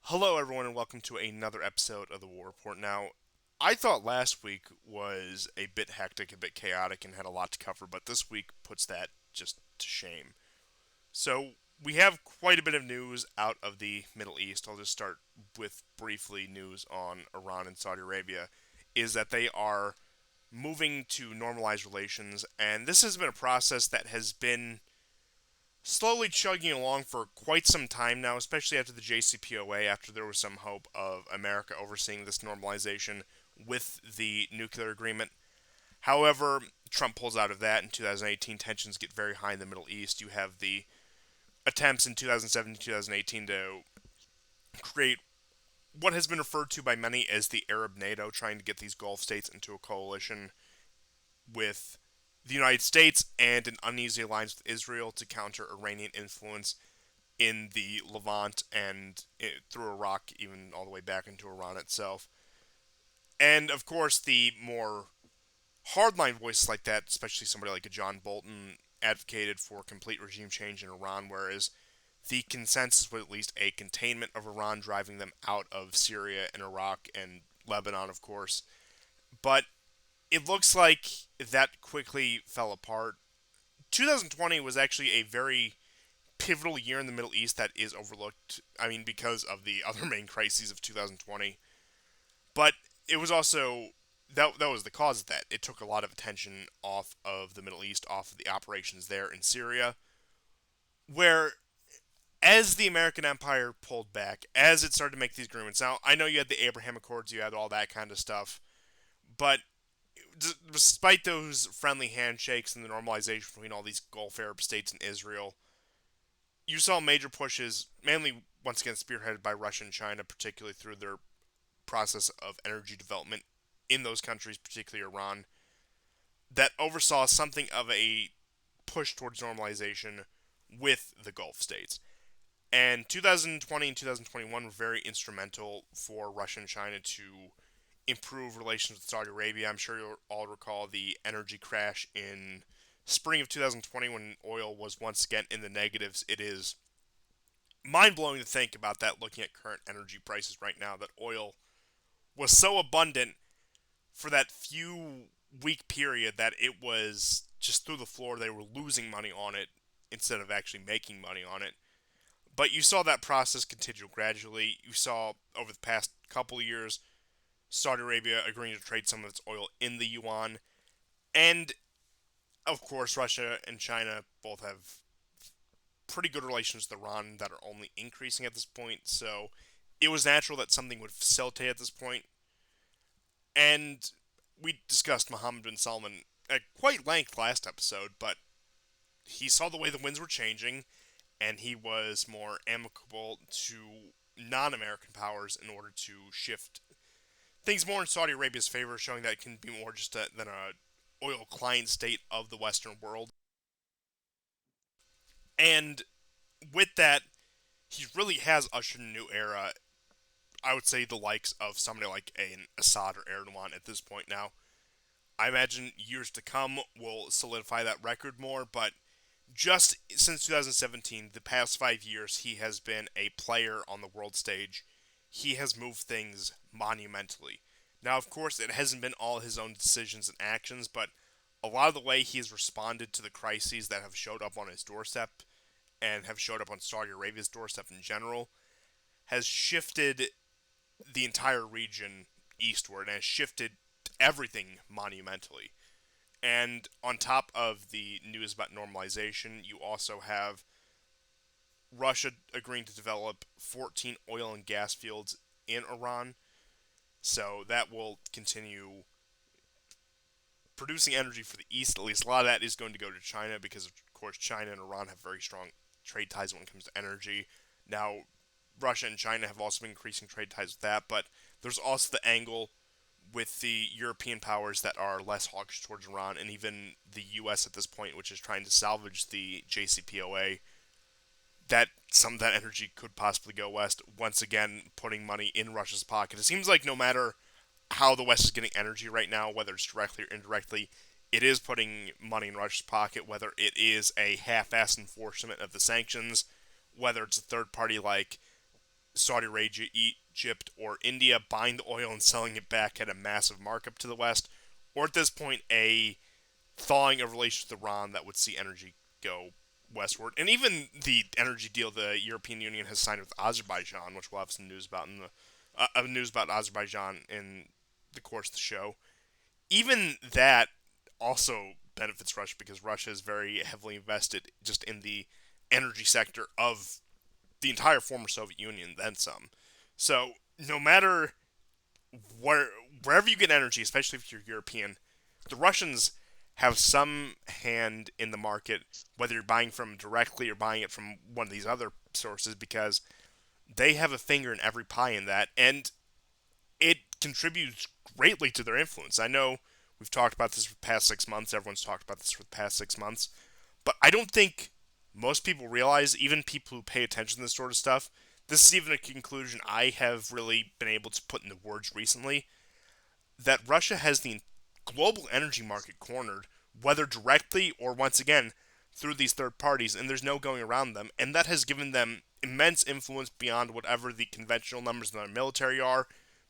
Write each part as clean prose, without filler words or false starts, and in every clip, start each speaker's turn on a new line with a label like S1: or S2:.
S1: Hello, everyone, and welcome to another episode of the War Report. Now, I thought last week was a bit hectic, a bit chaotic, and had a lot to cover, but this week puts that just to shame. So, we have quite a bit of news out of the Middle East. I'll just start with briefly news on Iran and Saudi Arabia, is that they are moving to normalize relations, and this has been a process that has been slowly chugging along for quite some time now, especially after the JCPOA, after there was some hope of America overseeing this normalization with the nuclear agreement. However, Trump pulls out of that in 2018. Tensions get very high in the Middle East. You have the attempts in 2017 2018 to create what has been referred to by many as the Arab NATO, trying to get these Gulf states into a coalition with the United States and an uneasy alliance with Israel to counter Iranian influence in the Levant and through Iraq, even all the way back into Iran itself. And of course, the more hardline voices like that, especially somebody like a John Bolton, advocated for complete regime change in Iran, whereas the consensus was at least a containment of Iran, driving them out of Syria and Iraq and Lebanon, of course. But it looks like that quickly fell apart. 2020 was actually a very pivotal year in the Middle East that is overlooked. I mean, because of the other main crises of 2020, but it was also that was the cause of that. It took a lot of attention off of the Middle East, off of the operations there in Syria, where as the American empire pulled back, as it started to make these agreements. Now, I know you had the Abraham Accords, you had all that kind of stuff, but despite those friendly handshakes and the normalization between all these Gulf Arab states and Israel, you saw major pushes, mainly once again spearheaded by Russia and China, particularly through their process of energy development in those countries, particularly Iran, that oversaw something of a push towards normalization with the Gulf states. And 2020 and 2021 were very instrumental for Russia and China to improve relations with Saudi Arabia. I'm sure you'll all recall the energy crash in spring of 2020 when oil was once again in the negatives. It is mind blowing to think about that looking at current energy prices right now, that oil was so abundant for that few week period that it was just through the floor. They were losing money on it instead of actually making money on it. But you saw that process continue gradually. You saw over the past couple of years Saudi Arabia agreeing to trade some of its oil in the yuan. And of course, Russia and China both have pretty good relations with Iran that are only increasing at this point. So it was natural that something would facilitate at this point. And we discussed Mohammed bin Salman at quite length last episode, but he saw the way the winds were changing, and he was more amicable to non-American powers in order to shift things more in Saudi Arabia's favor, showing that it can be more just than a oil client state of the Western world. And with that, he really has ushered in a new era. I would say the likes of somebody like an Assad or Erdogan at this point now. I imagine years to come will solidify that record more, but just since 2017, the past 5 years, he has been a player on the world stage. He has moved things monumentally. Now, of course, it hasn't been all his own decisions and actions, but a lot of the way he has responded to the crises that have showed up on his doorstep and have showed up on Saudi Arabia's doorstep in general has shifted the entire region eastward and has shifted everything monumentally. And on top of the news about normalization, you also have Russia agreeing to develop 14 oil and gas fields in Iran. So that will continue producing energy for the East. At least a lot of that is going to go to China because, of course, China and Iran have very strong trade ties when it comes to energy. Now, Russia and China have also been increasing trade ties with that, but there's also the angle with the European powers that are less hawkish towards Iran, and even the U.S. at this point, which is trying to salvage the JCPOA, that some of that energy could possibly go west, once again putting money in Russia's pocket. It seems like no matter how the West is getting energy right now, whether it's directly or indirectly, it is putting money in Russia's pocket, whether it is a half-assed enforcement of the sanctions, whether it's a third party like Saudi Arabia, Egypt, or India buying the oil and selling it back at a massive markup to the West, or at this point, a thawing of relations with Iran that would see energy go westward. And even the energy deal the European Union has signed with Azerbaijan, which we'll have some news about in the news about Azerbaijan in the course of the show. Even that also benefits Russia because Russia is very heavily invested just in the energy sector of the entire former Soviet Union, then some. So no matter where wherever you get energy, especially if you're European, the Russians have some hand in the market, whether you're buying from directly or buying it from one of these other sources, because they have a finger in every pie in that, and it contributes greatly to their influence. I know we've talked about this for the past 6 months. Everyone's talked about this for the past 6 months, but I don't think most people realize, even people who pay attention to this sort of stuff, this is even a conclusion I have really been able to put into words recently, that Russia has the global energy market cornered, whether directly or once again through these third parties, and there's no going around them, and that has given them immense influence beyond whatever the conventional numbers in their military are,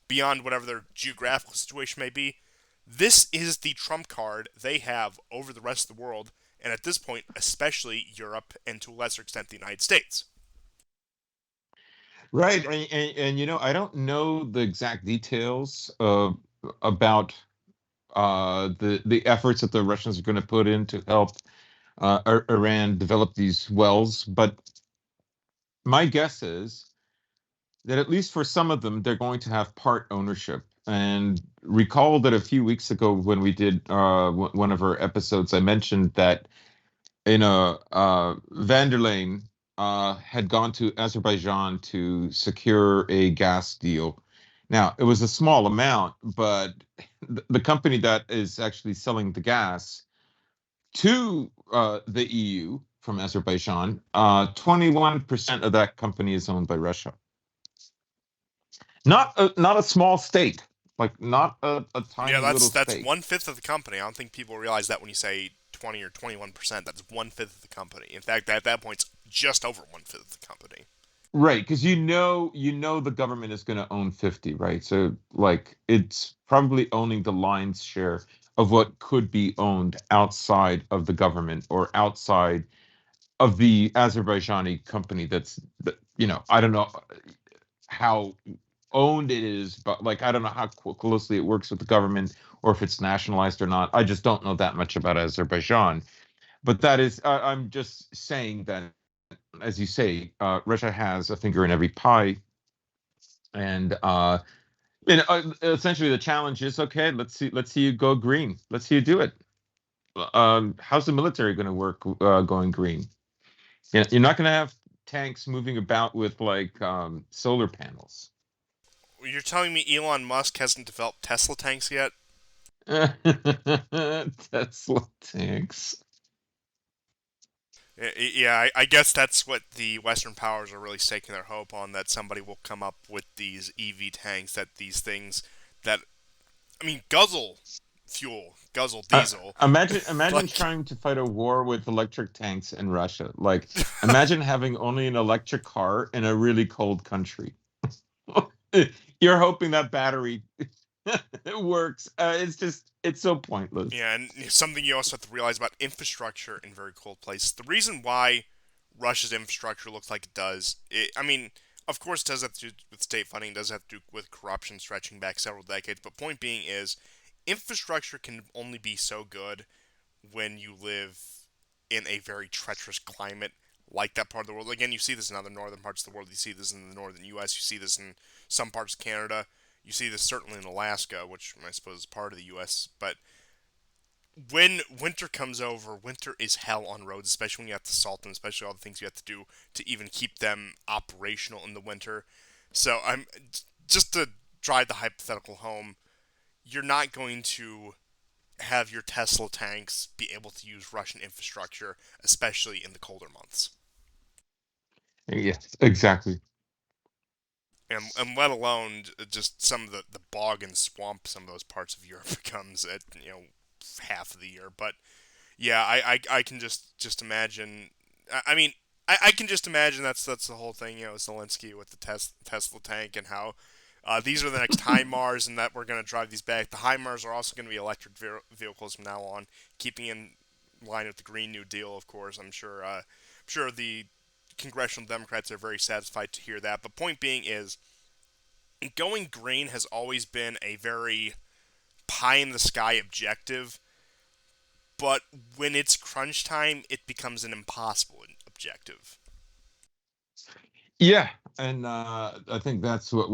S1: beyond whatever their geographical situation may be. This is the trump card they have over the rest of the world, and at this point, especially Europe and to a lesser extent the United States.
S2: Right, and I don't know the exact details about the efforts that the Russians are going to put in to help Iran develop these wells, but my guess is that at least for some of them, they're going to have part ownership. And recall that a few weeks ago when we did one of our episodes, I mentioned that van der Leyen had gone to Azerbaijan to secure a gas deal. Now, it was a small amount, but the company that is actually selling the gas to the EU from Azerbaijan, 21% of that company is owned by Russia. Not a small state, like not a
S1: Yeah,
S2: tiny
S1: that's
S2: little
S1: that's
S2: state.
S1: 1/5 of the company. I don't think people realize that when you say 20 or 21%. That's 1/5 of the company. In fact, at that point, it's just over 1/5 of the company.
S2: Right, because you know the government is going to own 50, right? So like it's probably owning the lion's share of what could be owned outside of the government or outside of the Azerbaijani company I don't know how owned it is, but like I don't know how closely it works with the government or if it's nationalized or not. I just don't know that much about Azerbaijan. But that is, I'm just saying that, as you say, Russia has a finger in every pie, and essentially the challenge is okay. Let's see you go green. Let's see you do it. How's the military going to work going green? You're not going to have tanks moving about with like solar panels.
S1: You're telling me Elon Musk hasn't developed Tesla tanks yet?
S2: Tesla tanks.
S1: Yeah, I guess that's what the Western powers are really staking their hope on, that somebody will come up with these EV tanks, that these things that, I mean, guzzle fuel, guzzle diesel.
S2: Imagine
S1: Like,
S2: trying to fight a war with electric tanks in Russia. Like, imagine having only an electric car in a really cold country. You're hoping that battery works. It's so pointless.
S1: yeah, and something you also have to realize about infrastructure in very cold places. The reason why Russia's infrastructure looks like it does, I mean, of course, it does have to do with state funding, it does have to do with corruption stretching back several decades. But point being is, infrastructure can only be so good when you live in a very treacherous climate like that part of the world. Again, you see this in other northern parts of the world. You see this in the northern U.S. You see this in some parts of Canada. You see this certainly in Alaska, which I suppose is part of the U.S. But when winter comes over, winter is hell on roads, especially when you have to salt them, especially all the things you have to do to even keep them operational in the winter. So I'm just to drive the hypothetical home. You're not going to have your Tesla tanks be able to use Russian infrastructure, especially in the colder months,
S2: Yes, exactly.
S1: and let alone just some of the bog and swamp some of those parts of Europe becomes at half of the year. But yeah, I can just imagine. I mean, I can just imagine that's the whole thing. Zelensky with the Tesla tank and how these are the next HIMARS, and that we're going to drive these back. The HIMARS are also going to be electric vehicles from now on, keeping in line with the Green New Deal. Of course, I'm sure the congressional Democrats are very satisfied to hear that. But point being is, going green has always been a very pie in the sky objective, but when it's crunch time, it becomes an impossible objective.
S2: Yeah, and I think that's what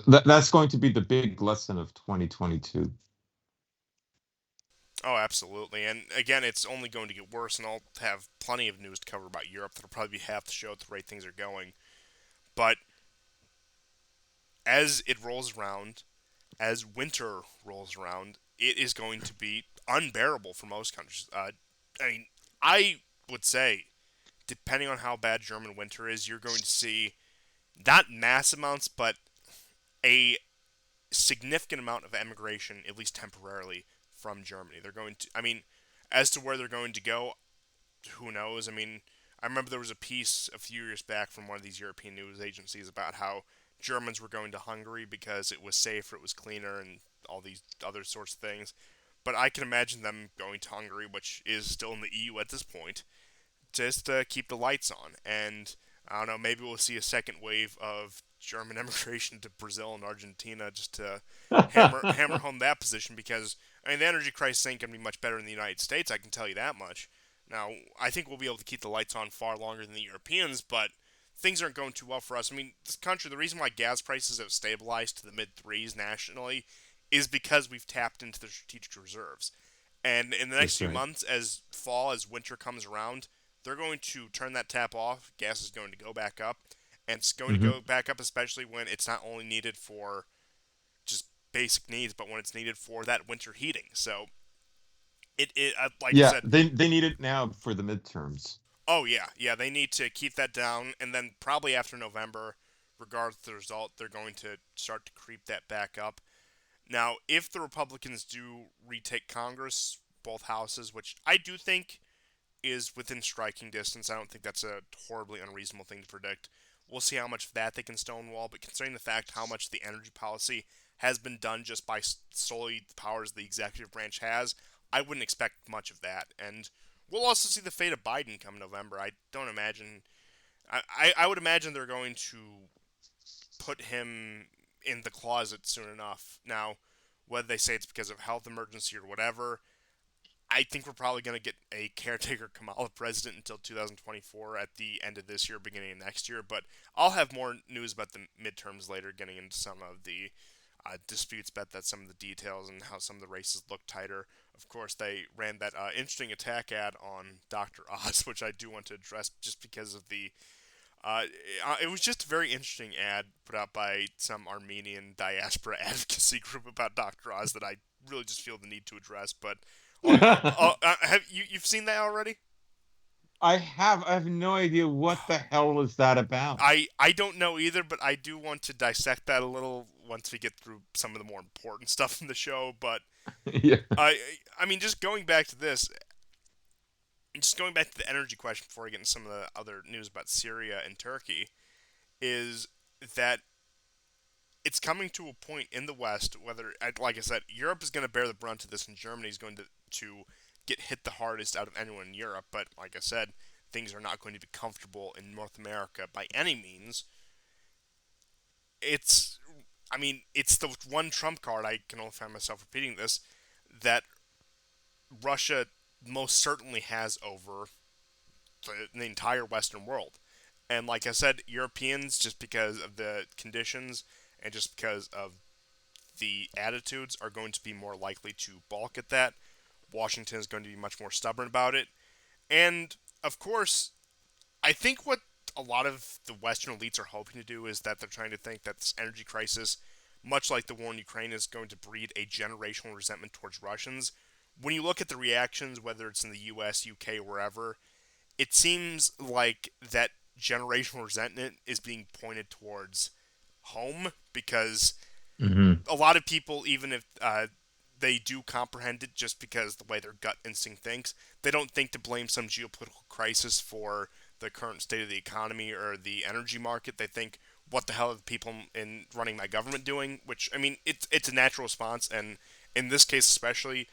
S2: that's going to be the big lesson of 2022.
S1: Oh, absolutely. And again, it's only going to get worse, and I'll have plenty of news to cover about Europe that'll probably be half the show at the rate things are going. But as it rolls around, as winter rolls around, it is going to be unbearable for most countries. I mean, I would say, depending on how bad German winter is, you're going to see not mass amounts, but a significant amount of emigration, at least temporarily, from Germany. They're going to, I mean, as to where they're going to go, who knows? I mean, I remember there was a piece a few years back from one of these European news agencies about how Germans were going to Hungary because it was safer, it was cleaner, and all these other sorts of things. But I can imagine them going to Hungary, which is still in the EU at this point, just to keep the lights on. And I don't know, maybe we'll see a second wave of German immigration to Brazil and Argentina just to hammer home that position because I mean the energy crisis ain't gonna be much better in the United States. I can tell you that much. Now I think we'll be able to keep the lights on far longer than the Europeans, but things aren't going too well for us. I mean, this country, the reason why gas prices have stabilized to the mid threes nationally is because we've tapped into the strategic reserves. And in the next
S2: That's
S1: few
S2: right.
S1: months, as winter comes around, they're going to turn that tap off. Gas is going to go back up, and it's going to
S2: Hmm.
S1: go back up, especially when it's not only needed for just basic needs, but when it's needed for that winter heating. So like I
S2: Yeah,
S1: said,
S2: they need it now for the midterms.
S1: oh yeah, they need to keep that down, and then probably after November, regardless of the result, they're going to start to creep that back up. Now, if the Republicans do retake Congress, both houses, which I do think is within striking distance. I don't think that's a horribly unreasonable thing to predict. We'll see how much of that they can stonewall, but considering the fact how much the energy policy has been done just by solely the powers the executive branch has, I wouldn't expect much of that. And we'll also see the fate of Biden come November. I don't imagine. I would imagine they're going to put him in the closet soon enough. Now, whether they say it's because of health emergency or whatever, I think we're probably going to get a caretaker Kamala president until 2024 at the end of this year, beginning of next year. But I'll have more news about the midterms later, getting into some of the disputes about that, some of the details, and how some of the races look tighter. Of course, they ran that interesting attack ad on Dr. Oz, which I do want to address just because of the. It was just a very interesting ad put out by some Armenian diaspora advocacy group about Dr. Oz that I really just feel the need to address. But have you've seen that already?
S2: I have no idea what the hell is that about.
S1: I don't know either, but I do want to dissect that a little once we get through some of the more important stuff in the show. But
S2: Yeah.
S1: I I mean, just going back to the energy question before I get into some of the other news about Syria and Turkey, is that it's coming to a point in the West, whether, like I said, Europe is going to bear the brunt of this, and Germany is going to get hit the hardest out of anyone in Europe. But like I said, things are not going to be comfortable in North America by any means. It's, I mean, it's the one trump card. I can only find myself repeating this, that Russia most certainly has over the entire Western world. And like I said, Europeans, just because of the conditions and just because of the attitudes, are going to be more likely to balk at that. Washington is going to be much more stubborn about it. And of course, I think what a lot of the Western elites are hoping to do is that they're trying to think that this energy crisis, much like the war in Ukraine, is going to breed a generational resentment towards Russians. When you look at the reactions, whether it's in the US, UK, wherever, it seems like that generational resentment is being pointed towards home because
S2: Hmm.
S1: a lot of people, even if they do comprehend it just because the way their gut instinct thinks, they don't think to blame some geopolitical crisis for the current state of the economy or the energy market. They think, what the hell are the people in running my government doing? Which, I mean, it's a natural response, and in this case especially,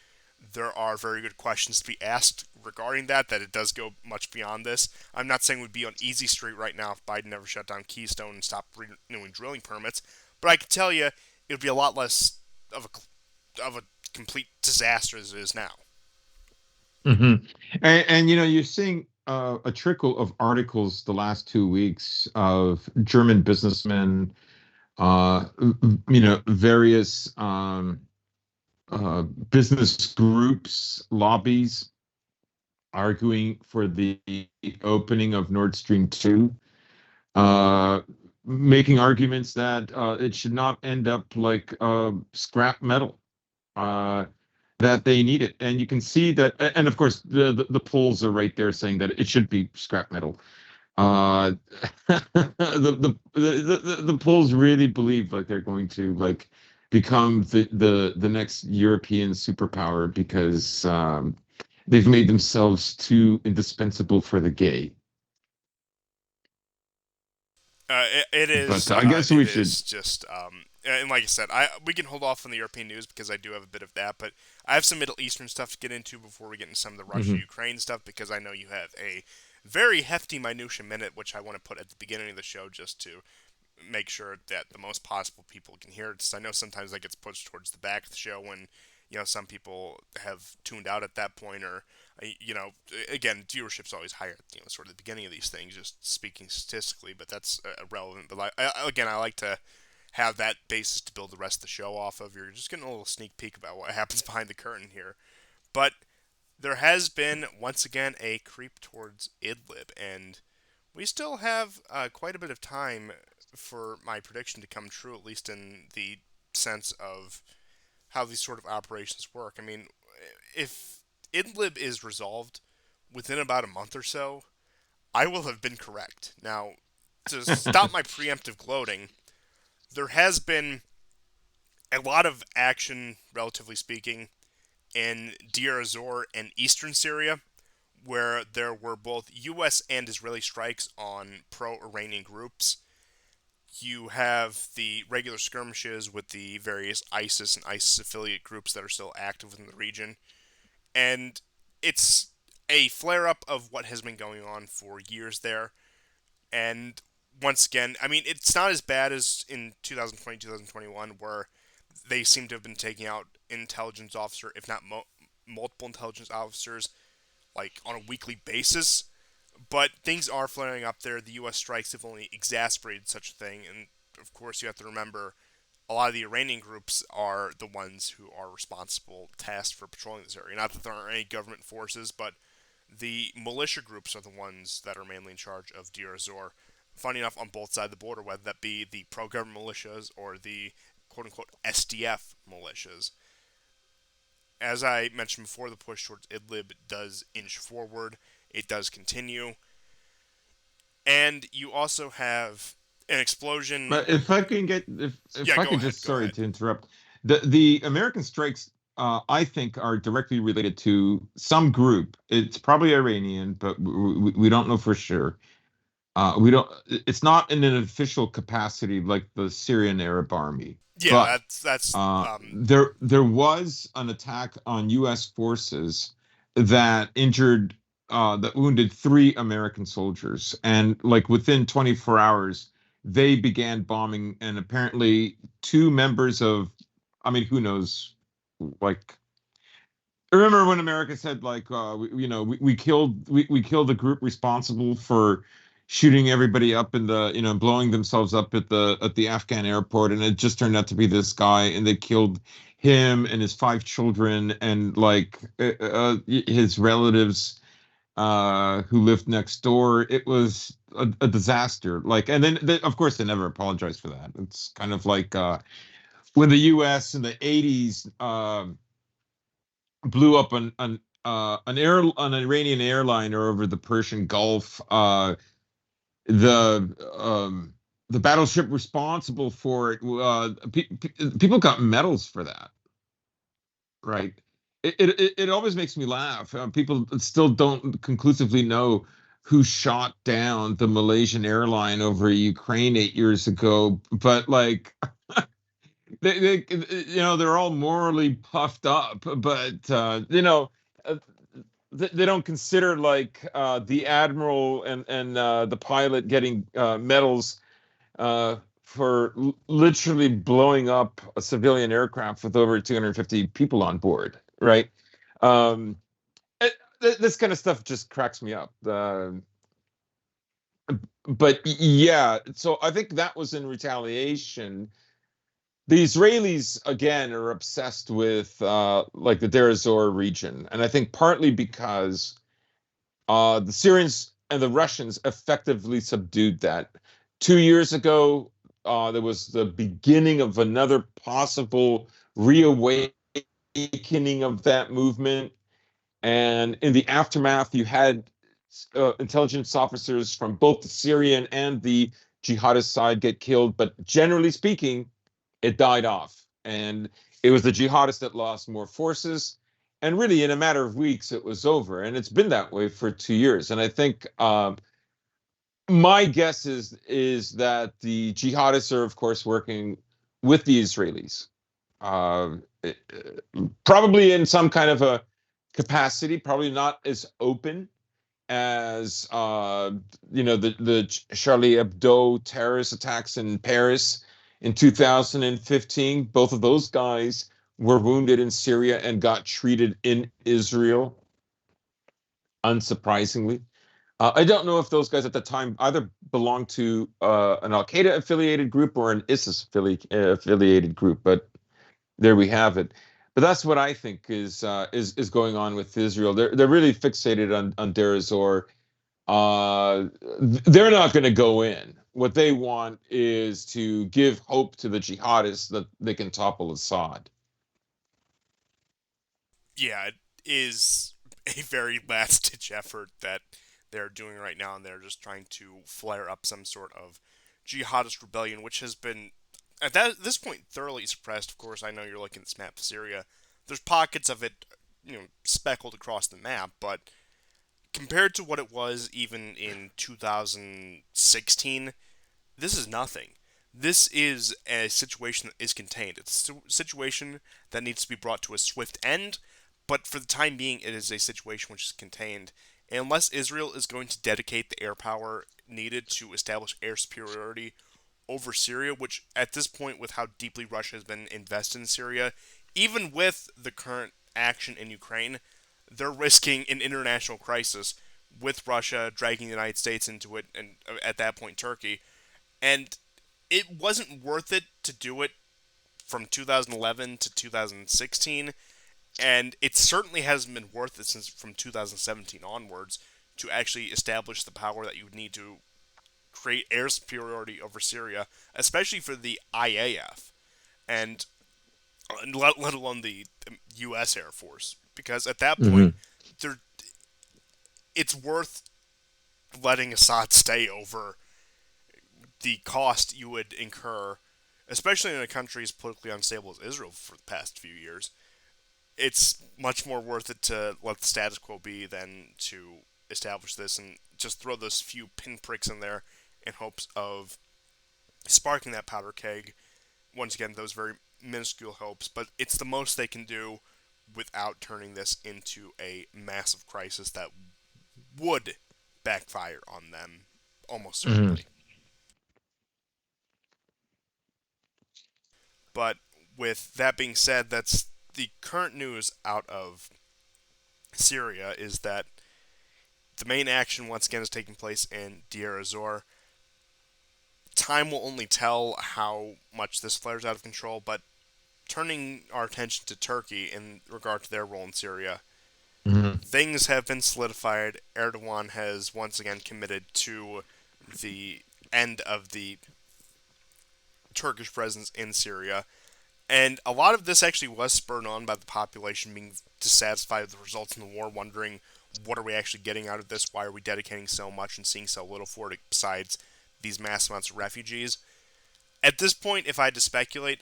S1: there are very good questions to be asked regarding that. That it does go much beyond this. I'm not saying we'd be on easy street right now if Biden never shut down Keystone and stopped renewing drilling permits, but I can tell you it would be a lot less of a complete disaster as it is now.
S2: Hmm. And you're seeing a trickle of articles the last 2 weeks of German businessmen, various business groups, lobbies arguing for the opening of Nord Stream 2, uh, making arguments that it should not end up like scrap metal, uh, that they need it. And you can see that, and of course, the polls are right there saying that it should be scrap metal. Uh, the polls really believe like they're going to like become the next European superpower because they've made themselves too indispensable for the gay.
S1: It is.
S2: But I guess
S1: It
S2: we should.
S1: is just. And like I said, I we can hold off on the European news because I do have a bit of that, but I have some Middle Eastern stuff to get into before we get into some of the
S2: Mhm.
S1: Russia-Ukraine stuff because I know you have a very hefty minutia minute, which I want to put at the beginning of the show just to make sure that the most possible people can hear it. So I know sometimes that gets pushed towards the back of the show when some people have tuned out at that point, or again, viewership's always higher sort of the beginning of these things, just speaking statistically, but that's irrelevant. But again, I like to have that basis to build the rest of the show off of. You're just getting a little sneak peek about what happens behind the curtain here. But there has been once again a creep towards Idlib, and we still have quite a bit of time for my prediction to come true, at least in the sense of how these sort of operations work. I mean, if Idlib is resolved within about a month or so, I will have been correct. Now, to stop my preemptive gloating, there has been a lot of action, relatively speaking, in Deir ez-Zor and eastern Syria, where there were both U.S. and Israeli strikes on pro-Iranian groups. You have the regular skirmishes with the various ISIS and ISIS affiliate groups that are still active within the region. And it's a flare up of what has been going on for years there. And once again, I mean, it's not as bad as in 2020, 2021, where they seem to have been taking out intelligence officer, if not multiple intelligence officers, like on a weekly basis. But things are flaring up there. The U.S. strikes have only exacerbated such a thing, and of course, you have to remember a lot of the Iranian groups are the ones who are responsible, tasked for patrolling this area. Not that there aren't any government forces, but the militia groups are the ones that are mainly in charge of Deir ez-Zor. Funny enough, on both sides of the border, whether that be the pro-government militias or the quote-unquote SDF militias. As I mentioned before, the push towards Idlib does inch forward. It does continue. And you also have an explosion.
S2: But if I can get, if
S1: Yeah,
S2: I
S1: go
S2: could
S1: ahead.
S2: just,
S1: Go
S2: sorry
S1: ahead.
S2: to interrupt, the American strikes, I think, are directly related to some group. It's probably Iranian, but we don't know for sure. We don't. It's not in an official capacity like the Syrian Arab Army,
S1: Yeah,
S2: but
S1: that's
S2: there was an attack on U.S. forces that injured that wounded 3 American soldiers, and like within 24 hours, they began bombing, and apparently 2 members of, I mean, who knows, like. Remember when America said like we killed the group responsible for shooting everybody up in the blowing themselves up at the Afghan airport, and it just turned out to be this guy, and they killed him and his 5 children and like his relatives who lived next door. It was a disaster. Like, and then of course they never apologized for that. It's kind of like when the U.S. in the 80s blew up an Iranian airliner over the Persian Gulf. The the battleship responsible for it, people got medals for that, right? It always makes me laugh. People still don't conclusively know who shot down the Malaysian airline over Ukraine 8 years ago, but like they're all morally puffed up, but uh, they don't consider like the admiral and the pilot getting medals for literally blowing up a civilian aircraft with over 250 people on board, right? Um, this kind of stuff just cracks me up. But yeah, so I think that was in retaliation. The Israelis again are obsessed with like the Deir ez-Zor region, and I think partly because the Syrians and the Russians effectively subdued that. 2 years ago, there was the beginning of another possible reawakening of that movement. And in the aftermath, you had intelligence officers from both the Syrian and the jihadist side get killed. But generally speaking, it died off. And it was the jihadists that lost more forces. And really, in a matter of weeks, it was over. And it's been that way for 2 years. And I think my guess is that the jihadists are, of course, working with the Israelis, uh, probably in some kind of a capacity, probably not as open as the Charlie Hebdo terrorist attacks in Paris in 2015. Both of those guys were wounded in Syria and got treated in Israel, unsurprisingly. I don't know if those guys at the time either belonged to an Al Qaeda affiliated group or an ISIS affiliated group, but there we have it. But that's what I think is going on with Israel. They're really fixated on Deir ez-Zor. They're not going to go in. What they want is to give hope to the jihadists that they can topple Assad.
S1: Yeah, it is a very last ditch effort that they're doing right now, and they're just trying to flare up some sort of jihadist rebellion, which has been this point thoroughly suppressed. Of course, I know you're looking at this map of Syria. There's pockets of it, speckled across the map, but compared to what it was even in 2016, this is nothing. This is a situation that is contained. It's a situation that needs to be brought to a swift end, but for the time being, it is a situation which is contained. And unless Israel is going to dedicate the air power needed to establish air superiority over Syria, which at this point, with how deeply Russia has been invested in Syria, even with the current action in Ukraine, they're risking an international crisis with Russia dragging the United States into it, and at that point, Turkey. And it wasn't worth it to do it from 2011 to 2016, and it certainly hasn't been worth it since from 2017 onwards to actually establish the power that you would need to create air superiority over Syria, especially for the IAF, and let alone the U.S. Air Force, because at that point,
S2: Mm-hmm.
S1: there it's worth letting Assad stay over the cost you would incur, especially in a country as politically unstable as Israel for the past few years. It's much more worth it to let the status quo be than to establish this and just throw those few pinpricks in there in hopes of sparking that powder keg. Once again, those very minuscule hopes, but it's the most they can do without turning this into a massive crisis that would backfire on them almost
S2: Mm-hmm.
S1: certainly. But with that being said, that's the current news out of Syria is that the main action once again is taking place in Deir ez-Zor. Time will only tell how much this flares out of control, but turning our attention to Turkey in regard to their role in Syria,
S2: Mm-hmm.
S1: things have been solidified. Erdogan has once again committed to the end of the Turkish presence in Syria. And a lot of this actually was spurred on by the population being dissatisfied with the results in the war, wondering what are we actually getting out of this? Why are we dedicating so much and seeing so little for it besides these mass amounts of refugees? At this point, if I had to speculate,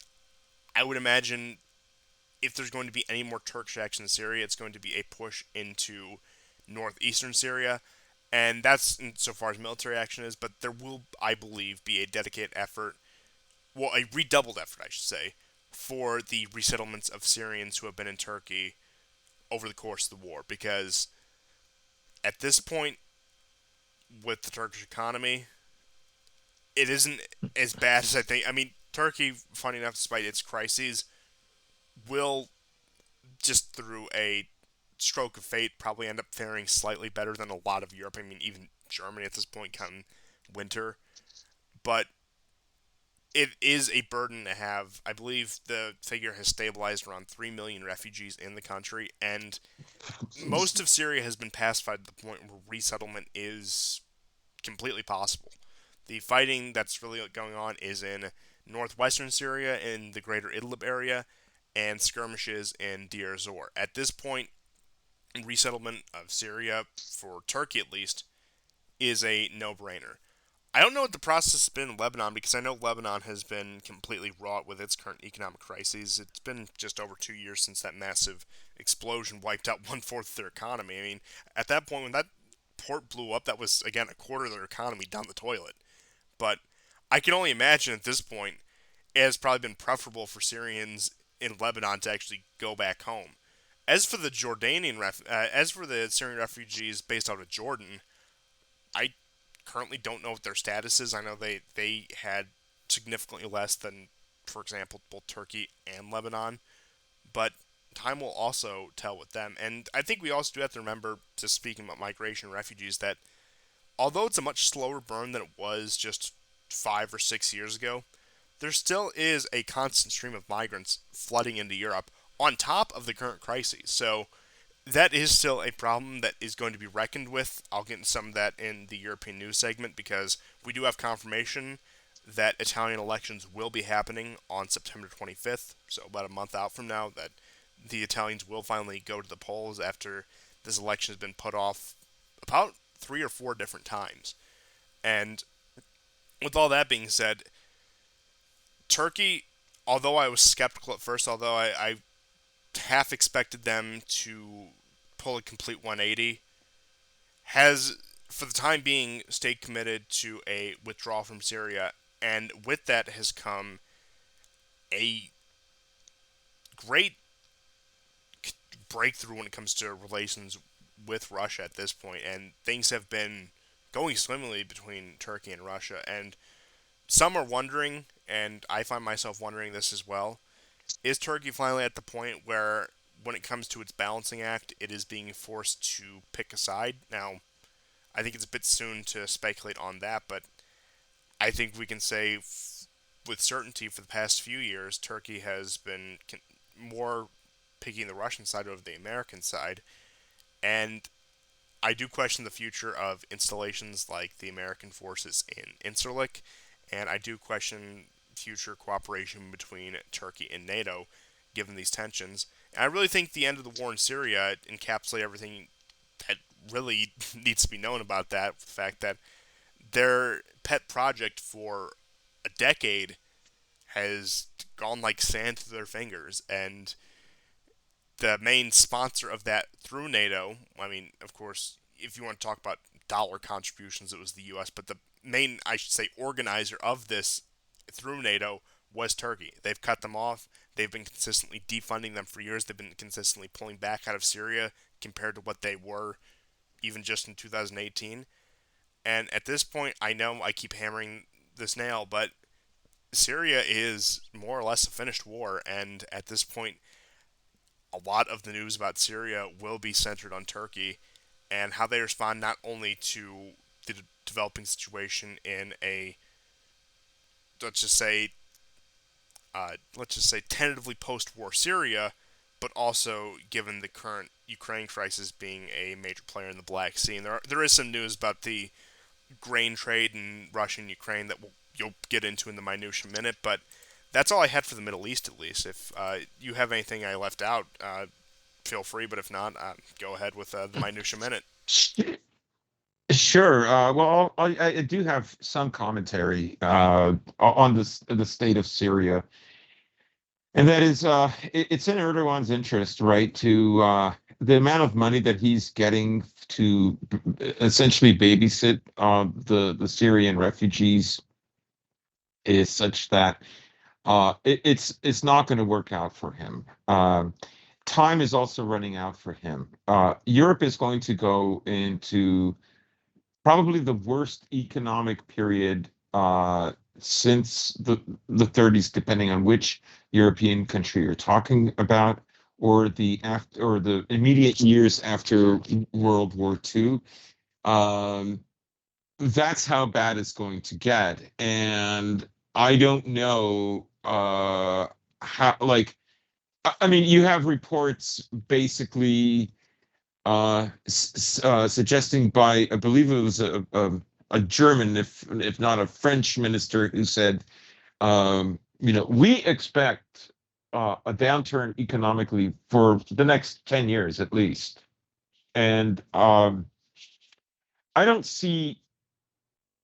S1: I would imagine if there's going to be any more Turkish action in Syria, it's going to be a push into northeastern Syria. And that's so far as military action is. But there will, I believe, be a dedicated effort, well, a redoubled effort, I should say, for the resettlements of Syrians who have been in Turkey over the course of the war. Because at this point, with the Turkish economy, it isn't as bad as I think. I mean, Turkey, funny enough, despite its crises, will just through a stroke of fate probably end up faring slightly better than a lot of Europe. I mean, even Germany at this point come winter. But it is a burden to have. I believe the figure has stabilized around 3 million refugees in the country, and most of Syria has been pacified to the point where resettlement is completely possible. The fighting that's really going on is in northwestern Syria, in the greater Idlib area, and skirmishes in Deir ez-Zor. At this point, resettlement of Syria, for Turkey at least, is a no brainer. I don't know what the process has been in Lebanon because I know Lebanon has been completely wrought with its current economic crises. It's been just over 2 years since that massive explosion wiped out one fourth of their economy. I mean, at that point, when that port blew up, that was, again, a quarter of their economy down the toilet. But I can only imagine at this point it has probably been preferable for Syrians in Lebanon to actually go back home. As for the Syrian refugees based out of Jordan, I currently don't know what their status is. I know they had significantly less than, for example, both Turkey and Lebanon, but time will also tell with them. And I think we also do have to remember, just speaking about migration and refugees, that although it's a much slower burn than it was just 5 or 6 years ago, there still is a constant stream of migrants flooding into Europe on top of the current crises. So that is still a problem that is going to be reckoned with. I'll get into some of that in the European news segment because we do have confirmation that Italian elections will be happening on September 25th, so about a month out from now, that the Italians will finally go to the polls after this election has been put off about 3 or 4 different times. And with all that being said, Turkey, although I was skeptical at first, although I half expected them to pull a complete 180, has, for the time being, stayed committed to a withdrawal from Syria, and with that has come a great breakthrough when it comes to relations with Russia at this point, and things have been going swimmingly between Turkey and Russia. And some are wondering, and I find myself wondering this as well, is Turkey finally at the point where, when it comes to its balancing act, it is being forced to pick a side? Now, I think it's a bit soon to speculate on that, but I think we can say with certainty for the past few years, Turkey has been more picking the Russian side over the American side, and I do question the future of installations like the American forces in Incirlik, and I do question future cooperation between Turkey and NATO, given these tensions. And I really think the end of the war in Syria encapsulates everything that really needs to be known about that. The fact that their pet project for a decade has gone like sand through their fingers, and the main sponsor of that through NATO, I mean, of course, if you want to talk about dollar contributions, it was the U.S., but the main, I should say, organizer of this through NATO was Turkey. They've cut them off. They've been consistently defunding them for years. They've been consistently pulling back out of Syria compared to what they were even just in 2018. And at this point, I know I keep hammering this nail, but Syria is more or less a finished war. And at this point, a lot of the news about Syria will be centered on Turkey and how they respond not only to the developing situation in a, let's just say tentatively post-war Syria, but also given the current Ukraine crisis being a major player in the Black Sea. And there is some news about the grain trade in Russia and Ukraine that you'll get into in the minutia minute, but that's all I had for the Middle East, at least. If you have anything I left out, feel free, but if not, go ahead with the minutia minute.
S2: Sure. Well, I do have some commentary on the state of Syria, and that is, it's in Erdogan's interest, right, to the amount of money that he's getting to essentially babysit the Syrian refugees is such that it's not going to work out for him. Time is also running out for him. Europe is going to go into probably the worst economic period since the 30s, depending on which European country you're talking about, or the immediate years after World War II. Um, that's how bad it's going to get, and I don't know how. Like, I mean, you have reports basically suggesting by, I believe it was a German, if not a French minister, who said, we expect a downturn economically for the next 10 years at least. And I don't see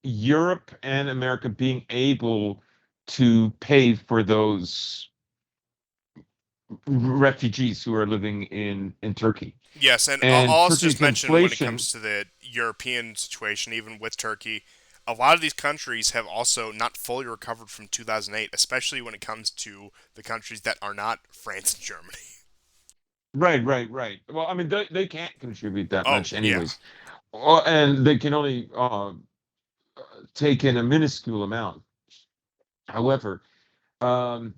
S2: Europe and America being able to pay for those refugees who are living in Turkey.
S1: Yes, and I'll
S2: And
S1: also just
S2: Turkey's
S1: mention when it
S2: inflation.
S1: comes to the European situation, even with Turkey, a lot of these countries have also not fully recovered from 2008, especially when it comes to the countries that are not France and Germany.
S2: Right, right, right. Well, I mean, they can't contribute that
S1: Oh,
S2: much
S1: yeah.
S2: anyways. And they can only take in a minuscule amount. However, um,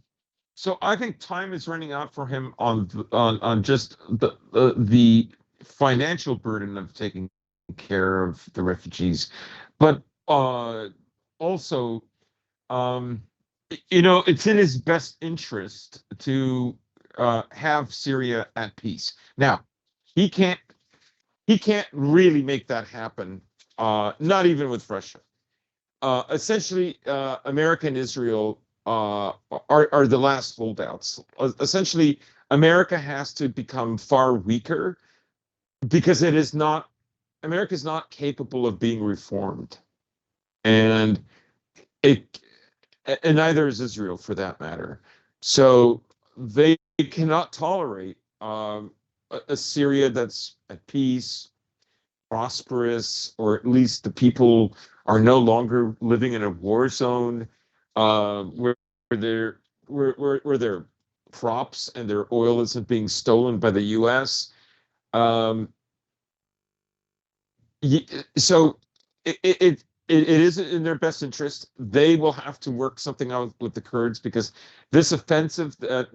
S2: so I think time is running out for him on just the financial burden of taking care of the refugees, but also, um, it's in his best interest to have Syria at peace. Now, he can't he can't really make that happen. Not even with Russia. Essentially, America and Israel are the last holdouts. Essentially, America has to become far weaker because it is not America is not capable of being reformed, and it and neither is Israel for that matter. So they cannot tolerate a Syria that's at peace, prosperous, or at least the people are no longer living in a war zone, where their where their crops and their oil isn't being stolen by the U.S. Um, so it is in their best interest. They will have to work something out with the Kurds because this offensive that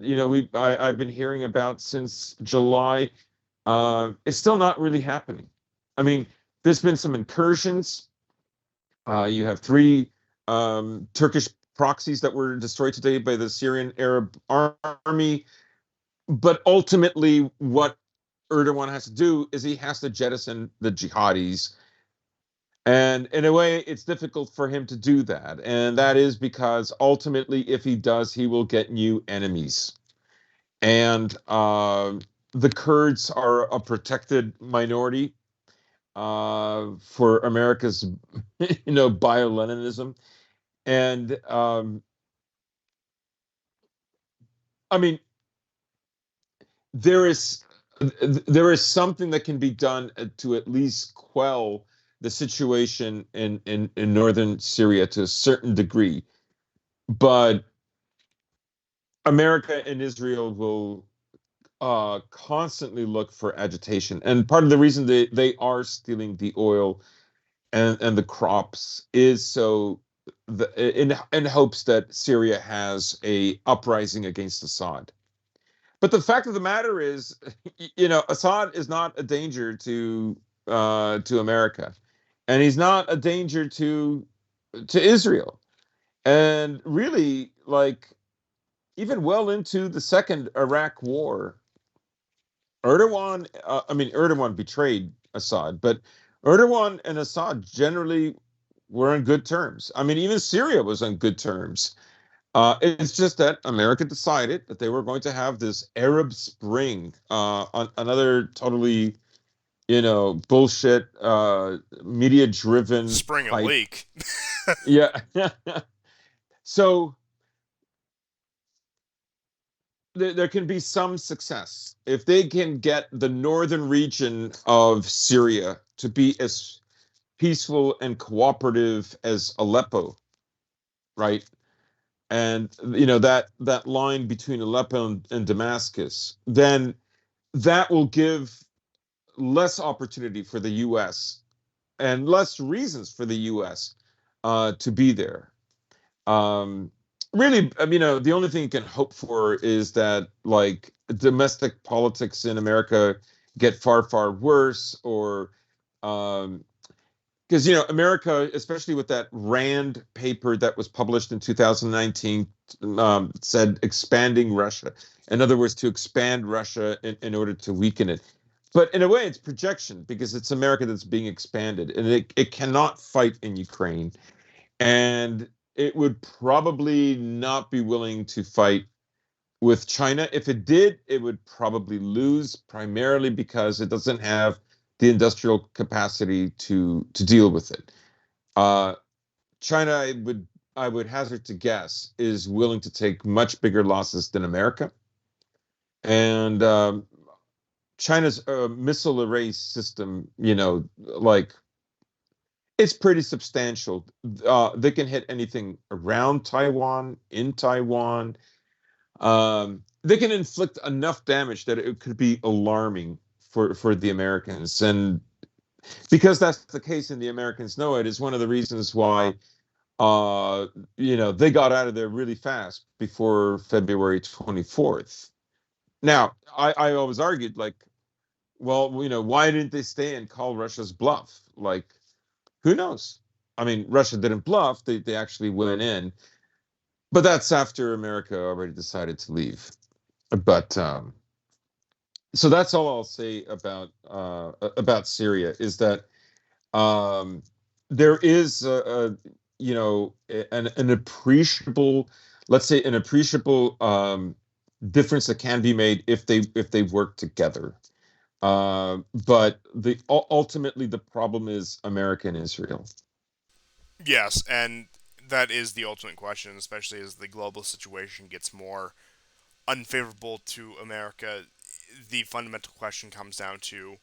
S2: I've been hearing about since July is still not really happening. I mean, there's been some incursions. You have three Turkish proxies that were destroyed today by the Syrian Arab army. But ultimately, what Erdogan has to do is he has to jettison the jihadis. And in a way, it's difficult for him to do that. And that is because ultimately, if he does, he will get new enemies. And the Kurds are a protected minority for America's, bio-Leninism. And I mean, there is there is something that can be done to at least quell the situation in northern Syria to a certain degree, but America and Israel will constantly look for agitation, and part of the reason they are stealing the oil and the crops is so in hopes that Syria has a uprising against Assad. But the fact of the matter is, Assad is not a danger to America, and he's not a danger to Israel. And really, like, even well into the second Iraq war, Erdogan betrayed Assad, but Erdogan and Assad generally were on good terms. I mean, even Syria was on good terms. It's just that America decided that they were going to have this Arab Spring, another totally, bullshit, media-driven
S1: Spring a
S2: hype.
S1: leak.
S2: Yeah. So there can be some success if they can get the northern region of Syria to be as peaceful and cooperative as Aleppo, right? And that line between Aleppo and Damascus, then that will give less opportunity for the U.S. and less reasons for the U.S. To be there. Um, Really, the only thing you can hope for is that like domestic politics in America get far, far worse, or um, because America, especially with that Rand paper that was published in 2019, said expanding Russia. In other words, to expand Russia in order to weaken it. But in a way, it's projection because it's America that's being expanded, and it cannot fight in Ukraine, and it would probably not be willing to fight with China. If it did, it would probably lose, primarily because it doesn't have the industrial capacity to deal with it. Uh, China, I would hazard to guess, is willing to take much bigger losses than America, and China's missile array system, like it's pretty substantial. They can hit anything around Taiwan, in Taiwan. They can inflict enough damage that it could be alarming for the Americans, and because that's the case and the Americans know it, is one of the reasons why they got out of there really fast before February 24th. Now, I always argued, like, well, why didn't they stay and call Russia's bluff? Like, who knows? I mean, Russia didn't bluff; they actually went in, but that's after America already decided to leave. But so that's all I'll say about Syria is that um, there is an appreciable, let's say, an appreciable difference that can be made if they work together. But ultimately the problem is America and Israel.
S1: Yes, and that is the ultimate question, especially as the global situation gets more unfavorable to America. The fundamental question comes down to,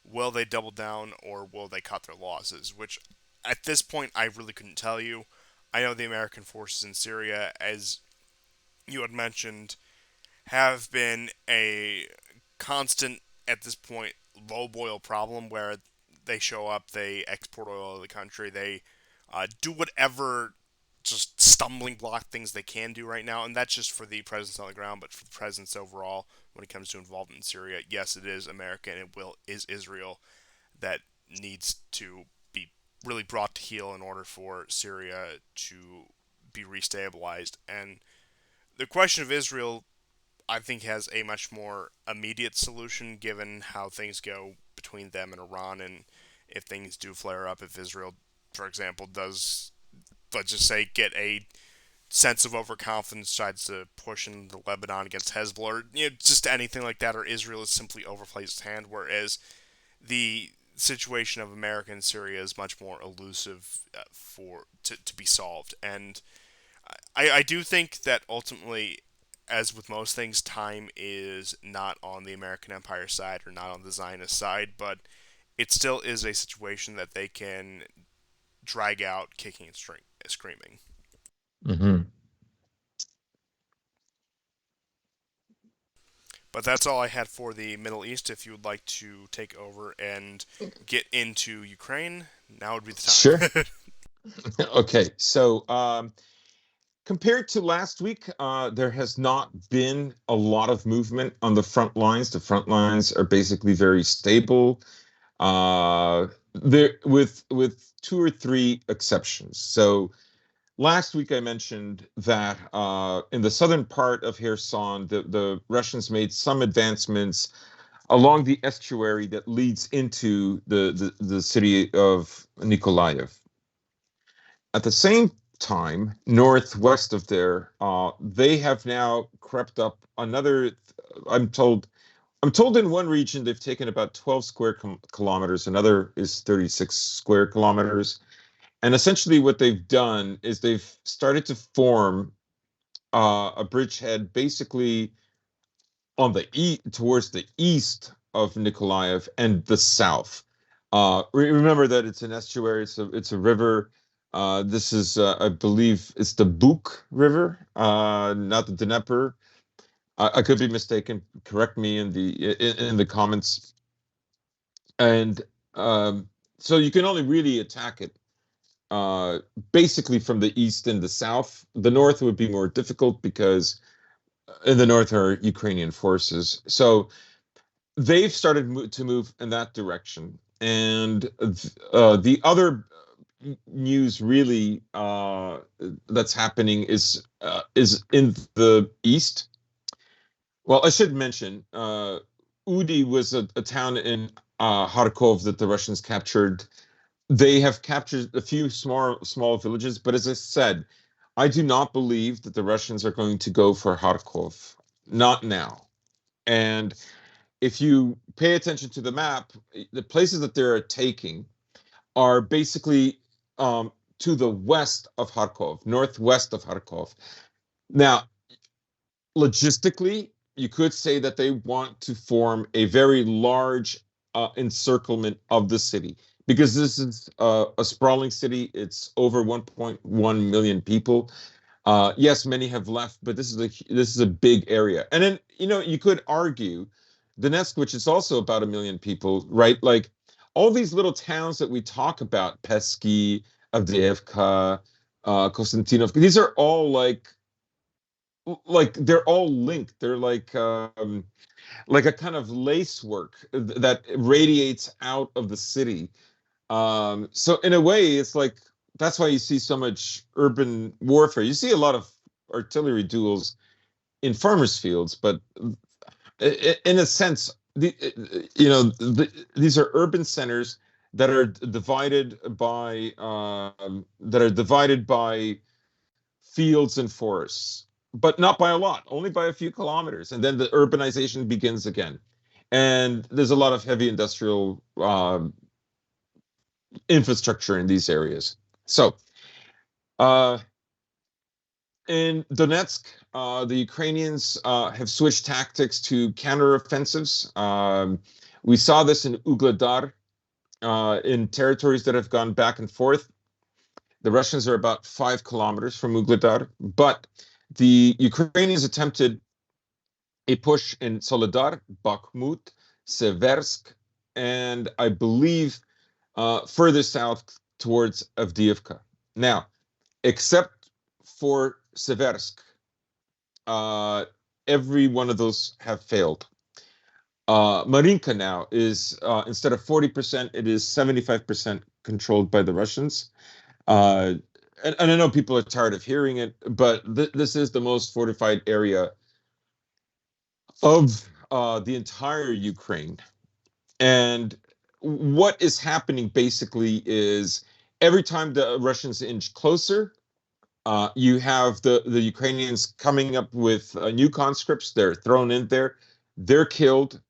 S1: will they double down or will they cut their losses? Which, at this point, I really couldn't tell you. I know the American forces in Syria, as you had mentioned, have been a constant, at this point, low boil problem where they show up, they export oil to the country, they do whatever just stumbling block things they can do right now, and that's just for the presence on the ground, but for the presence overall when it comes to involvement in Syria, yes, it is America and is Israel that needs to be really brought to heel in order for Syria to be restabilized. And the question of Israel, I think, has a much more immediate solution given how things go between them and Iran, and if things do flare up, if Israel, for example, does, let's just say, get a sense of overconfidence, decides to push into Lebanon against Hezbollah, or just anything like that, or Israel is simply overplays its hand, whereas the situation of America and Syria is much more elusive to be solved. And I do think that ultimately, as with most things, time is not on the American Empire side or not on the Zionist side, but it still is a situation that they can drag out kicking and screaming.
S2: Hmm.
S1: But that's all I had for the Middle East. If you would like to take over and get into Ukraine, now would be the
S2: Sure.
S1: time.
S2: Okay. So compared to last week, there has not been a lot of movement on the front lines. The front lines are basically very stable. There with two or three exceptions. So last week I mentioned that in the southern part of Kherson, the Russians made some advancements along the estuary that leads into the city of Nikolaev. At the same time, northwest of there, they have now crept up another. I'm told. I'm told in one region they've taken about 12 square kilometers. Another is 36 square kilometers. And essentially, what they've done is they've started to form a bridgehead, basically on the towards the east of Nikolaev and the south. Remember that it's an estuary. It's a river. This is, I believe, it's the Buk River, not the Dnieper. I could be mistaken. Correct me in the comments. And so you can only really attack it uh, basically from the east and the south. The north would be more difficult because in the north are Ukrainian forces. So they've started to move in that direction. And the other news really that's happening is in the east. Well, I should mention Udi was a town in Kharkov that the Russians captured. They have captured a few small villages, but as I said, I do not believe that the Russians are going to go for Kharkov. Not now. And if you pay attention to the map, the places that they're taking are basically to the west of Kharkov, northwest of Kharkov. Now, logistically, you could say that they want to form a very large encirclement of the city because this is a sprawling city. It's over 1.1 million people. Yes, many have left, but this is a big area. And then you could argue Donetsk, which is also about 1 million people, right? Like all these little towns that we talk about, Pesky, Avdiivka, Konstantinovka, these are all like they're all linked. They're like a kind of lace work that radiates out of the city. So in a way, it's like that's why you see so much urban warfare. You see a lot of artillery duels in farmers' fields, but in a sense, these are urban centers that are divided by fields and forests, but not by a lot, only by a few kilometers, and then the urbanization begins again. And there's a lot of heavy industrial infrastructure in these areas. So, uh, in Donetsk, the Ukrainians have switched tactics to counteroffensives. We saw this in Ugledar, in territories that have gone back and forth. The Russians are about 5 kilometers from Ugledar, but the Ukrainians attempted a push in Soledar, Bakhmut, Seversk, and I believe further south towards Avdiivka. Now, except for Seversk, uh, every one of those have failed. Marinka now is, instead of 40%, it is 75% controlled by the Russians. Uh, and I know people are tired of hearing it, but this is the most fortified area of the entire Ukraine. And what is happening basically is every time the Russians inch closer, you have the Ukrainians coming up with new conscripts. They're thrown in there. They're killed.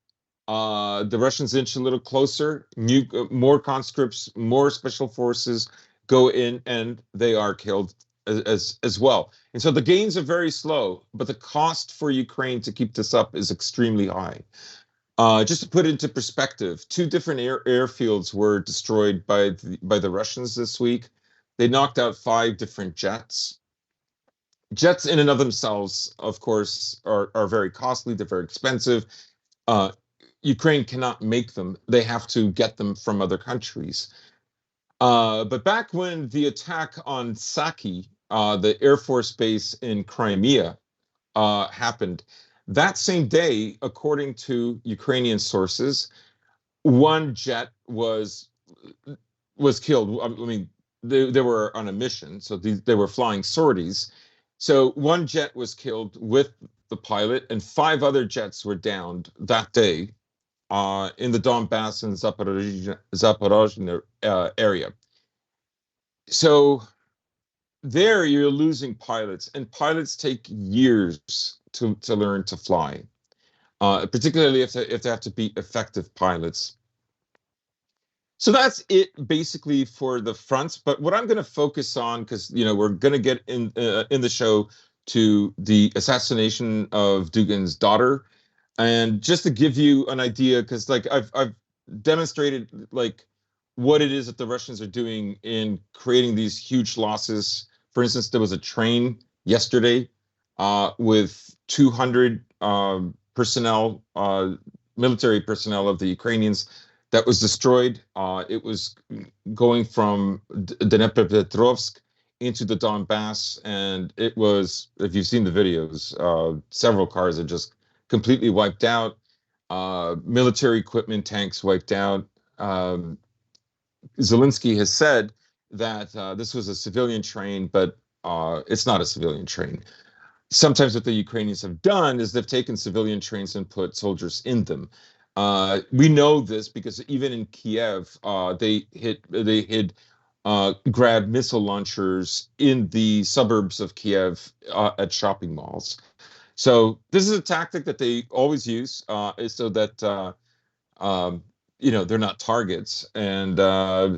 S2: The Russians inch a little closer. More conscripts, more special forces go in, and they are killed as well. And so the gains are very slow, but the cost for Ukraine to keep this up is extremely high. Just to put it into perspective, two different airfields were destroyed by the Russians this week. They knocked out 5 different jets. Jets in and of themselves, of course, are very costly. They're very expensive. Uh, Ukraine cannot make them. They have to get them from other countries. But back when the attack on Saki, the Air Force base in Crimea, happened, that same day, according to Ukrainian sources, one jet was killed. I mean, they were on a mission, so they were flying sorties. So one jet was killed with the pilot, and 5 other jets were downed that day in the Donbass and Zaporozhye area. So there you're losing pilots, and pilots take years to learn to fly, particularly if they have to be effective pilots. So that's it basically for the fronts. But what I'm going to focus on, because we're going to get in the show to the assassination of Dugin's daughter, And just to give you an idea, because like I've demonstrated like what it is that the Russians are doing in creating these huge losses. For instance, there was a train yesterday with 200 personnel, military personnel of the Ukrainians that was destroyed. It was going from Dnepropetrovsk into the Donbass, and it was, if you've seen the videos, several cars are just completely wiped out. Military equipment, tanks wiped out. Um, Zelensky has said that this was a civilian train, but it's not a civilian train. Sometimes what the Ukrainians have done is they've taken civilian trains and put soldiers in them. We know this because even in Kiev, they hid Grad missile launchers in the suburbs of Kiev at shopping malls. So this is a tactic that they always use, is so that um, they're not targets, and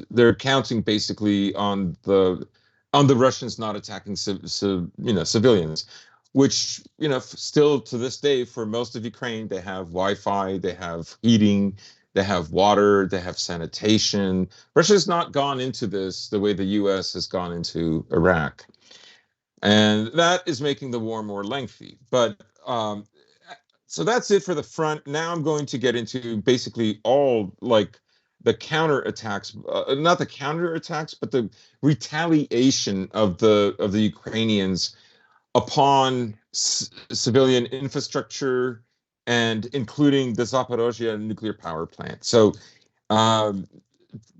S2: they're counting basically on the Russians not attacking civilians, which still to this day for most of Ukraine they have Wi-Fi, they have heating, they have water, they have sanitation. Russia's not gone into this the way the U.S. has gone into Iraq. And that is making the war more lengthy. But so that's it for the front. Now I'm going to get into basically all like the counterattacks, not the counterattacks, but the retaliation of the Ukrainians upon civilian infrastructure and including the Zaporozhye nuclear power plant. So um,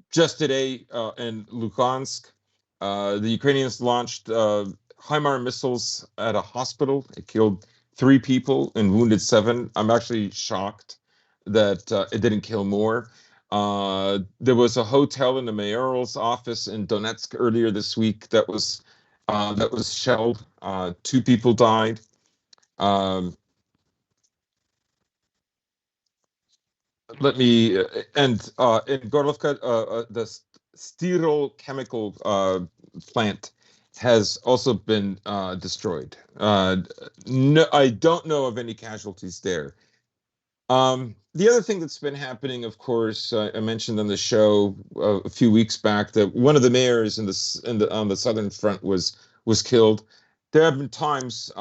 S2: just today in Luhansk, the Ukrainians launched HIMAR missiles at a hospital. It killed 3 people and wounded 7. I'm actually shocked that it didn't kill more. There was a hotel in the mayoral's office in Donetsk earlier this week that was shelled. 2 people died. Um, Let me and in Gorlovka, the Stirol chemical plant has also been destroyed. No, I don't know of any casualties there. The other thing that's been happening, of course, I mentioned on the show a few weeks back that one of the mayors on the southern front was killed. There have been times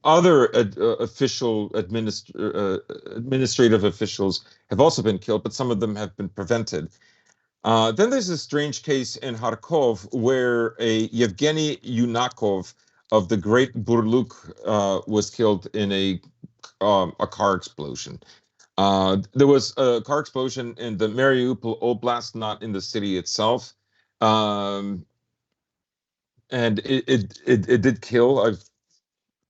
S2: other administrative officials have also been killed, but some of them have been prevented. Then there's a strange case in Kharkov where a Yevgeny Yunakov of the Great Burluk was killed in a car explosion. There was a car explosion in the Mariupol Oblast, not in the city itself. Um, and it did kill. I'm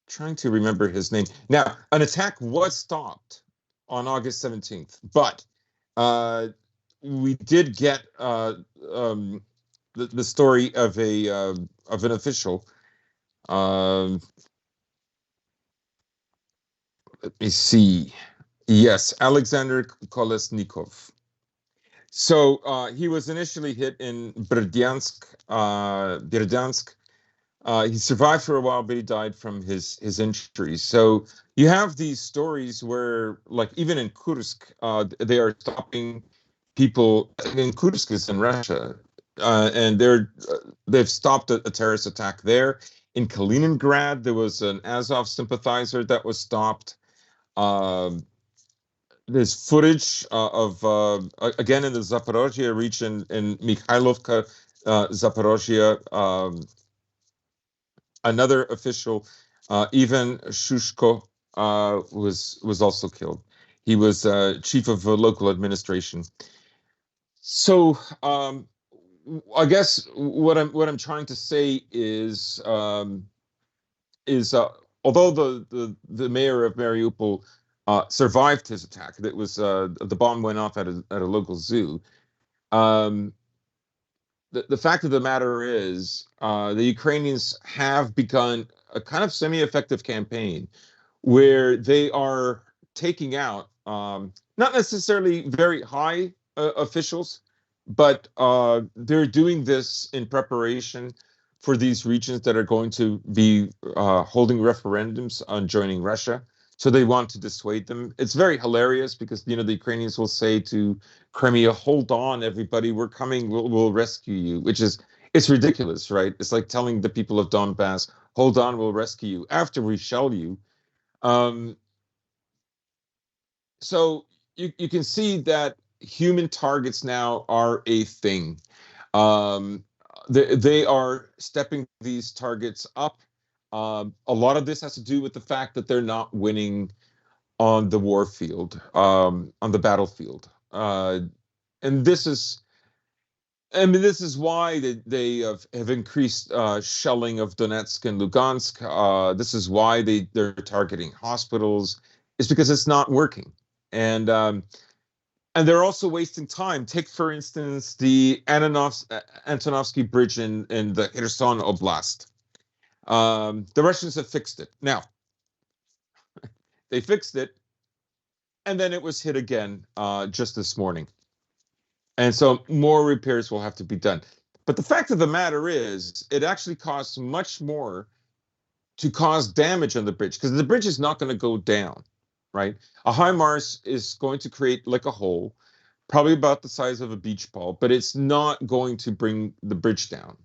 S2: trying to remember his name. Now, an attack was stopped on August 17th, but we did get the story of an official. Um, Let me see. Yes, Alexander Kolesnikov. So he was initially hit in Berdyansk. He survived for a while, but he died from his injuries. So you have these stories where, like even in Kursk, they are stopping people. In Kursk is in Russia, and they've stopped a terrorist attack there. In Kaliningrad, there was an Azov sympathizer that was stopped. Um, there's footage of again in the Zaporozhye region in Mikhailovka, Zaporozhye. Another official, Ivan Shushko, was also killed. He was chief of local administration. So I guess what I'm trying to say is although the mayor of Mariupol survived his attack, that was the bomb went off at a local zoo. Um, the fact of the matter is, the Ukrainians have begun a kind of semi-effective campaign where they are taking out not necessarily very high officials, but they're doing this in preparation for these regions that are going to be holding referendums on joining Russia. So they want to dissuade them. It's very hilarious because the Ukrainians will say to Crimea, "Hold on, everybody, we're coming. We'll rescue you," which is it's ridiculous, right? It's like telling the people of Donbass, "Hold on, we'll rescue you after we shell you." Um, so you can see that human targets now are a thing. Um, they are stepping these targets up. A lot of this has to do with the fact that they're not winning on the war field, on the battlefield. And this is why they have increased shelling of Donetsk and Lugansk. This is why they're targeting hospitals. It's because it's not working. And and they're also wasting time. Take, for instance, the Antonovsky Bridge in the Kherson Oblast. The Russians have fixed it. Now, they fixed it, and then it was hit again just this morning. And so more repairs will have to be done. But the fact of the matter is, it actually costs much more to cause damage on the bridge because the bridge is not going to go down, right? A HIMARS is going to create like a hole, probably about the size of a beach ball, but it's not going to bring the bridge down.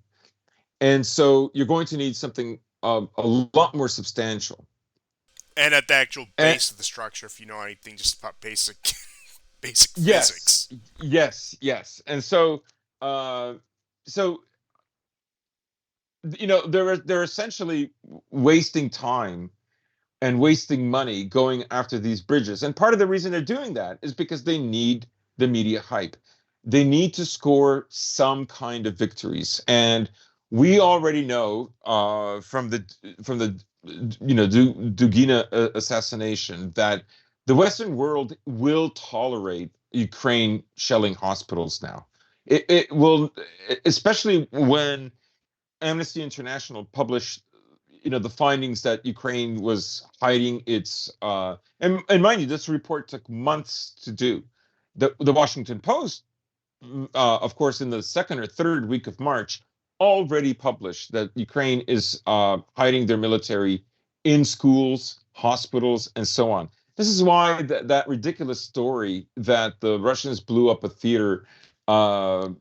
S2: And so you're going to need something a lot more substantial.
S1: And at the actual
S2: And
S1: base of the structure, if you know anything just about basic basic
S2: yes,
S1: physics.
S2: yes. And so, uh, so they're essentially wasting time and wasting money going after these bridges. And part of the reason they're doing that is because they need the media hype. They need to score some kind of victories. And we already know from the Dugina assassination that the Western world will tolerate Ukraine shelling hospitals now. It will, especially when Amnesty International published, the findings that Ukraine was hiding its, and mind you, this report took months to do. The Washington Post, of course, in the second or third week of March, already published that Ukraine is hiding their military in schools, hospitals, and so on. This is why that ridiculous story that the Russians blew up a theater, in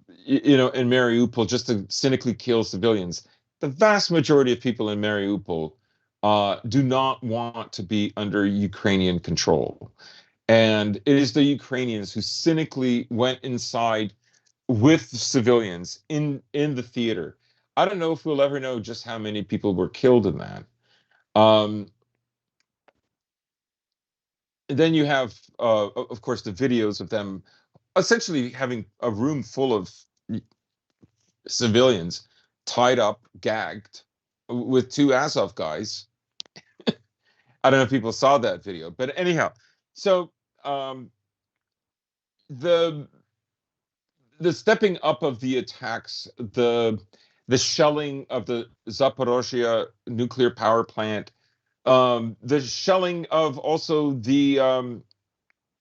S2: Mariupol just to cynically kill civilians. The vast majority of people in Mariupol do not want to be under Ukrainian control. And it is the Ukrainians who cynically went inside with civilians in the theater. I don't know if we'll ever know just how many people were killed in that. Um, and then you have, of course, the videos of them essentially having a room full of civilians tied up, gagged, with two Azov guys. I don't know if people saw that video, but anyhow, so um, the the stepping up of the attacks, the shelling of the Zaporozhye nuclear power plant, the shelling of also the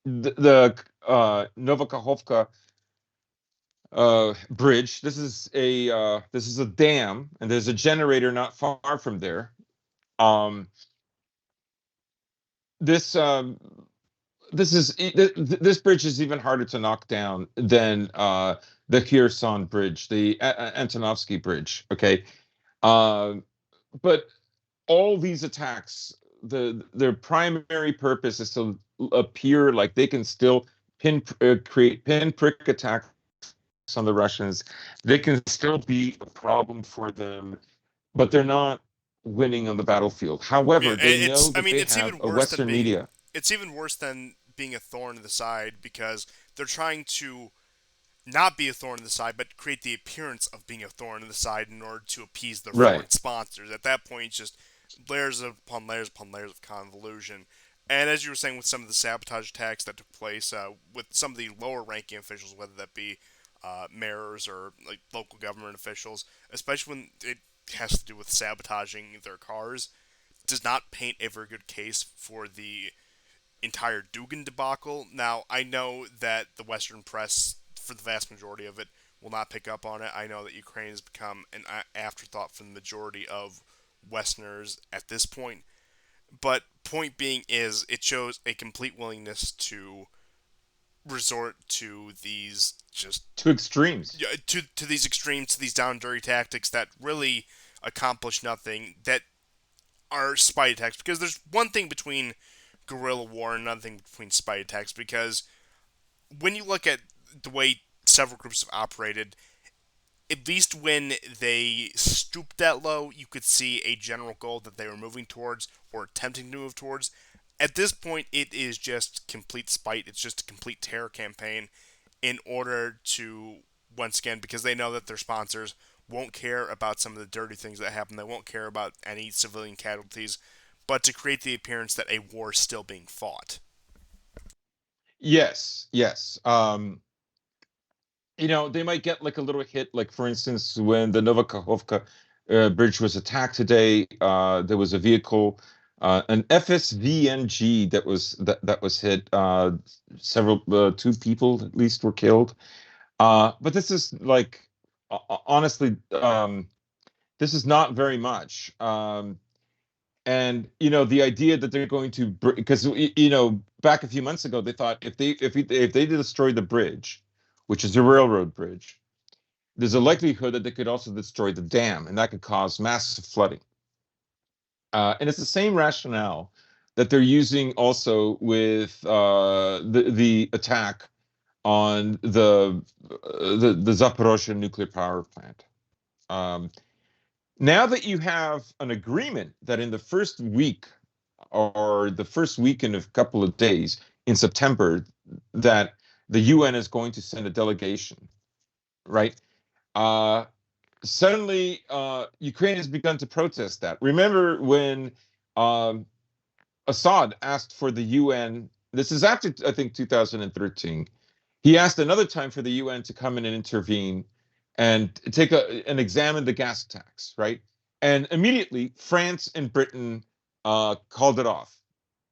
S2: Novakhovka bridge. This is a dam, and there's a generator not far from there. Um, this this bridge is even harder to knock down than the Kherson Bridge, the Antonovsky Bridge. Okay, uh, but all these attacks, their primary purpose is to appear like they can still create pinprick attacks on the Russians. They can still be a problem for them, but they're not winning on the battlefield.
S1: Yeah,
S2: However, they
S1: it's.
S2: know
S1: I
S2: that
S1: mean,
S2: they have a Western media.
S1: it's even worse than being a thorn in the side because they're trying to not be a thorn in the side, but create the appearance of being a thorn in the side in order to appease their
S2: Right.
S1: foreign sponsors. At that point, it's just layers upon layers of convolution. And as you were saying, with some of the sabotage attacks that took place with some of the lower ranking officials, whether that be mayors or like local government officials, especially when it has to do with sabotaging their cars, does not paint a very good case for the entire Dugan debacle. Now, I know that the Western press, for the vast majority of it, will not pick up on it. I know that Ukraine has become an afterthought for the majority of Westerners at this point. But point being is it shows a complete willingness to resort to these just
S2: To extremes.
S1: to these extremes, to these down and dirty tactics that really accomplish nothing, that are spy attacks. Because there's one thing between guerrilla war and another thing between spy attacks. Because when you look at the way several groups have operated, at least when they stooped that low, you could see a general goal that they were moving towards or attempting to move towards. At this point, it is just complete spite. It's just a complete terror campaign in order to, once again, because they know that their sponsors won't care about some of the dirty things that happen. They won't care about any civilian casualties, but to create the appearance that a war is still being fought.
S2: Yes, yes. They might get like a little hit, like for instance, when the Novakhovka bridge was attacked today, there was a vehicle, an FSVNG that was hit. Several, two people at least were killed. But this is like, honestly, this is not very much. And the idea that they're going to, because back a few months ago they thought if they destroy the bridge, which is a railroad bridge, there's a likelihood that they could also destroy the dam, and that could cause massive flooding. And it's the same rationale that they're using also with the attack on the Zaporozhye nuclear power plant. Now that you have an agreement that in the first week or the first weekend of a couple of days in September, that the UN is going to send a delegation, right? Suddenly, Ukraine has begun to protest that. Remember when um, Assad asked for the UN, this is after, I think, 2013, he asked another time for the UN to come in and intervene and and examine the gas tax, right? And immediately, France and Britain called it off,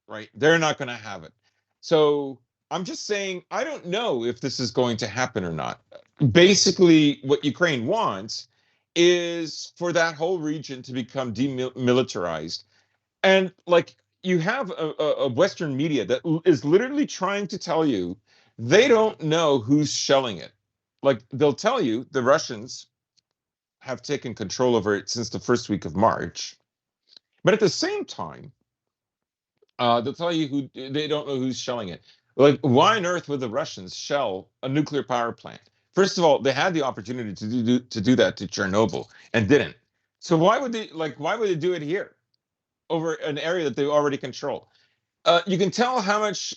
S2: right? They're not going to have it. So I'm just saying, I don't know if this is going to happen or not. Basically, what Ukraine wants is for that whole region to become demilitarized. And like, you have a Western media that is literally trying to tell you they don't know who's shelling it. Like, they'll tell you the Russians have taken control over it since the first week of March. But at the same time, they'll tell you who they don't know who's shelling it. Like, why on earth would the Russians shell a nuclear power plant? First of all, they had the opportunity to do that to Chernobyl and didn't. So why would they do it here over an area that they already control? You can tell how much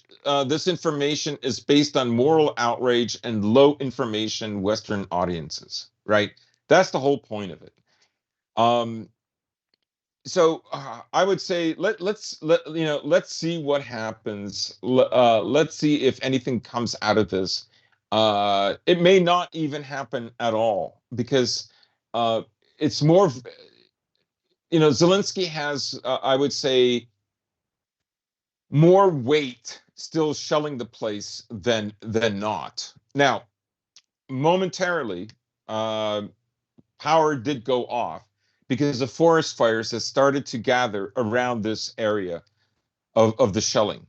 S2: this information is based on moral outrage and low information Western audiences, right? That's the whole point of it. So I would say let's see what happens. Let's see if anything comes out of this. It may not even happen at all because uh, it's more. Zelensky has, I would say, more weight still shelling the place than not. Now, momentarily, power did go off because the forest fires has started to gather around this area of the shelling.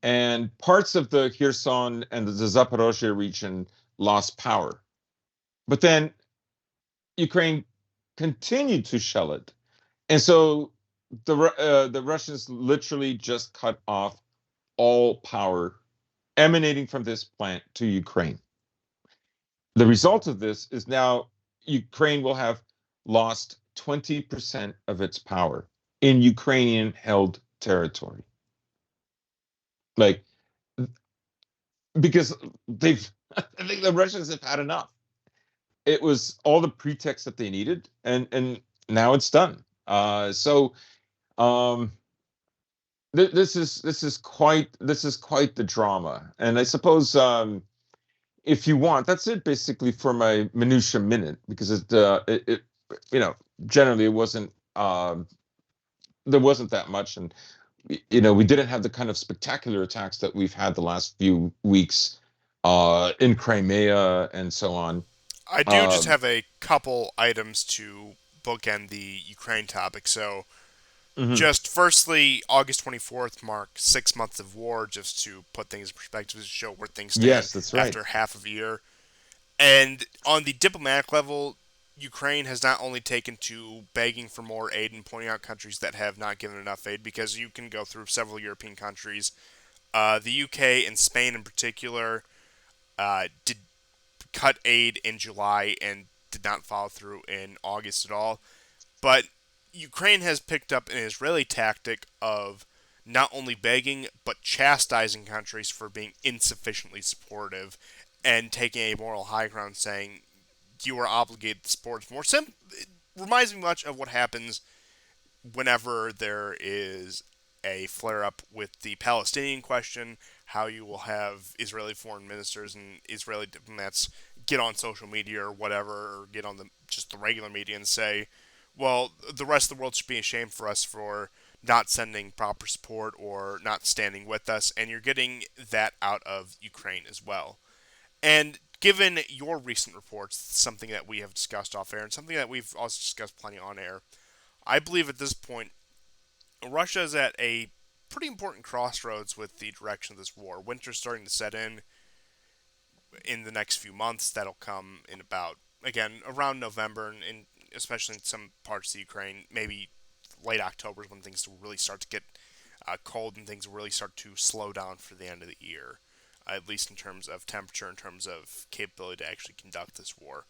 S2: And parts of the Kherson and the Zaporozhye region lost power. But then Ukraine continued to shell it. And so the Russians literally just cut off all power emanating from this plant to Ukraine. The result of this is now Ukraine will have lost 20% of its power in Ukrainian held territory. Like, because I think the Russians have had enough. It was all the pretext that they needed, and now it's done. So um, this is quite the drama, and I suppose if you want, that's it basically for my minutia minute, because it generally it wasn't there wasn't that much, and we didn't have the kind of spectacular attacks that we've had the last few weeks in Crimea and so on.
S1: I do just
S2: Um,
S1: have a couple items to bookend the Ukraine topic. So,
S2: Hmm.
S1: Just firstly, August 24th marked 6 months of war, just to put things in perspective, to show where things stand
S2: Yes, that's right.
S1: after half of a year. And on the diplomatic level, Ukraine has not only taken to begging for more aid and pointing out countries that have not given enough aid, because you can go through several European countries, the UK and Spain in particular, did cut aid in July and did not follow through in August at all. But Ukraine has picked up an Israeli tactic of not only begging but chastising countries for being insufficiently supportive and taking a moral high ground, saying you are obligated to support. It reminds me much of what happens whenever there is a flare up with the Palestinian question, how you will have Israeli foreign ministers and Israeli diplomats get on social media or whatever, or get on just the regular media and say, well, the rest of the world should be ashamed for us for not sending proper support or not standing with us, and you're getting that out of Ukraine as well. And given your recent reports, something that we have discussed off air and something that we've also discussed plenty on air, I believe at this point Russia is at a pretty important crossroads with the direction of this war. Winter's starting to set in the next few months. That'll come in about, again, around November, and especially in some parts of Ukraine, maybe late October is when things will really start to get cold and things will really start to slow down for the end of the year, at least in terms of temperature, in terms of capability to actually conduct this war.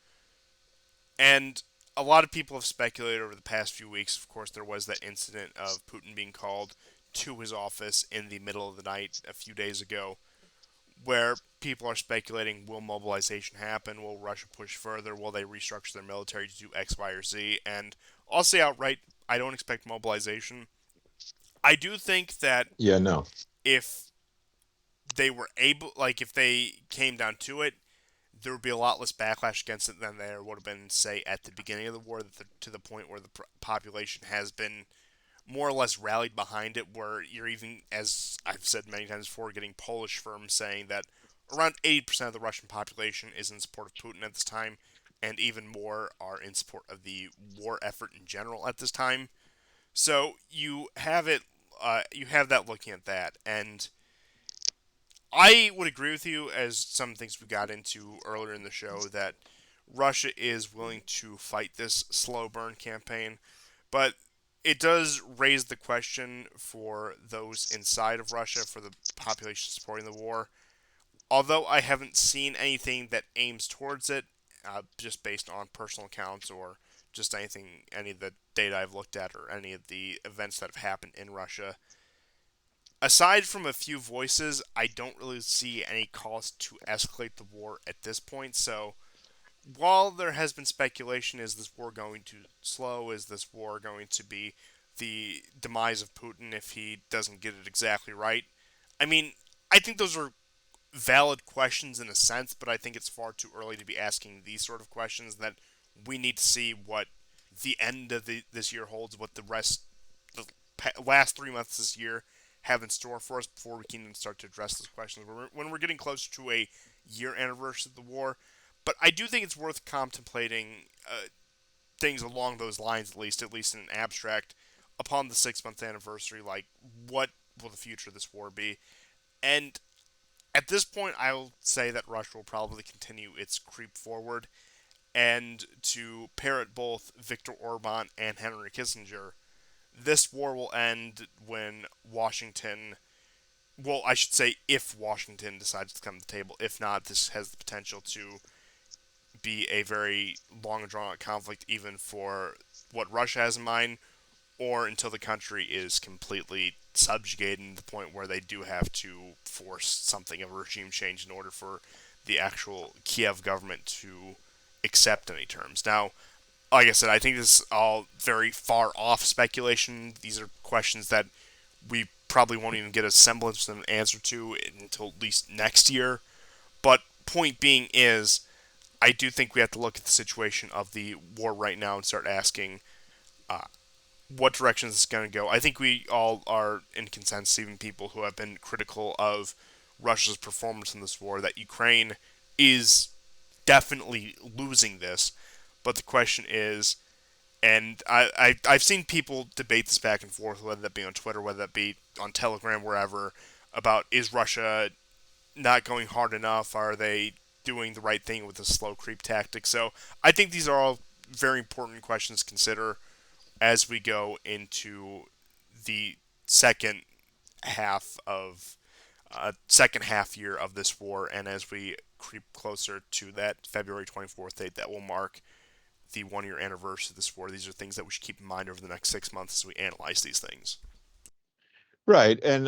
S1: And a lot of people have speculated over the past few weeks. Of course, there was that incident of Putin being called to his office in the middle of the night a few days ago, where people are speculating, will mobilization happen? Will Russia push further? Will they restructure their military to do X, Y, or Z? And I'll say outright, I don't expect mobilization. I do think that
S2: Yeah, no.
S1: if they were able, like if they came down to it, there would be a lot less backlash against it than there would have been, say, at the beginning of the war, to the point where the population has been more or less rallied behind it, where you're even, as I've said many times before, getting Polish firms saying that around 80% of the Russian population is in support of Putin at this time, and even more are in support of the war effort in general at this time. So you have that looking at that, and I would agree with you, as some things we got into earlier in the show, that Russia is willing to fight this slow burn campaign, but it does raise the question for those inside of Russia, for the population supporting the war. Although I haven't seen anything that aims towards it, just based on personal accounts or just any of the data I've looked at or any of the events that have happened in Russia, aside from a few voices, I don't really see any cause to escalate the war at this point. So, while there has been speculation, is this war going to slow? Is this war going to be the demise of Putin if he doesn't get it exactly right? I mean, I think those are valid questions in a sense, but I think it's far too early to be asking these sort of questions. That we need to see what the end of this year holds, what the last 3 months this year have in store for us before we can even start to address those questions. When we're getting closer to a year anniversary of the war, but I do think it's worth contemplating things along those lines, at least in an abstract, upon the 6 month anniversary. Like, what will the future of this war be? And at this point, I'll say that Russia will probably continue its creep forward. And to parrot both Viktor Orban and Henry Kissinger, this war will end when Washington, well, I should say, if Washington decides to come to the table. If not, this has the potential to be a very long and drawn out conflict, even for what Russia has in mind, or until the country is completely subjugated to the point where they do have to force something of a regime change in order for the actual Kiev government to accept any terms. Now, like I said, I think this is all very far off speculation. These are questions that we probably won't even get a semblance of an answer to until at least next year. But point being is, I do think we have to look at the situation of the war right now and start asking what direction is this going to go. I think we all are in consensus, even people who have been critical of Russia's performance in this war, that Ukraine is definitely losing this. But the question is, And I've seen people debate this back and forth, whether that be on Twitter, whether that be on Telegram, wherever, about is Russia not going hard enough? Are they doing the right thing with the slow creep tactic? So I think these are all very important questions to consider as we go into the second second half year of this war, and as we creep closer to that February 24th date that will mark the 1 year anniversary of this war. These are things that we should keep in mind over the next 6 months as we analyze these things.
S2: Right. And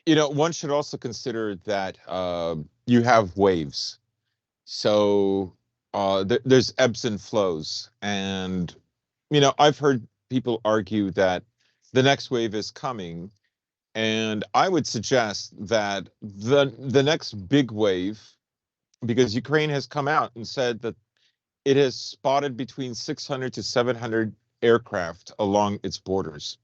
S2: one should also consider that you have waves. So there's ebbs and flows. And, I've heard people argue that the next wave is coming. And I would suggest that the next big wave, because Ukraine has come out and said that it has spotted between 600 to 700 aircraft along its borders.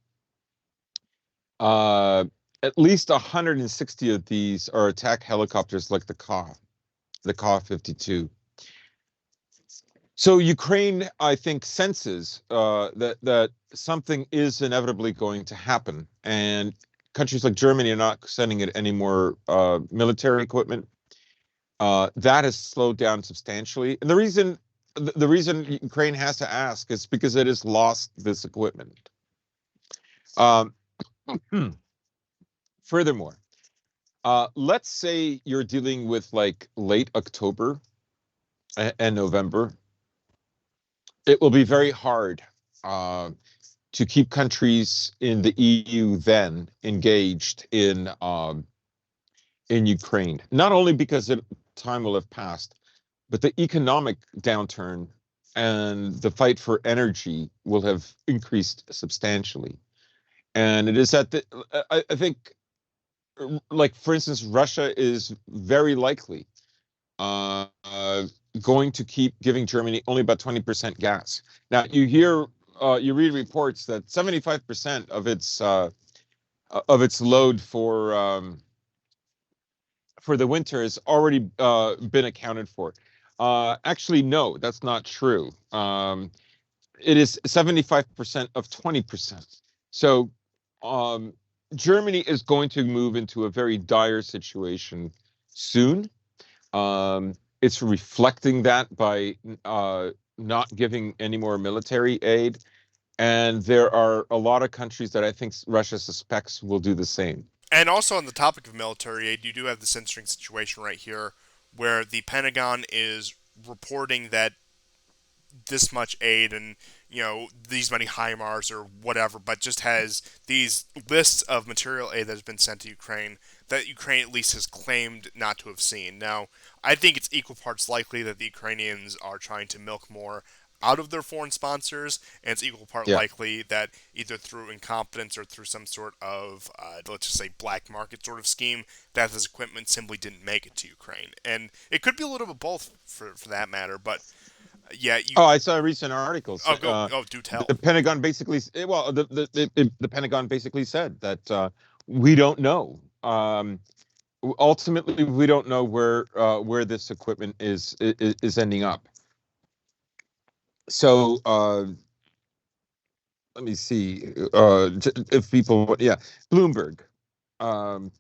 S2: Uh, at least 160 of these are attack helicopters like the Ka-52. So Ukraine, I think, senses that something is inevitably going to happen, and countries like Germany are not sending it any more military equipment. That has slowed down substantially, and the reason Ukraine has to ask is because it has lost this equipment. Um, Furthermore, let's say you're dealing with like late October and November. It will be very hard to keep countries in the EU then engaged in Ukraine. Not only because time will have passed, but the economic downturn and the fight for energy will have increased substantially. And it is I think, like, for instance, Russia is very likely uh, uh, going to keep giving Germany only about 20% gas. Now, you read reports that 75% of its load for the winter has already been accounted for. Actually, no, that's not true. It is 75% of 20%. So um, Germany is going to move into a very dire situation soon. It's reflecting that by not giving any more military aid. And there are a lot of countries that I think Russia suspects will do the same.
S1: And also on the topic of military aid, you do have this interesting situation right here where the Pentagon is reporting that this much aid and these many HIMARS or whatever, but just has these lists of material aid that has been sent to Ukraine that Ukraine at least has claimed not to have seen. Now, I think it's equal parts likely that the Ukrainians are trying to milk more out of their foreign sponsors, and it's equal part
S2: Yeah.
S1: likely that either through incompetence or through some sort of, let's just say, black market sort of scheme, that this equipment simply didn't make it to Ukraine. And it could be a little bit both for that matter, but yeah, you.
S2: Oh, I saw a recent article.
S1: Oh, go. Oh, do tell.
S2: The Pentagon basically, well, the Pentagon basically said that we don't know. Ultimately, we don't know where this equipment is ending up. So let me see if people, yeah, Bloomberg. Um,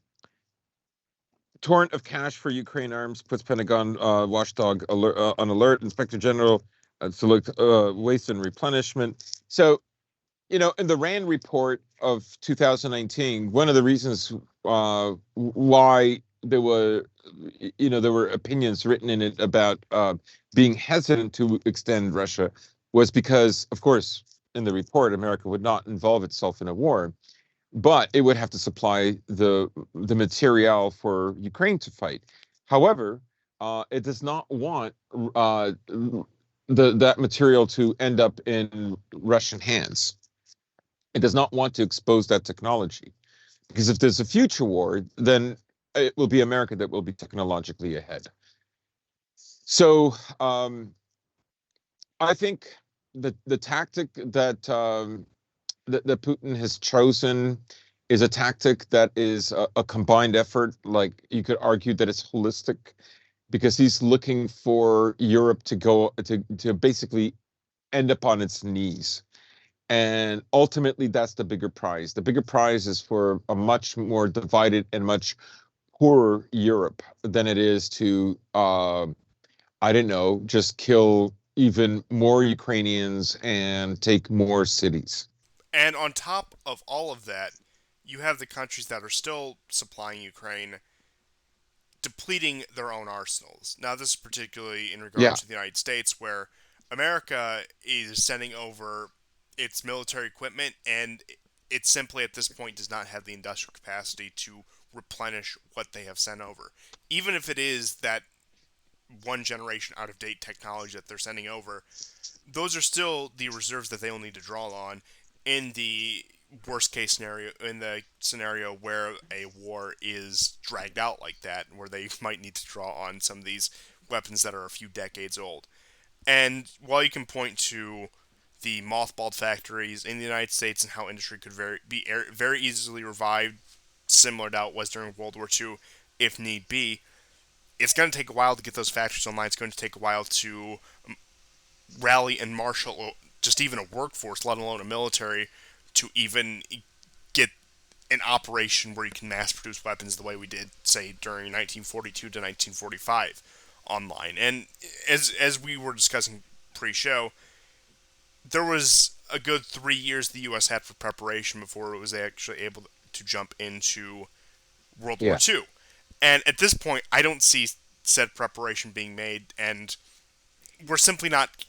S2: Torrent of cash for Ukraine arms puts Pentagon watchdog on alert. Inspector General to look waste and replenishment. So, in the RAND report of 2019, one of the reasons why there were opinions written in it about being hesitant to extend Russia was because, of course, in the report, America would not involve itself in a war, but it would have to supply the material for Ukraine to fight. However, it does not want that material to end up in Russian hands. It does not want to expose that technology, because if there's a future war, then it will be America that will be technologically ahead. So I think the tactic that Putin has chosen is a tactic that is a combined effort. Like, you could argue that it's holistic, because he's looking for Europe to go to basically end up on its knees. And ultimately, that's the bigger prize. The bigger prize is for a much more divided and much poorer Europe than it is to, I don't know, just kill even more Ukrainians and take more cities.
S1: And on top of all of that, you have the countries that are still supplying Ukraine depleting their own arsenals. Now, this is particularly in
S2: Yeah,
S1: regards to the United States, where America is sending over its military equipment, and it simply at this point does not have the industrial capacity to replenish what they have sent over. Even if it is that one generation out of date technology that they're sending over, those are still the reserves that they will need to draw on in the worst case scenario, in the scenario where a war is dragged out like that, where they might need to draw on some of these weapons that are a few decades old. And while you can point to the mothballed factories in the United States and how industry could be very easily revived, similar to how it was during World War II, if need be, it's going to take a while to get those factories online. It's going to take a while to rally and marshal just even a workforce, let alone a military, to even get an operation where you can mass produce weapons the way we did, say, during 1942 to 1945 online. And as we were discussing pre-show, there was a good 3 years the U.S. had for preparation before it was actually able to jump into World War
S2: yeah.
S1: II. And at this point, I don't see said preparation being made, and we're simply not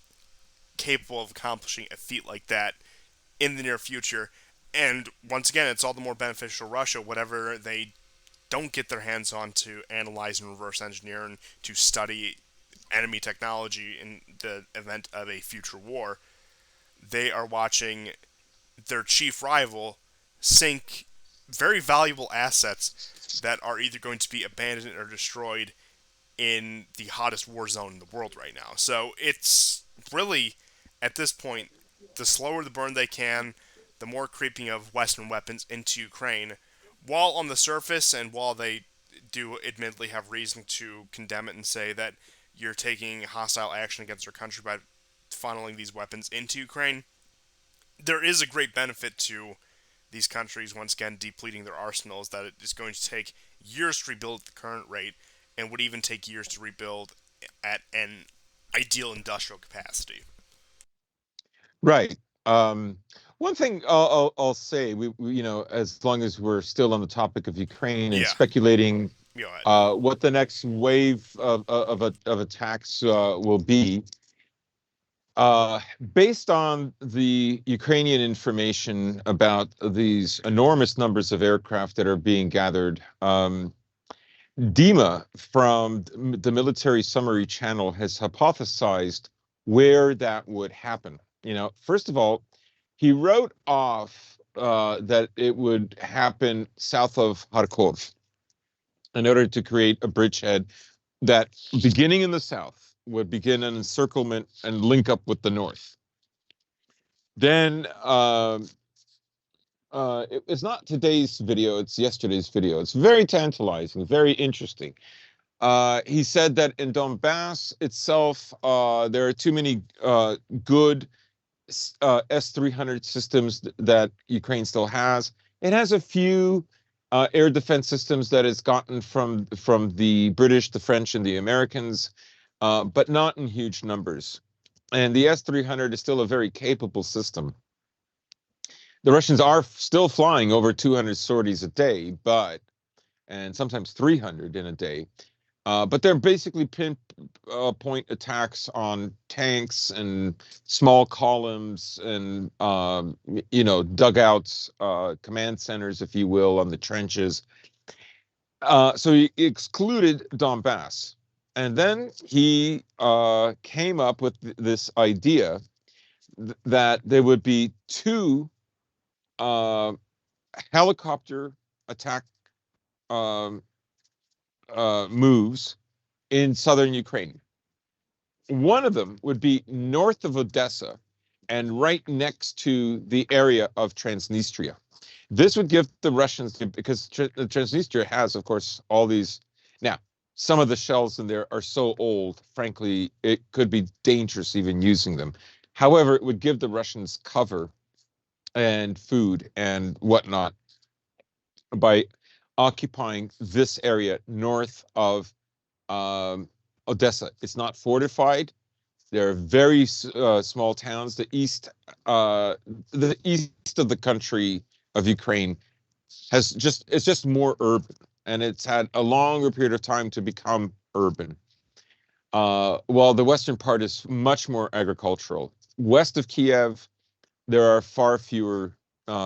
S1: capable of accomplishing a feat like that in the near future. And once again, it's all the more beneficial to Russia, whatever they don't get their hands on to analyze and reverse engineer and to study enemy technology in the event of a future war. They are watching their chief rival sink very valuable assets that are either going to be abandoned or destroyed in the hottest war zone in the world right now. So it's really, at this point, the slower the burn they can, the more creeping of Western weapons into Ukraine. While on the surface, and while they do admittedly have reason to condemn it and say that you're taking hostile action against their country by funneling these weapons into Ukraine, there is a great benefit to these countries once again depleting their arsenals, that it is going to take years to rebuild at the current rate and would even take years to rebuild at an ideal industrial capacity.
S2: Right. Um, One thing I'll say, as long as we're still on the topic of Ukraine and
S1: Yeah,
S2: speculating
S1: you know,
S2: what the next wave of attacks will be, uh, based on the Ukrainian information about these enormous numbers of aircraft that are being gathered, Dima from the Military Summary Channel has hypothesized where that would happen. First of all, he wrote off that it would happen south of Kharkov in order to create a bridgehead that, beginning in the south, would begin an encirclement and link up with the north. Then it's not today's video, it's yesterday's video. It's very tantalizing, very interesting. He said that in Donbass itself, there are too many good S-300 systems that Ukraine still has. It has a few air defense systems that it's gotten from the British, the French, and the Americans, but not in huge numbers. And the S-300 is still a very capable system. The Russians are still flying over 200 sorties a day, and sometimes 300 in a day. But they're basically pinpoint attacks on tanks and small columns and dugouts, command centers, if you will, on the trenches. So he excluded Donbass, and then he came up with this idea that there would be two helicopter attack um, moves in southern Ukraine. One of them would be north of Odessa and right next to the area of Transnistria. This would give the Russians, because Transnistria has, of course, all these. Now, some of the shells in there are so old, frankly, it could be dangerous even using them. However, it would give the Russians cover and food and whatnot by occupying this area north of Odessa. It's not fortified. There are very small towns. The east of the country of Ukraine it's just more urban, and it's had a longer period of time to become urban. While the western part is much more agricultural. West of Kiev, there are far fewer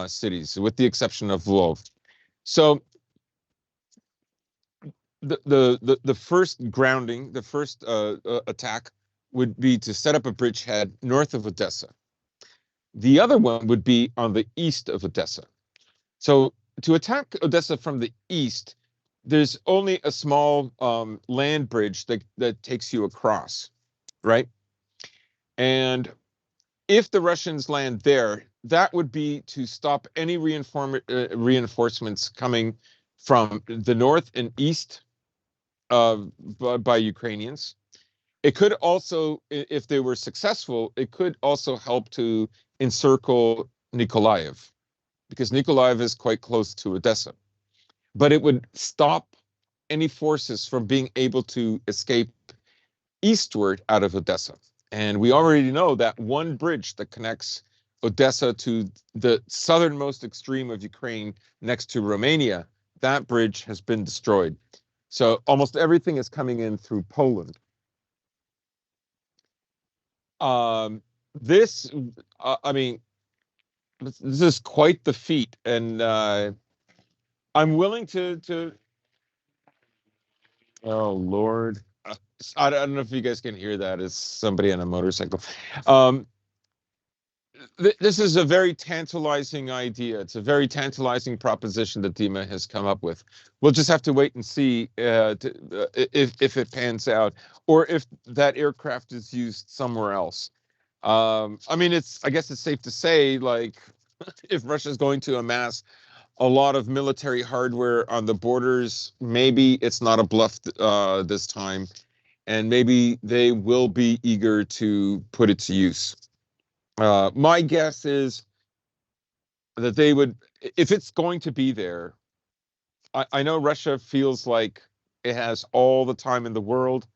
S2: cities, with the exception of Lvov. So the first grounding, the first attack would be to set up a bridgehead north of Odessa. The other one would be on the east of Odessa. So to attack Odessa from the east, there's only a small land bridge that takes you across, right? And if the Russians land there, that would be to stop any reinforcements coming from the north and east by Ukrainians. It could also, if they were successful, it could also help to encircle Nikolaev, because Nikolaev is quite close to Odessa. But it would stop any forces from being able to escape eastward out of Odessa. And we already know that one bridge that connects Odessa to the southernmost extreme of Ukraine next to Romania, that bridge has been destroyed. So almost everything is coming in through Poland. This, I mean, this is quite the feat, and I'm willing to. Oh Lord, I don't know if you guys can hear that. It's somebody on a motorcycle. Um, this is a very tantalizing idea. It's a very tantalizing proposition that Dima has come up with. We'll just have to wait and see if it pans out, or if that aircraft is used somewhere else. I mean, I guess it's safe to say, like, if Russia's going to amass a lot of military hardware on the borders, maybe it's not a bluff this time, and maybe they will be eager to put it to use. My guess is that they would, if it's going to be there. I know Russia feels like it has all the time in the world.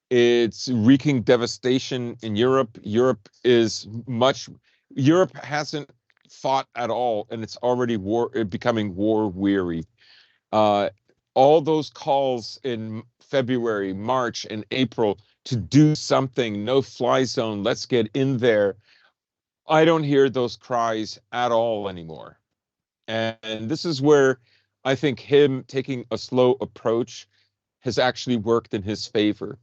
S2: It's wreaking devastation in Europe. Europe hasn't fought at all, and it's already becoming war weary. Uh, all those calls in February, March, and April to do something, no fly zone, let's get in there. I don't hear those cries at all anymore. And this is where I think him taking a slow approach has actually worked in his favor,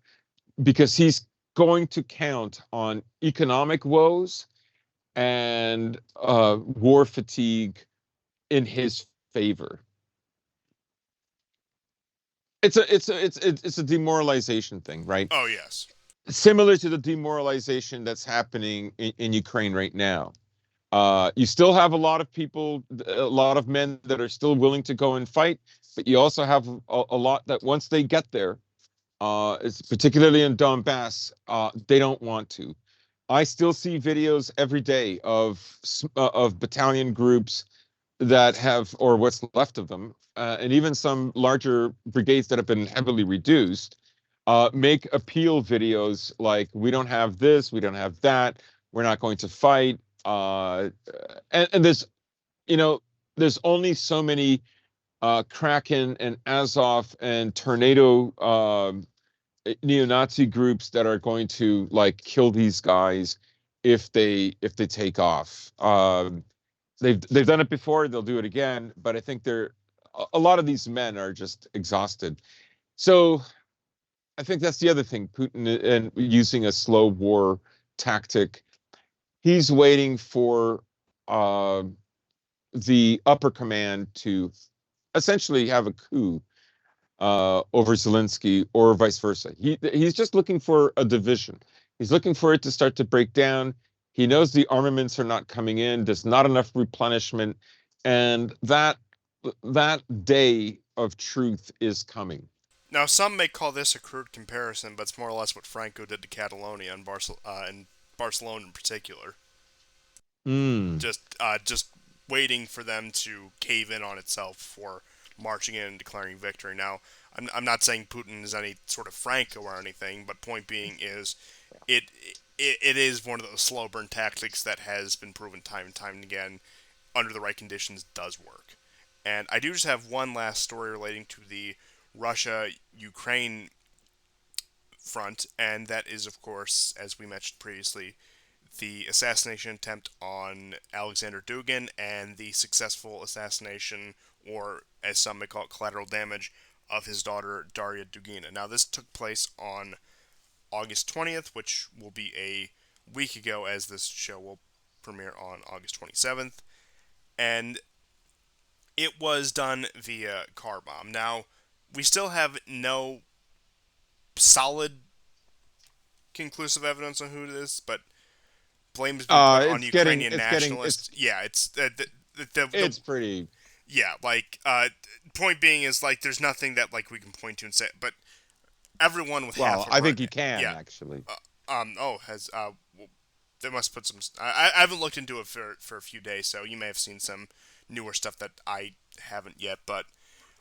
S2: because he's going to count on economic woes and war fatigue in his favor. It's a demoralization thing, right?
S1: Oh yes.
S2: Similar to the demoralization that's happening in Ukraine right now. You still have a lot of people, a lot of men that are still willing to go and fight, but you also have a lot that once they get there, it's particularly in Donbass, they don't want to. I still see videos every day of battalion groups that have, or what's left of them, and even some larger brigades that have been heavily reduced, make appeal videos like, "We don't have this, we don't have that, we're not going to fight." And there's, you know, there's only so many Kraken and Azov and Tornado neo-Nazi groups that are going to like kill these guys if they take off. They've done it before. They'll do it again. But I think a lot of these men are just exhausted. So I think that's the other thing. Putin and using a slow war tactic. He's waiting for uh, the upper command to essentially have a coup over Zelensky, or vice versa. He's just looking for a division. He's looking for it to start to break down. He knows the armaments are not coming in. There's not enough replenishment, and that day of truth is coming.
S1: Now some may call this a crude comparison, but it's more or less what Franco did to Catalonia in Barcelona in particular.
S2: Mm.
S1: Just waiting for them to cave in on itself for marching in and declaring victory. Now, I'm not saying Putin is any sort of Franco or anything, but point being is it it is one of those slow burn tactics that has been proven time and time again under the right conditions does work. And I do just have one last story relating to the Russia Ukraine front, and that is, of course, as we mentioned previously, the assassination attempt on Alexander Dugin and the successful assassination, or as some may call it, collateral damage, of his daughter Daria Dugina. Now, this took place on August 20th, which will be a week ago, as this show will premiere on August 27th, and it was done via car bomb. Now, we still have no solid conclusive evidence on who it is, but blame has been put on Ukrainian
S2: It's getting,
S1: nationalists. Yeah, it's
S2: it's pretty.
S1: yeah, like point being is like there's nothing that like we can point to and say, but everyone with half
S2: Well,
S1: a
S2: I
S1: brain,
S2: think you can
S1: yeah.
S2: actually.
S1: Oh, has well, they must put some. I haven't looked into it for a few days, so you may have seen some newer stuff that I haven't yet. But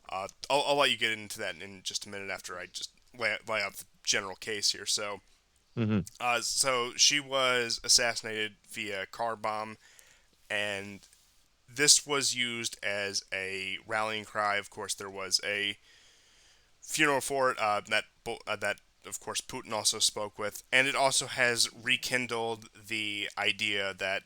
S1: I'll let you get into that in just a minute after I just lay out the general case here.
S2: Hmm.
S1: So she was assassinated via car bomb, and this was used as a rallying cry. Of course, there was a funeral for it that of course Putin also spoke with, and it also has rekindled the idea that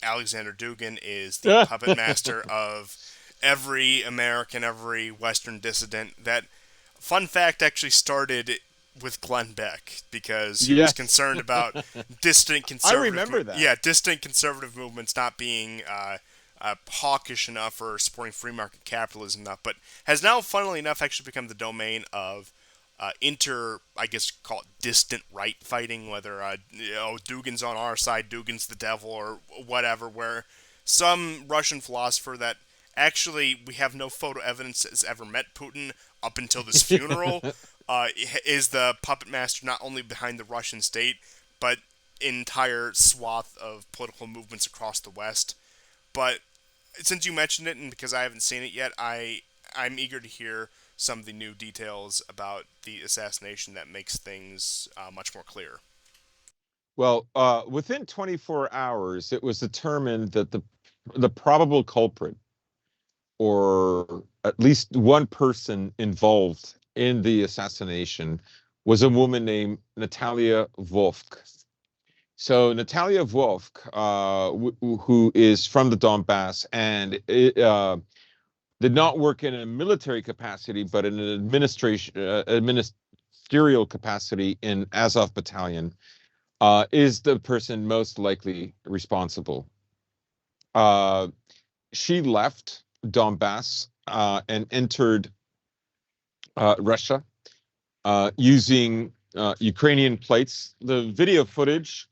S1: Alexander Dugin is the puppet master of every American, every Western dissident. That fun fact actually started with Glenn Beck because he was
S2: Yes,
S1: concerned about distant
S2: I
S1: conservative,
S2: remember that.
S1: yeah, distant conservative movements not being hawkish enough or supporting free market capitalism enough, but has now, funnily enough, actually become the domain of I guess, call it distant right fighting, whether, Dugin's on our side, Dugin's the devil, or whatever, where some Russian philosopher that actually we have no photo evidence has ever met Putin up until this funeral is the puppet master not only behind the Russian state, but entire swath of political movements across the West. But since you mentioned it, and because I haven't seen it yet, I'm eager to hear some of the new details about the assassination that makes things much more clear.
S2: Well, within 24 hours, it was determined that the probable culprit, or at least one person involved in the assassination, was a woman named Natalia Vovk. So Natalia Vovk, who is from the Donbass and did not work in a military capacity, but in an ministerial capacity in Azov Battalion, is the person most likely responsible. Uh, she left Donbass and entered Russia using Ukrainian plates. The video footage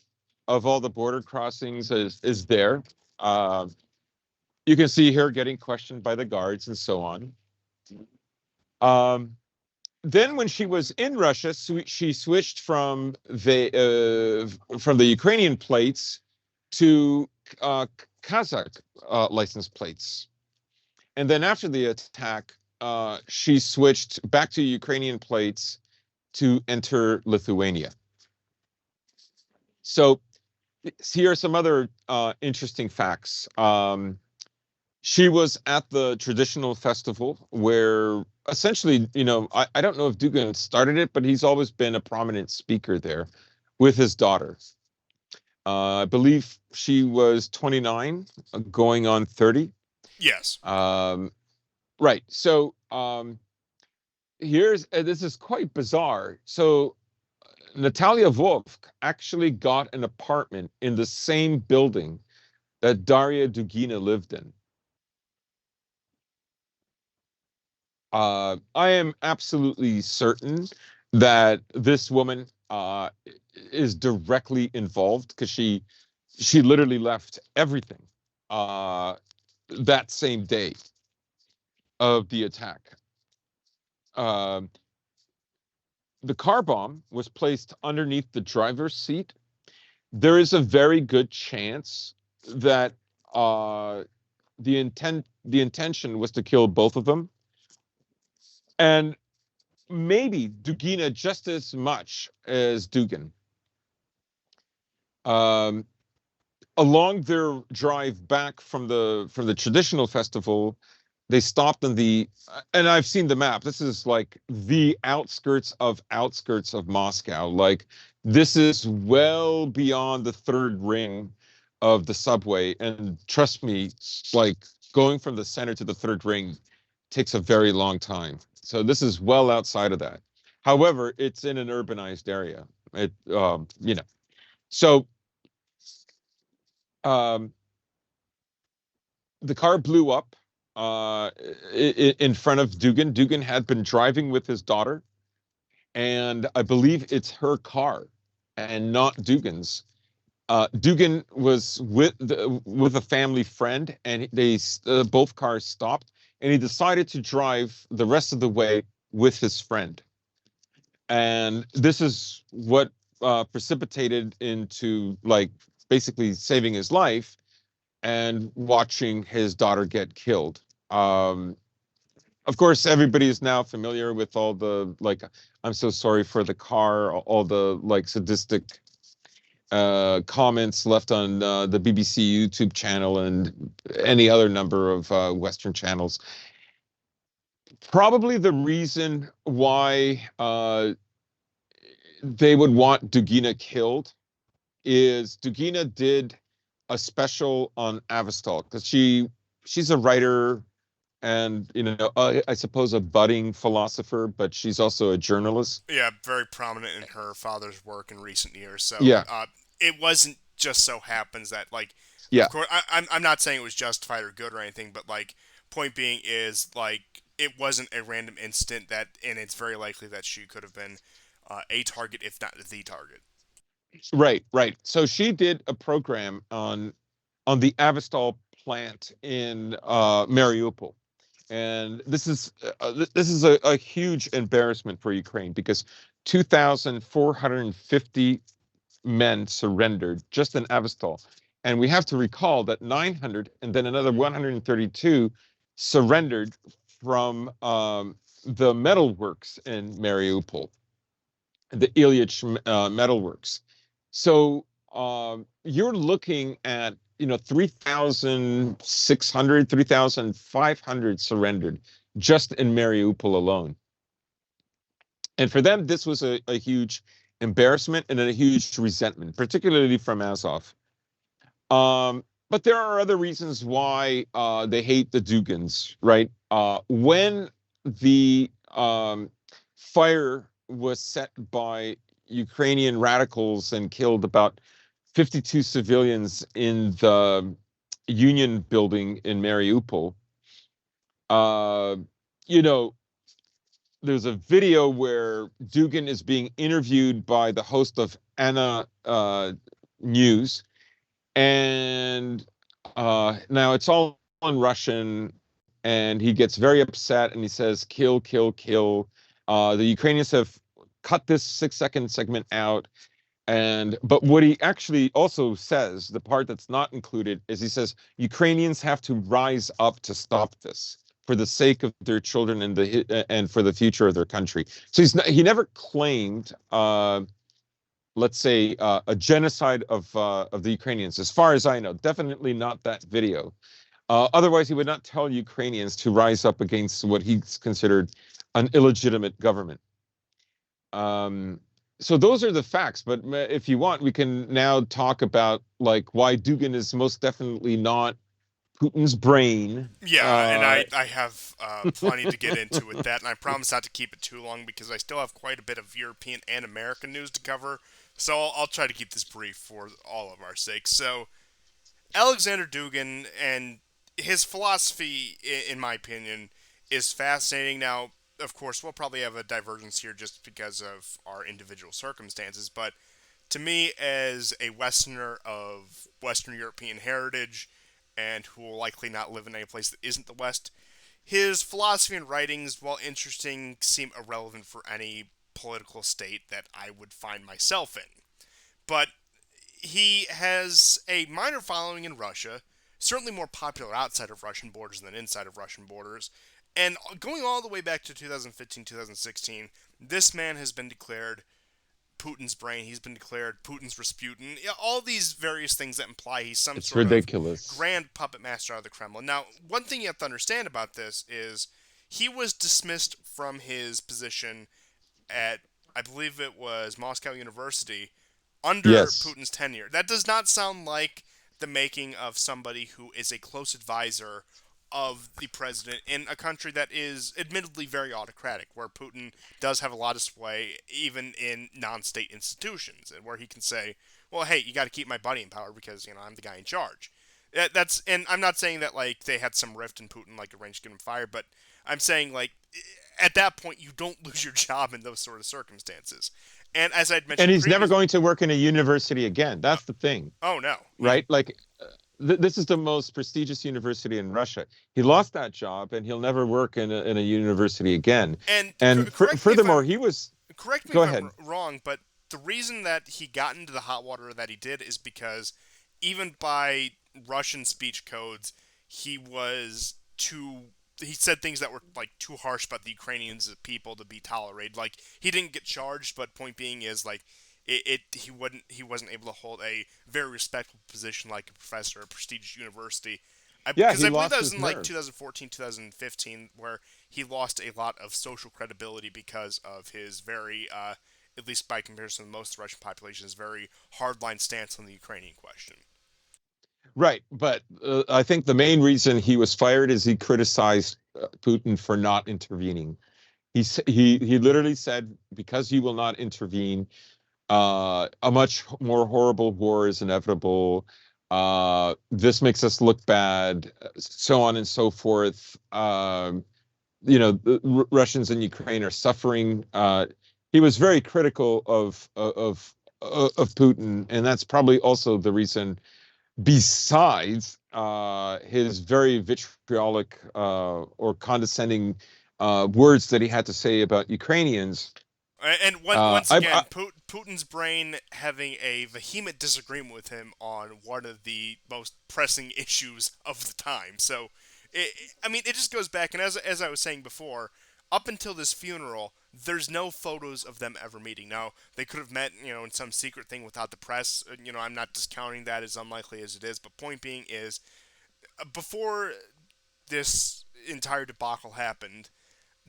S2: of all the border crossings is there. Uh, you can see her getting questioned by the guards and so on. Um, then, when she was in Russia, she switched from the Ukrainian plates to Kazakh license plates. And then after the attack, she switched back to Ukrainian plates to enter Lithuania. So here are some other interesting facts. She was at the traditional festival where essentially, I don't know if Dugin started it, but he's always been a prominent speaker there with his daughter. I believe she was 29, going on 30.
S1: Yes.
S2: Right. So this is quite bizarre. So Natalia Vovk actually got an apartment in the same building that Daria Dugina lived in. I am absolutely certain that this woman is directly involved because she literally left everything that same day of the attack. Um, the car bomb was placed underneath the driver's seat. there is a very good chance that uh, the intention was to kill both of them, and maybe Dugina just as much as Dugan. Um, Along their drive back from the traditional festival, they stopped on the and I've seen the map. This is like the outskirts of Moscow. Like this is well beyond the third ring of the subway. And trust me, like going from the center to the third ring takes a very long time. So this is well outside of that. However, it's in an urbanized area. So um, the car blew up in front of Dugan. Dugan had been driving with his daughter, and I believe it's her car and not Dugan's. Dugan was with a family friend, and they both cars stopped, and he decided to drive the rest of the way with his friend. And this is what precipitated into like basically saving his life and watching his daughter get killed. Um, of course, everybody is now familiar with all the like, I'm so sorry for the car, all the like sadistic comments left on the BBC YouTube channel and any other number of Western channels. Probably the reason why they would want Dugina killed is Dugina did a special on Avestal because she's a writer and I suppose a budding philosopher, but she's also a journalist.
S1: Yeah, very prominent in her father's work in recent years. So
S2: Yeah,
S1: it wasn't just so happens that like, of
S2: yeah,
S1: course, I'm not saying it was justified or good or anything, but like, point being is like it wasn't a random incident that, and it's very likely that she could have been a target, if not the target.
S2: right, right. So she did a program on the Avestal plant in Mariupol. And this is a huge embarrassment for Ukraine because 2,450 men surrendered just in Avestal. And we have to recall that 900 and then another 132 surrendered from the metalworks in Mariupol, the Ilyich metalworks. So you're looking at 3,600, 3,500 surrendered just in Mariupol alone. And for them, this was a huge embarrassment and a huge resentment, particularly from Azov. But there are other reasons why they hate the Dugins, right? When the fire was set by Ukrainian radicals and killed about 52 civilians in the Union building in Mariupol, uh, you know, there's a video where Dugin is being interviewed by the host of Anna News, and now it's all in Russian, and he gets very upset and he says, "Kill, kill, kill." The Ukrainians have cut this 6 second segment out, but what he actually also says, the part that's not included, is he says Ukrainians have to rise up to stop this for the sake of their children and for the future of their country. So he never claimed, let's say, a genocide of the Ukrainians, as far as I know. Definitely not that video. Otherwise, he would not tell Ukrainians to rise up against what he's considered an illegitimate government. So those are the facts. But if you want, we can now talk about like why Dugin is most definitely not Putin's brain.
S1: Yeah, and I have plenty to get into with that, and I promise not to keep it too long because I still have quite a bit of European and American news to cover. So I'll try to keep this brief for all of our sakes. So Alexander Dugin and his philosophy, in my opinion, is fascinating. Now, of course, we'll probably have a divergence here just because of our individual circumstances, but to me, as a Westerner of Western European heritage and who will likely not live in any place that isn't the West, his philosophy and writings, while interesting, seem irrelevant for any political state that I would find myself in. But he has a minor following in Russia, certainly more popular outside of Russian borders than inside of Russian borders. And going all the way back to 2015, 2016, this man has been declared Putin's brain. He's been declared Putin's Rasputin. Yeah, all these various things that imply he's some
S2: It's
S1: sort of
S2: ridiculous.
S1: grand puppet master out of the Kremlin. Now, one thing you have to understand about this is he was dismissed from his position at, I believe it was Moscow University, under
S2: Yes.
S1: Putin's tenure. That does not sound like the making of somebody who is a close advisor of the president in a country that is admittedly very autocratic, where Putin does have a lot of sway, even in non-state institutions, and where he can say, "Well, hey, you got to keep my buddy in power because I'm the guy in charge." That's and I'm not saying that like they had some rift and Putin like arranged to get him fired, but I'm saying like at that point you don't lose your job in those sort of circumstances. And as I'd
S2: And
S1: mentioned
S2: he's never
S1: previously,
S2: going to work in a university again.
S1: uh,
S2: That's the thing,
S1: oh no,
S2: right? Like, this is the most prestigious university in Russia. He lost that job, and he'll never work in a university again.
S1: and
S2: And
S1: correct me if
S2: furthermore,
S1: I'm
S2: he was.
S1: correct me
S2: Go
S1: if I'm
S2: ahead.
S1: wrong, but the reason that he got into the hot water that he did is because even by Russian speech codes, he was too. He said things that were like too harsh about the Ukrainians as people to be tolerated. Like he didn't get charged, but point being is like he wasn't able to hold a very respectable position like a professor at a prestigious university.
S2: Yeah,
S1: Because
S2: he
S1: I believe
S2: lost
S1: that was
S2: his
S1: in like
S2: nerve.
S1: 2014, 2015, where he lost a lot of social credibility because of his very, at least by comparison to most of the Russian population, his very hardline stance on the Ukrainian question.
S2: Right, but I think the main reason he was fired is he criticized Putin for not intervening. He literally said, because he will not intervene, a much more horrible war is inevitable. This makes us look bad, so on and so forth. The Russians in Ukraine are suffering. He was very critical of Putin, and that's probably also the reason. Besides his very vitriolic or condescending words that he had to say about Ukrainians,
S1: And
S2: uh,
S1: once
S2: I,
S1: again,
S2: I
S1: Putin's brain having a vehement disagreement with him on one of the most pressing issues of the time. So, I mean, it just goes back, and as I was saying before, up until this funeral, there's no photos of them ever meeting. Now, they could have met, in some secret thing without the press. I'm not discounting that as unlikely as it is, but point being is, before this entire debacle happened,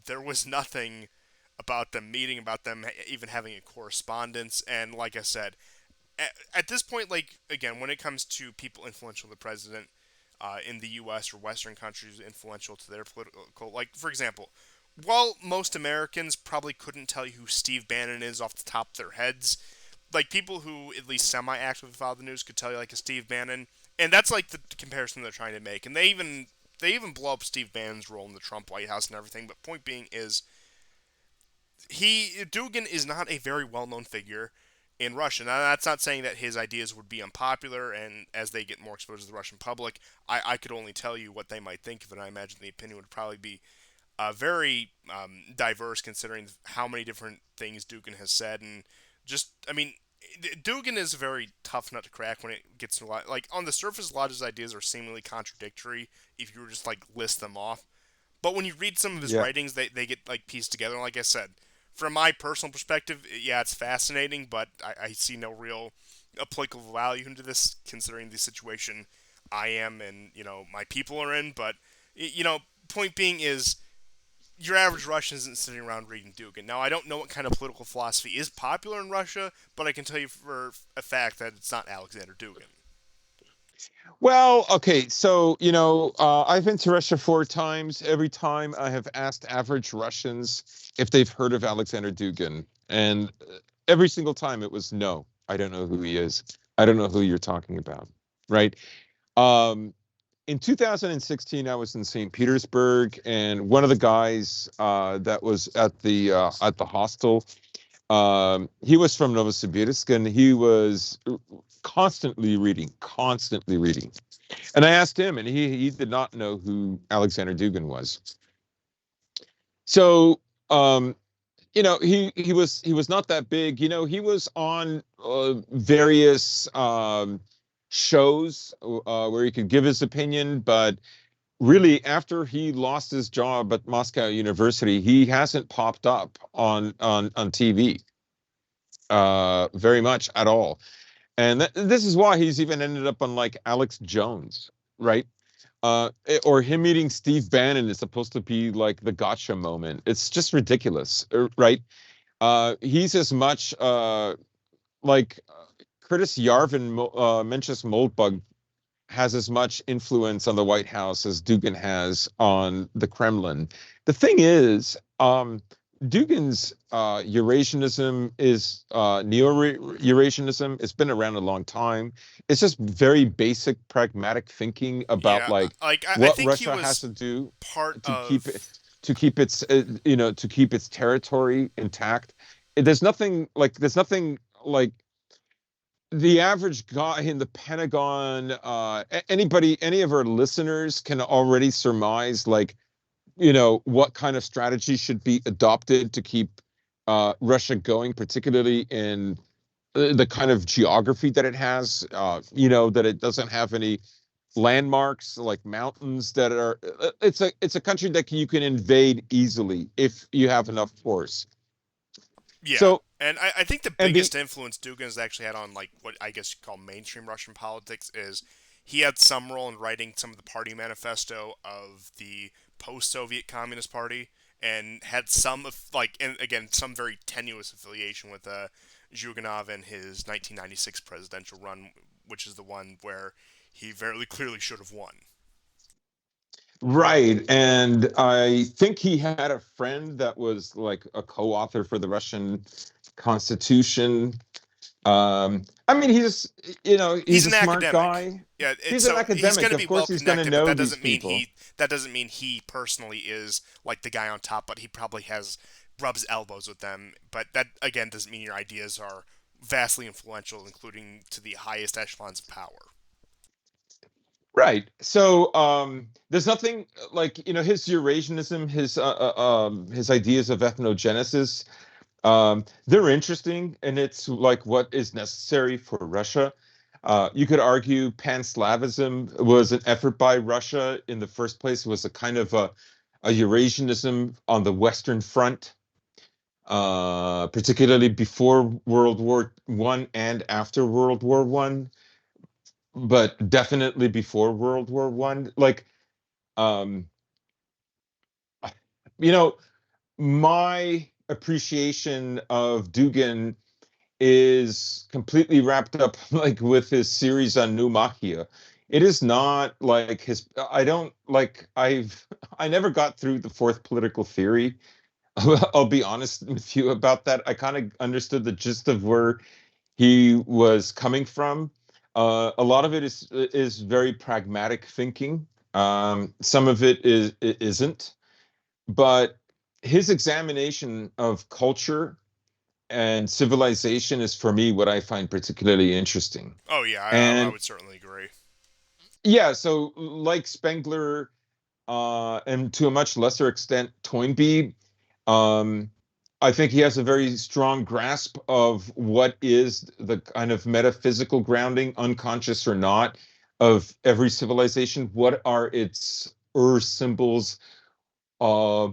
S1: there was nothing about them meeting, about them even having a correspondence. And like I said, at this point, like again, when it comes to people influential to the president in the U.S. or Western countries influential to their political, like for example, while most Americans probably couldn't tell you who Steve Bannon is off the top of their heads, like people who at least semi-actively follow the news could tell you like a Steve Bannon, and that's like the comparison they're trying to make. And they even blow up Steve Bannon's role in the Trump White House and everything. But point being is, Dugin is not a very well-known figure in Russia. Now, that's not saying that his ideas would be unpopular, and as they get more exposed to the Russian public, I could only tell you what they might think of it. I imagine the opinion would probably be very diverse, considering how many different things Dugin has said, and just, I mean, Dugin is a very tough nut to crack when it gets to a lot. Like on the surface, a lot of his ideas are seemingly contradictory if you were just like list them off. But when you read some of his
S2: yeah.
S1: writings, they get like pieced together. And like I said, from my personal perspective, yeah, it's fascinating, but I see no real applicable value into this, considering the situation I am and my people are in. But point being is, your average Russian isn't sitting around reading Dugin. Now, I don't know what kind of political philosophy is popular in Russia, but I can tell you for a fact that it's not Alexander Dugin.
S2: Well, okay, so I've been to Russia 4 times. Every time I have asked average Russians if they've heard of Alexander Dugin, and every single time it was no. I don't know who he is. I don't know who you're talking about, right? Um, in 2016, I was in St. Petersburg, and one of the guys that was at the hostel, he was from Novosibirsk, and he was constantly reading. And I asked him, and he did not know who Alexander Dugin was. So, he was not that big. He was on various shows where he could give his opinion, but really, after he lost his job at Moscow University, he hasn't popped up on TV very much at all. And this is why he's even ended up on like Alex Jones, right? Or him meeting Steve Bannon is supposed to be like the gotcha moment. It's just ridiculous, right? He's as much like Curtis Yarvin, Mencius Moldbug has as much influence on the White House as Dugin has on the Kremlin. The thing is, Dugin's Eurasianism is neo-Eurasianism. It's been around a long time. It's just very basic, pragmatic thinking about
S1: Yeah,
S2: like
S1: like I
S2: what
S1: think he
S2: Russia has
S1: was
S2: to do
S1: part
S2: to keep it
S1: of.
S2: to keep its territory intact. There's nothing like the average guy in the Pentagon, any of our listeners can already surmise, like, what kind of strategy should be adopted to keep Russia going, particularly in the kind of geography that it has, that it doesn't have any landmarks like mountains that are, it's a country that you can invade easily if you have enough force.
S1: Yeah,
S2: So,
S1: and I think the
S2: and the
S1: biggest influence Dugin's actually had on like what I guess you call mainstream Russian politics is he had some role in writing some of the party manifesto of the post-Soviet Communist Party and had some of like and again some very tenuous affiliation with Zhuganov in his 1996 presidential run, which is the one where he very clearly should have won.
S2: Right. And I think he had a friend that was like a co-author for the Russian Constitution. I mean,
S1: He's
S2: he's a
S1: an
S2: smart
S1: academic.
S2: guy.
S1: Yeah,
S2: He's an
S1: so he's going
S2: academic.
S1: to
S2: Of
S1: be well
S2: course, he's going to
S1: connected, but
S2: know these people.
S1: that doesn't mean he personally is like the guy on top. But he probably has rubs elbows with them. But that again doesn't mean your ideas are vastly influential, including to the highest echelons of power.
S2: Right. So there's nothing like his Eurasianism, his ideas of ethnogenesis. They're interesting, and it's like what is necessary for Russia. You could argue Pan-Slavism was an effort by Russia in the first place. It was a kind of a Eurasianism on the Western Front, particularly before World War One and after World War One, but definitely before World War One. Like, um, you know, my appreciation of Dugin is completely wrapped up like with his series on Numachia. It is not like his I don't like I never got through the fourth political theory. I'll be honest with you about that. I kind of understood the gist of where he was coming from. A lot of it is very pragmatic thinking. Some of it isn't, but his examination of culture and civilization is for me what I find particularly interesting.
S1: Oh yeah, I
S2: And
S1: would certainly agree.
S2: yeah, so like Spengler, and to a much lesser extent Toynbee, um, I think he has a very strong grasp of what is the kind of metaphysical grounding, unconscious or not, of every civilization. What are its symbols? Uh,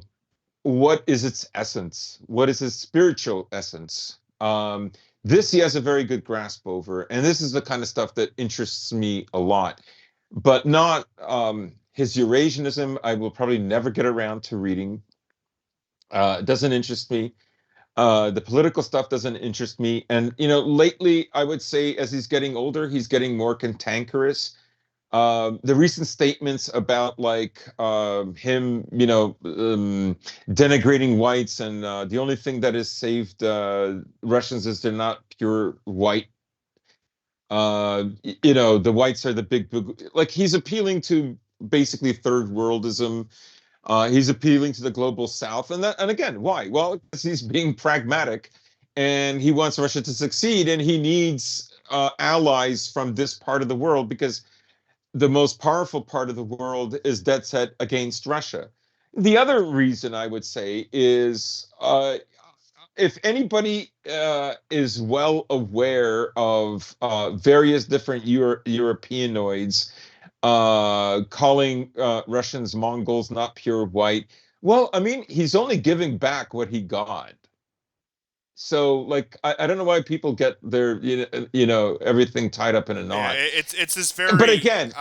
S2: what is its essence? What is its spiritual essence? This he has a very good grasp over, and this is the kind of stuff that interests me a lot, but not his Eurasianism. I will probably never get around to reading. It doesn't interest me. The political stuff doesn't interest me, and lately I would say as he's getting older, he's getting more cantankerous. The recent statements about like him, denigrating whites, and the only thing that has saved Russians is they're not pure white. The whites are the like he's appealing to basically third worldism. He's appealing to the global south, and again, why? Well, because he's being pragmatic, and he wants Russia to succeed, and he needs allies from this part of the world because the most powerful part of the world is dead set against Russia. The other reason I would say is if anybody is well aware of various different Europeanoids calling Russians Mongols not pure white, well, I mean, he's only giving back what he got. So, like, I don't know why people get their everything tied up in a
S1: Yeah,
S2: knot.
S1: it's this
S2: But
S1: very
S2: again,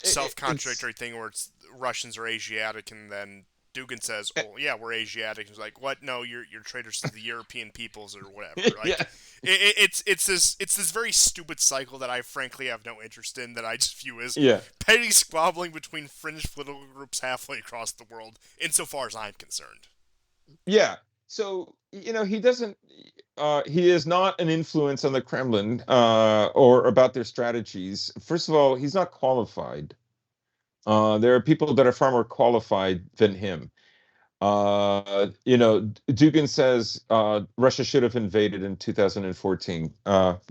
S2: it's
S1: self-contradictory thing where it's Russians are Asiatic, and then Dugan says, "Well, yeah, we're Asiatic." He's like, "What? No, you're traitors to the European peoples or whatever." Like,
S2: yeah,
S1: it's this very stupid cycle that I frankly have no interest in. That I just view as
S2: yeah.
S1: petty squabbling between fringe political groups halfway across the world, insofar as I'm concerned.
S2: Yeah. So, he doesn't, he is not an influence on the Kremlin or about their strategies. First of all, he's not qualified. There are people that are far more qualified than him. Dugin says Russia should have invaded in 2014.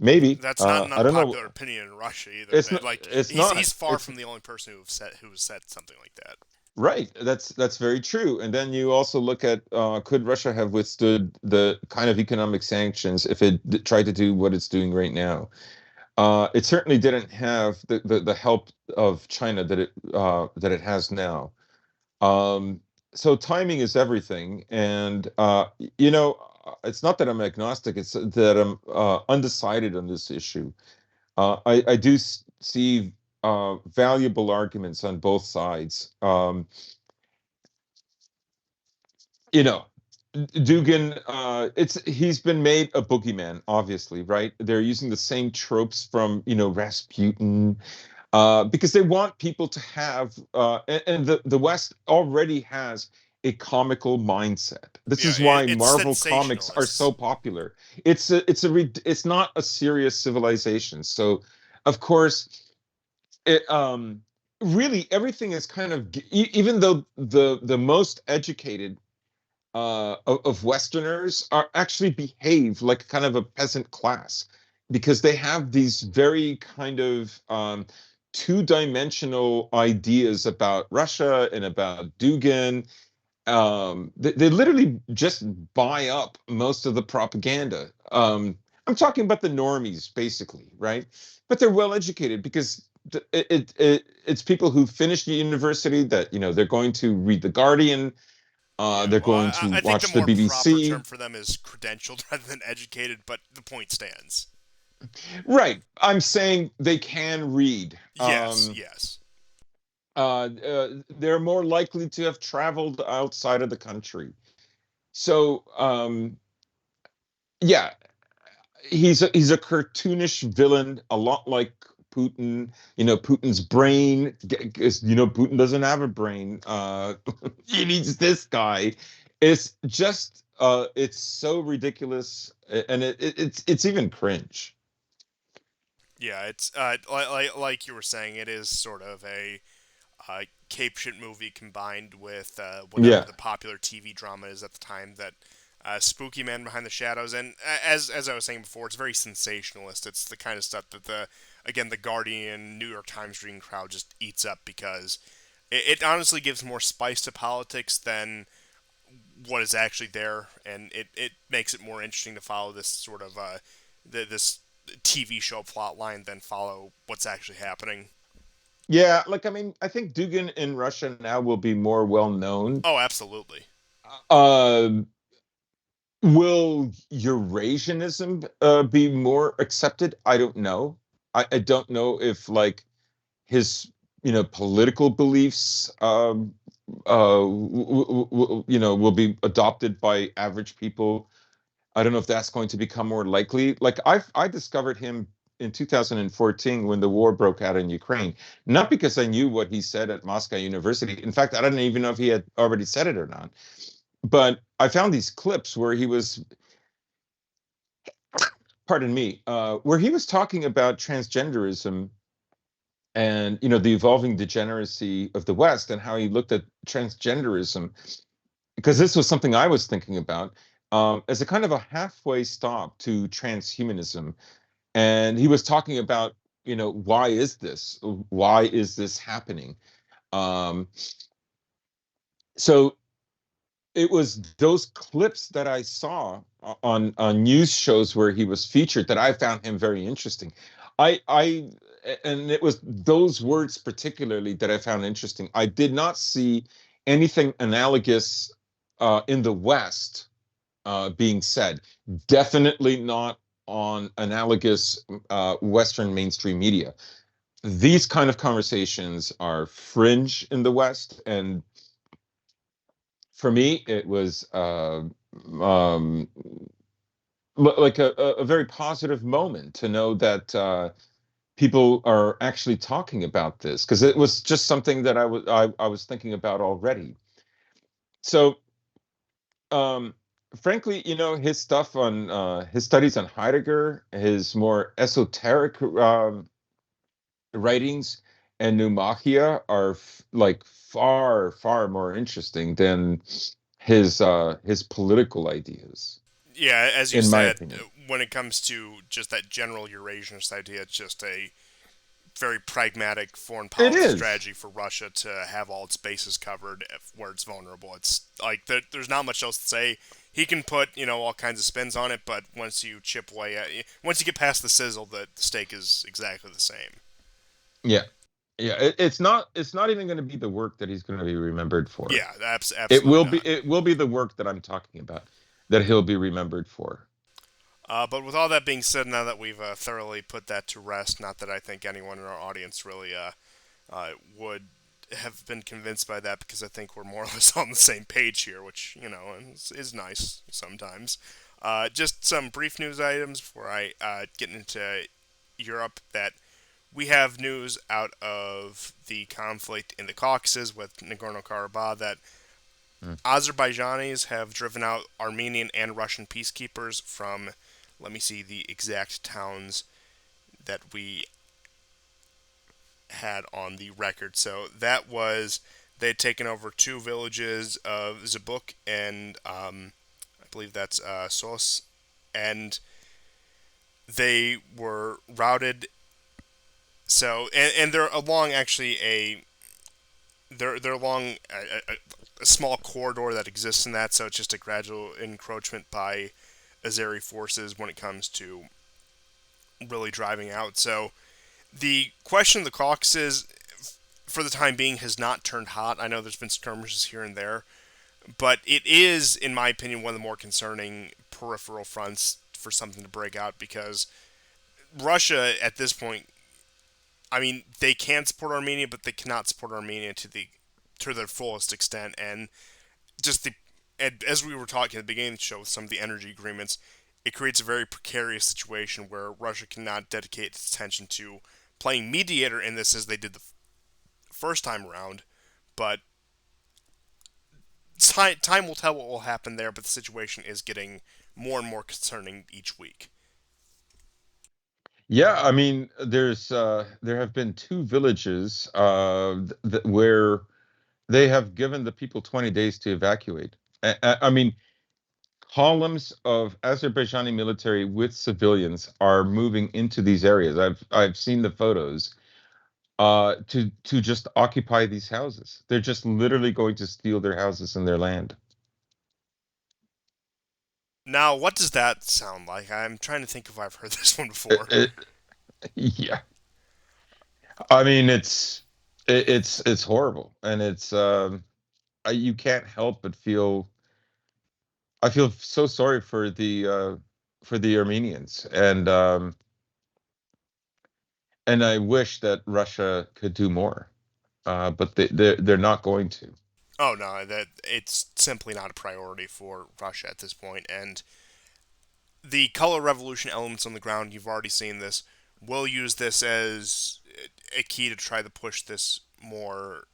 S2: Maybe.
S1: That's not an
S2: I don't know.
S1: unpopular opinion in Russia either.
S2: It's not.
S1: Like
S2: It's
S1: he's
S2: not.
S1: far
S2: It's
S1: from the only person who has said something like that.
S2: right. That's very true. And then you also look at could Russia have withstood the kind of economic sanctions if it tried to do what it's doing right now? It certainly didn't have the help of China that it has now. Um, so timing is everything, and it's not that I'm agnostic; it's that I'm undecided on this issue. I do see valuable arguments on both sides. You know, Dugan, he's been made a boogeyman, obviously, right? They're using the same tropes from Rasputin, because they want people to have, and the West already has a comical mindset. This
S1: Yeah,
S2: is why
S1: it's
S2: Marvel comics are
S1: sensationalist.
S2: so popular. It's not a serious civilization. So, of course, it really everything is kind of even though the most educated of Westerners are actually behave like kind of a peasant class because they have these very kind of two-dimensional ideas about Russia and about Dugin. They literally just buy up most of the propaganda. I'm talking about the normies, basically, right? But they're well educated because it's people who finished the university that they're going to read the Guardian,
S1: Yeah,
S2: they're
S1: well,
S2: going
S1: I
S2: to
S1: think the
S2: watch the
S1: more proper term
S2: BBC.
S1: for them is credentialed rather than educated, but the point stands.
S2: Right. I'm saying they can read.
S1: Yes, yes.
S2: They're more likely to have traveled outside of the country. So, yeah, he's a cartoonish villain, a lot like Putin. Putin's brain, because Putin doesn't have a brain. He needs this guy. It's so ridiculous, and it's even cringe.
S1: Yeah, it's like you were saying, it is sort of a cape shit movie combined with whatever
S2: Yeah.
S1: the popular TV drama is at the time that Spooky Man Behind the Shadows, and as I was saying before, it's very sensationalist. It's the kind of stuff that the Guardian, New York Times reading crowd just eats up because it honestly gives more spice to politics than what is actually there, and it makes it more interesting to follow this sort of this TV show plot line than follow what's actually happening.
S2: Yeah, like I mean, I think Dugin in Russia now will be more well known.
S1: Oh, absolutely.
S2: Uh, will Eurasianism be more accepted? I don't know. I don't know if like his political beliefs will be adopted by average people. I don't know if that's going to become more likely. Like I discovered him in 2014 when the war broke out in Ukraine, not because I knew what he said at Moscow University. In fact, I didn't even know if he had already said it or not. But I found these clips where he was, pardon me, where he was talking about transgenderism and the evolving degeneracy of the West and how he looked at transgenderism, because this was something I was thinking about as a kind of a halfway stop to transhumanism. And he was talking about why is this happening. um, so it was those clips that I saw on news shows where he was featured that I found him very interesting. I and it was those words particularly that I found interesting. I did not see anything analogous in the West being said. Definitely not on analogous Western mainstream media. These kind of conversations are fringe in the West, and for me, it was um, like a very positive moment to know that people are actually talking about this because it was just something that I was thinking about already. So, um, frankly, his stuff on his studies on Heidegger, his more esoteric writings, and Pneumachia are like far, far more interesting than his political ideas,
S1: Yeah, as you
S2: in my
S1: said,
S2: opinion.
S1: when it comes to just that general Eurasianist idea, it's just a very pragmatic foreign
S2: It
S1: policy
S2: is.
S1: strategy for Russia to have all its bases covered where it's vulnerable. It's like there's not much else to say. He can put all kinds of spins on it, but once you chip away at once you get past the sizzle, the steak is exactly the same.
S2: Yeah. Yeah, it's not even going to be the work that he's going to be remembered for.
S1: Yeah, absolutely not.
S2: It will be the work that I'm talking about that he'll be remembered for.
S1: But with all that being said, now that we've thoroughly put that to rest, not that I think anyone in our audience really would have been convinced by that, because I think we're more or less on the same page here, which is nice sometimes. Just some brief news items before I get into Europe. That we have news out of the conflict in the Caucasus with Nagorno-Karabakh that
S2: Mm.
S1: Azerbaijanis have driven out Armenian and Russian peacekeepers from, let me see the exact towns that we had on the record. So that was, they had taken over two villages of Zabuk and I believe that's Sos, and they were routed. So and they're along actually they're along a small corridor that exists in that. So it's just a gradual encroachment by Azeri forces when it comes to really driving out. So the question of the Caucasus, for the time being, has not turned hot. I know there's been skirmishes here and there, but it is, in my opinion, one of the more concerning peripheral fronts for something to break out, because Russia, at this point, I mean, they can support Armenia, but they cannot support Armenia to their fullest extent, and just the and as we were talking at the beginning of the show with some of the energy agreements, it creates a very precarious situation where Russia cannot dedicate its attention to playing mediator in this as they did the first time around, but time will tell what will happen there. But the situation is getting more and more concerning each week.
S2: Yeah, I mean, there have been two villages where they have given the people 20 days to evacuate. I mean, columns of Azerbaijani military with civilians are moving into these areas. I've seen the photos to just occupy these houses. They're just literally going to steal their houses and their land.
S1: Now, what does that sound like? I'm trying to think if I've heard this one
S2: It,
S1: before.
S2: it, yeah, I mean it's horrible, and you can't help but feel I feel so sorry for the Armenians, and I wish that Russia could do more, but they're not going to.
S1: Oh no, that it's simply not a priority for Russia at this point, and the color revolution elements on the ground, you've already seen this, will use this as a key to try to push this more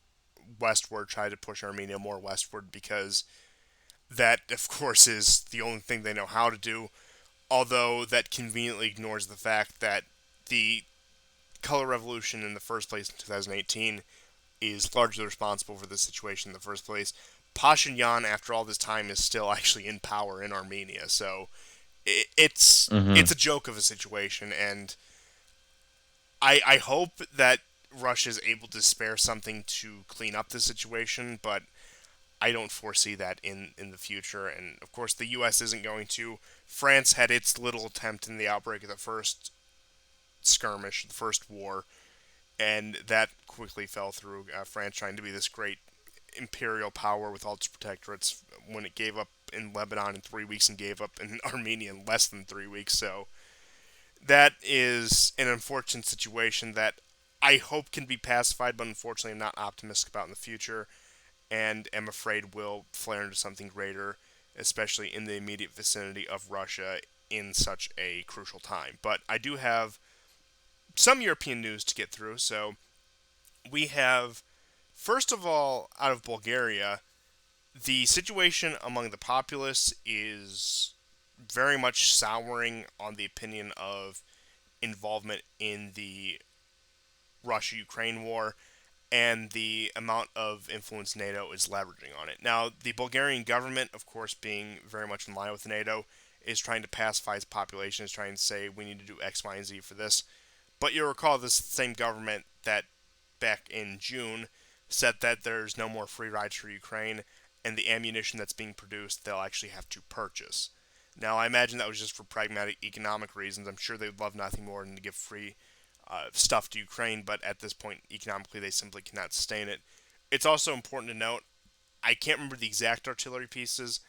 S1: westward, try to push Armenia more westward, because that, of course, is the only thing they know how to do. Although that conveniently ignores the fact that the color revolution in the first place in 2018 is largely responsible for this situation in the first place. Pashinyan, after all this time, is still actually in power in Armenia, so it's
S2: Hmm.
S1: a joke of a situation, and I hope that Russia is able to spare something to clean up the situation, but I don't foresee that in the future. And of course, the U.S. isn't going to. France had its little attempt in the outbreak of the first skirmish, the first war, and that quickly fell through. France trying to be this great imperial power with all its protectorates when it gave up in Lebanon in 3 weeks and gave up in Armenia in less than 3 weeks. So that is an unfortunate situation that I hope can be pacified, but unfortunately I'm not optimistic about in the future, and am afraid will flare into something greater, especially in the immediate vicinity of Russia in such a crucial time. But I do have some European news to get through, so we have, first of all, out of Bulgaria, the situation among the populace is very much souring on the opinion of involvement in the Russia Ukraine war and the amount of influence NATO is leveraging on it. Now, the Bulgarian government, of course, being very much in line with NATO, is trying to pacify its population, is trying to say we need to do X, Y, and Z for this. But you'll recall this same government that back in June said that there's no more free rides for Ukraine, and the ammunition that's being produced they'll actually have to purchase. Now, I imagine that was just for pragmatic economic reasons. I'm sure they'd love nothing more than to give free stuff to Ukraine, but at this point, economically, they simply cannot sustain it. It's also important to note I can't remember the exact artillery pieces,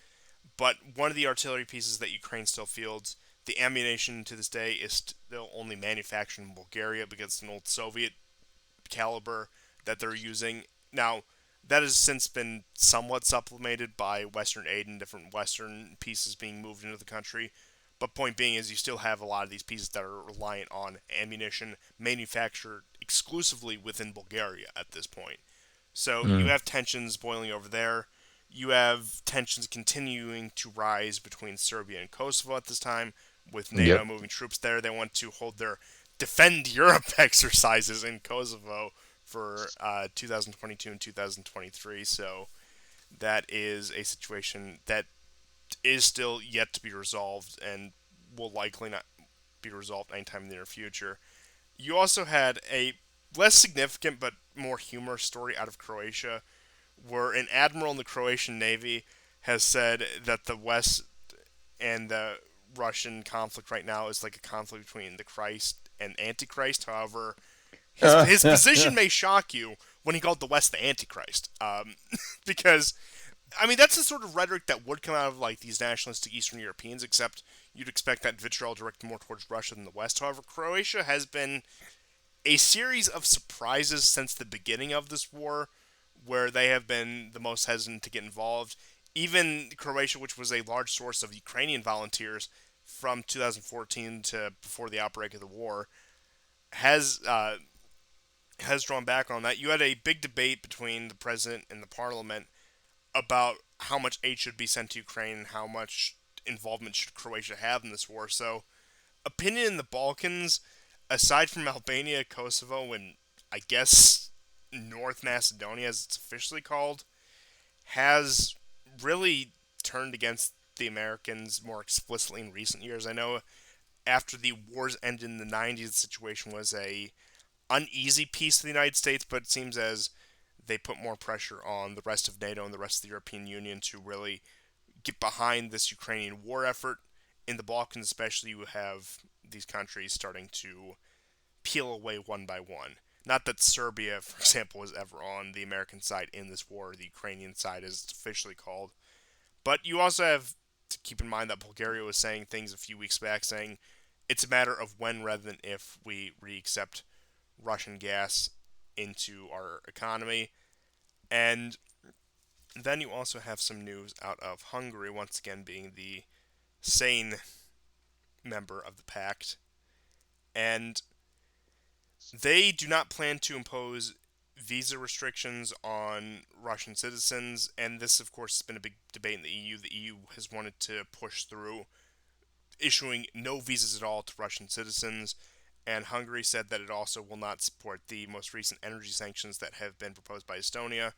S1: but one of the artillery pieces that Ukraine still fields, the ammunition to this day is still only manufactured in Bulgaria because it's an old Soviet caliber that they're using. Now, that has since been somewhat supplemented by Western aid and different Western pieces being moved into the country. But point being is you still have a lot of these pieces that are reliant on ammunition manufactured exclusively within Bulgaria at this point. So you
S2: Mm.
S1: have tensions boiling over there. You have tensions continuing to rise between Serbia and Kosovo at this time, with NATO
S2: Yep.
S1: moving troops there. They want to hold their Defend Europe exercises in Kosovo for 2022 and 2023. So that is a situation that is still yet to be resolved and will likely not be resolved anytime in the near future. You also had a less significant but more humorous story out of Croatia, where an admiral in the Croatian Navy has said that the West and the Russian conflict right now is like a conflict between the Christ and Antichrist. However, his position may shock you when he called the West the Antichrist, because I mean that's the sort of rhetoric that would come out of like these nationalistic Eastern Europeans, except you'd expect that vitriol directed more towards Russia than the West. However, Croatia has been a series of surprises since the beginning of this war, where they have been the most hesitant to get involved. Even Croatia, which was a large source of Ukrainian volunteers from 2014 to before the outbreak of the war, has has drawn back on that. You had a big debate between the president and the parliament about how much aid should be sent to Ukraine and how much involvement should Croatia have in this war. So, opinion in the Balkans, aside from Albania, Kosovo, and I guess North Macedonia, as it's officially called, has really turned against the Americans more explicitly in recent years. I know after the wars ended in the 90s, the situation was a uneasy peace to the United States, but it seems as they put more pressure on the rest of NATO and the rest of the European Union to really get behind this Ukrainian war effort. In the Balkans, especially, you have these countries starting to peel away one by one. Not that Serbia, for example, was ever on the American side in this war, the Ukrainian side, as it's officially called. But you also have to keep in mind that Bulgaria was saying things a few weeks back, saying it's a matter of when rather than if we re-accept Russian gas into our economy. And then you also have some news out of Hungary, once again being the sane member of the pact. And they do not plan to impose visa restrictions on Russian citizens. And this, of course, has been a big debate in the EU. The EU has wanted to push through issuing no visas at all to Russian citizens. And Hungary said that it also will not support the most recent energy sanctions that have been proposed by Estonia.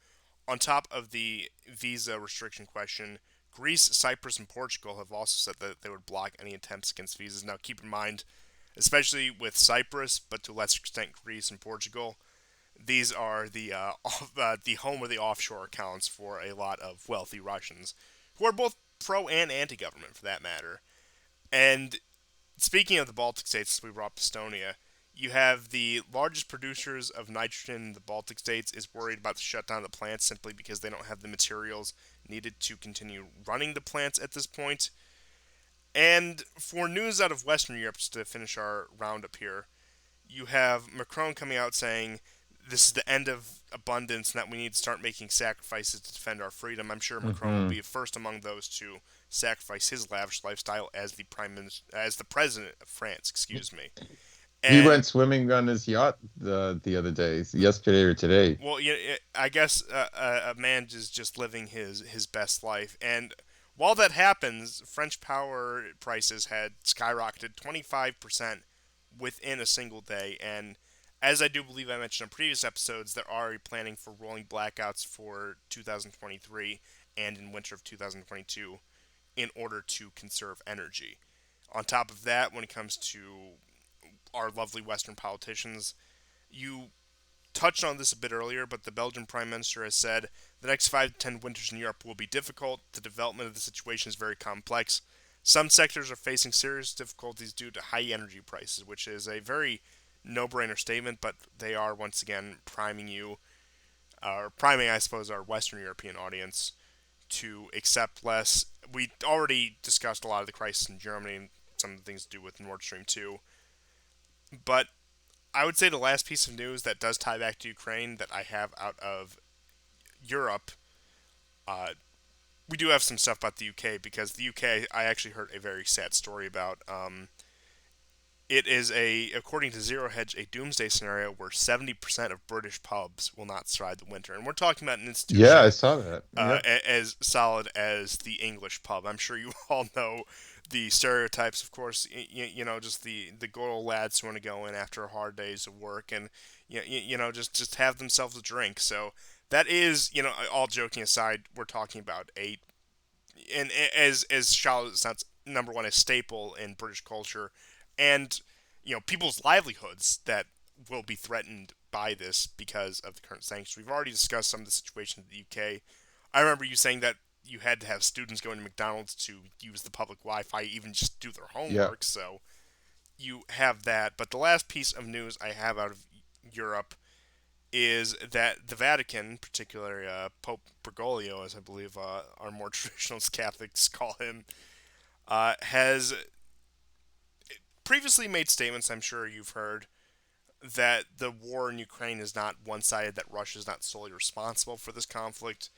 S1: On top of the visa restriction question, Greece, Cyprus, and Portugal have also said that they would block any attempts against visas. Now, keep in mind, especially with Cyprus, but to a lesser extent Greece and Portugal, These are the home of the offshore accounts for a lot of wealthy Russians, who are both pro and anti-government for that matter. And speaking of the Baltic states, since we brought up Estonia, you have the largest producers of nitrogen in the Baltic states is worried about the shutdown of the plants simply because they don't have the materials needed to continue running the plants at this point. And for news out of Western Europe, just to finish our roundup here, you have Macron coming out saying this is the end of abundance and that we need to start making sacrifices to defend our freedom. I'm sure Macron will
S2: Hmm.
S1: be first among those to sacrifice his lavish lifestyle as the as the president of France. Excuse me.
S2: He
S1: And
S2: went swimming on his yacht the other day, yesterday or today.
S1: well, I guess a man is just living his best life. And while that happens, French power prices had skyrocketed 25% within a single day. And as I do believe I mentioned in previous episodes, they're already planning for rolling blackouts for 2023 and in winter of 2022 in order to conserve energy. On top of that, when it comes to our lovely Western politicians, you touched on this a bit earlier, but the Belgian Prime Minister has said the next 5 to 10 winters in Europe will be difficult. The development of the situation is very complex. Some sectors are facing serious difficulties due to high energy prices, which is a very no brainer statement, but they are once again priming you, or priming, I suppose, our Western European audience to accept less. We already discussed a lot of the crisis in Germany and some of the things to do with Nord Stream 2, but I would say the last piece of news that does tie back to Ukraine that I have out of Europe, uh, we do have some stuff about the UK because the UK I actually heard a very sad story about. It is according to Zero Hedge, a doomsday scenario where 70% of British pubs will not survive the winter, and we're talking about an
S2: Yeah, I
S1: institution
S2: saw that. Yeah.
S1: as solid as the English pub. I'm sure you all know the stereotypes, of course. Just the good old lads who want to go in after hard days of work and just have themselves a drink. So that is, all joking aside, we're talking about and as Charlotte sounds, number one, a staple in British culture, and people's livelihoods that will be threatened by this because of the current sanctions. We've already discussed some of the situation in the UK. I remember you saying that you had to have students going to McDonald's to use the public Wi-Fi, even just do their
S2: Yeah.
S1: homework. So you have that. But the last piece of news I have out of Europe is that the Vatican, particularly Pope Bergoglio, as I believe our more traditionalist Catholics call him, has previously made statements. I'm sure you've heard that the war in Ukraine is not one-sided. That Russia is not solely responsible for this conflict.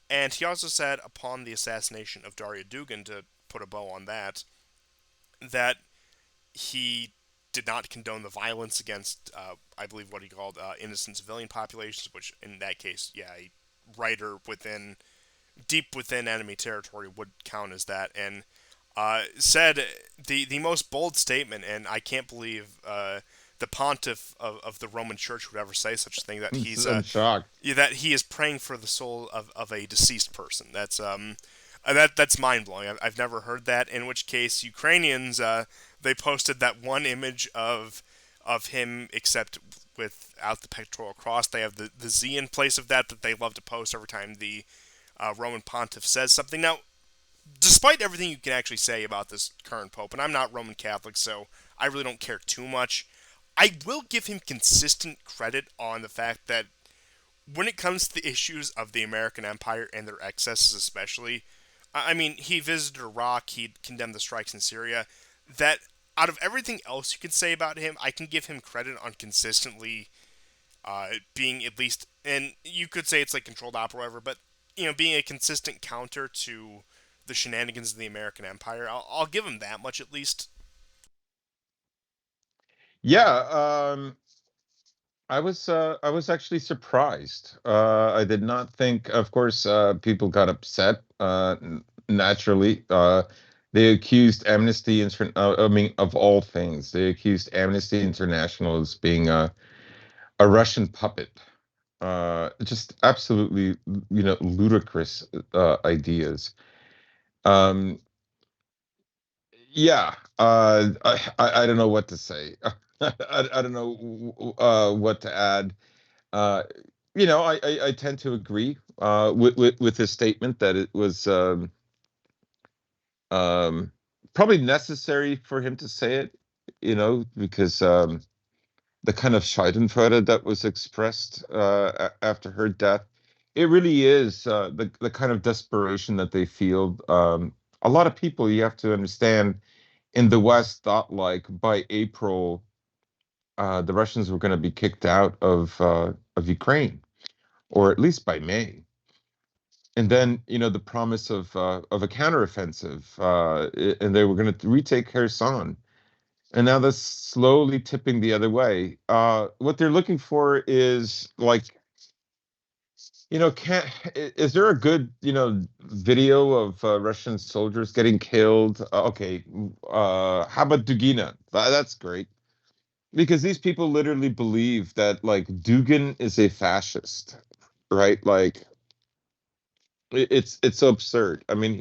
S1: And he also said, upon the assassination of Daria Dugin, to put a bow on that, that he did not condone the violence against, I believe, what he called innocent civilian populations, which in that case, yeah, a writer deep within enemy territory would count as that. And said the most bold statement, and I can't believe the pontiff of the Roman Church would ever say such a thing.
S2: I'm shocked.
S1: That he is praying for the soul of a deceased person. That's mind blowing. I've never heard that. In which case, Ukrainians they posted that one image of him, except without the pectoral cross. They have the Z in place of that they love to post every time the Roman pontiff says something. Now, despite everything you can actually say about this current pope, and I'm not Roman Catholic, so I really don't care too much. I will give him consistent credit on the fact that when it comes to the issues of the American empire and their excesses, especially, I mean, he visited Iraq, he condemned the strikes in Syria. That out of everything else you can say about him, I can give him credit on consistently being at least, and you could say it's like controlled op or whatever, but being a consistent counter to the shenanigans of the American Empire. I'll give him that much at least.
S2: Yeah, I was actually surprised. I did not think, of course, people got upset, naturally. They accused Amnesty Inter I mean, of all things, they accused Amnesty International as being a Russian puppet. Just absolutely, ludicrous ideas. Um, yeah, I don't know what to say. I don't know what to add. Uh, I tend to agree with his statement that it was um, probably necessary for him to say it, because the kind of Schadenfreude that was expressed after her death, it really is the kind of desperation that they feel. A lot of people, you have to understand, in the West thought like by April, the Russians were going to be kicked out of Ukraine, or at least by May. And then, the promise of a counteroffensive, and they were going to retake Kherson. And now that's slowly tipping the other way. What they're looking for is like, is there a good, video of Russian soldiers getting killed? Okay, how about Dugina? That's great because these people literally believe that like Dugin is a fascist, right? Like it's so absurd. I mean,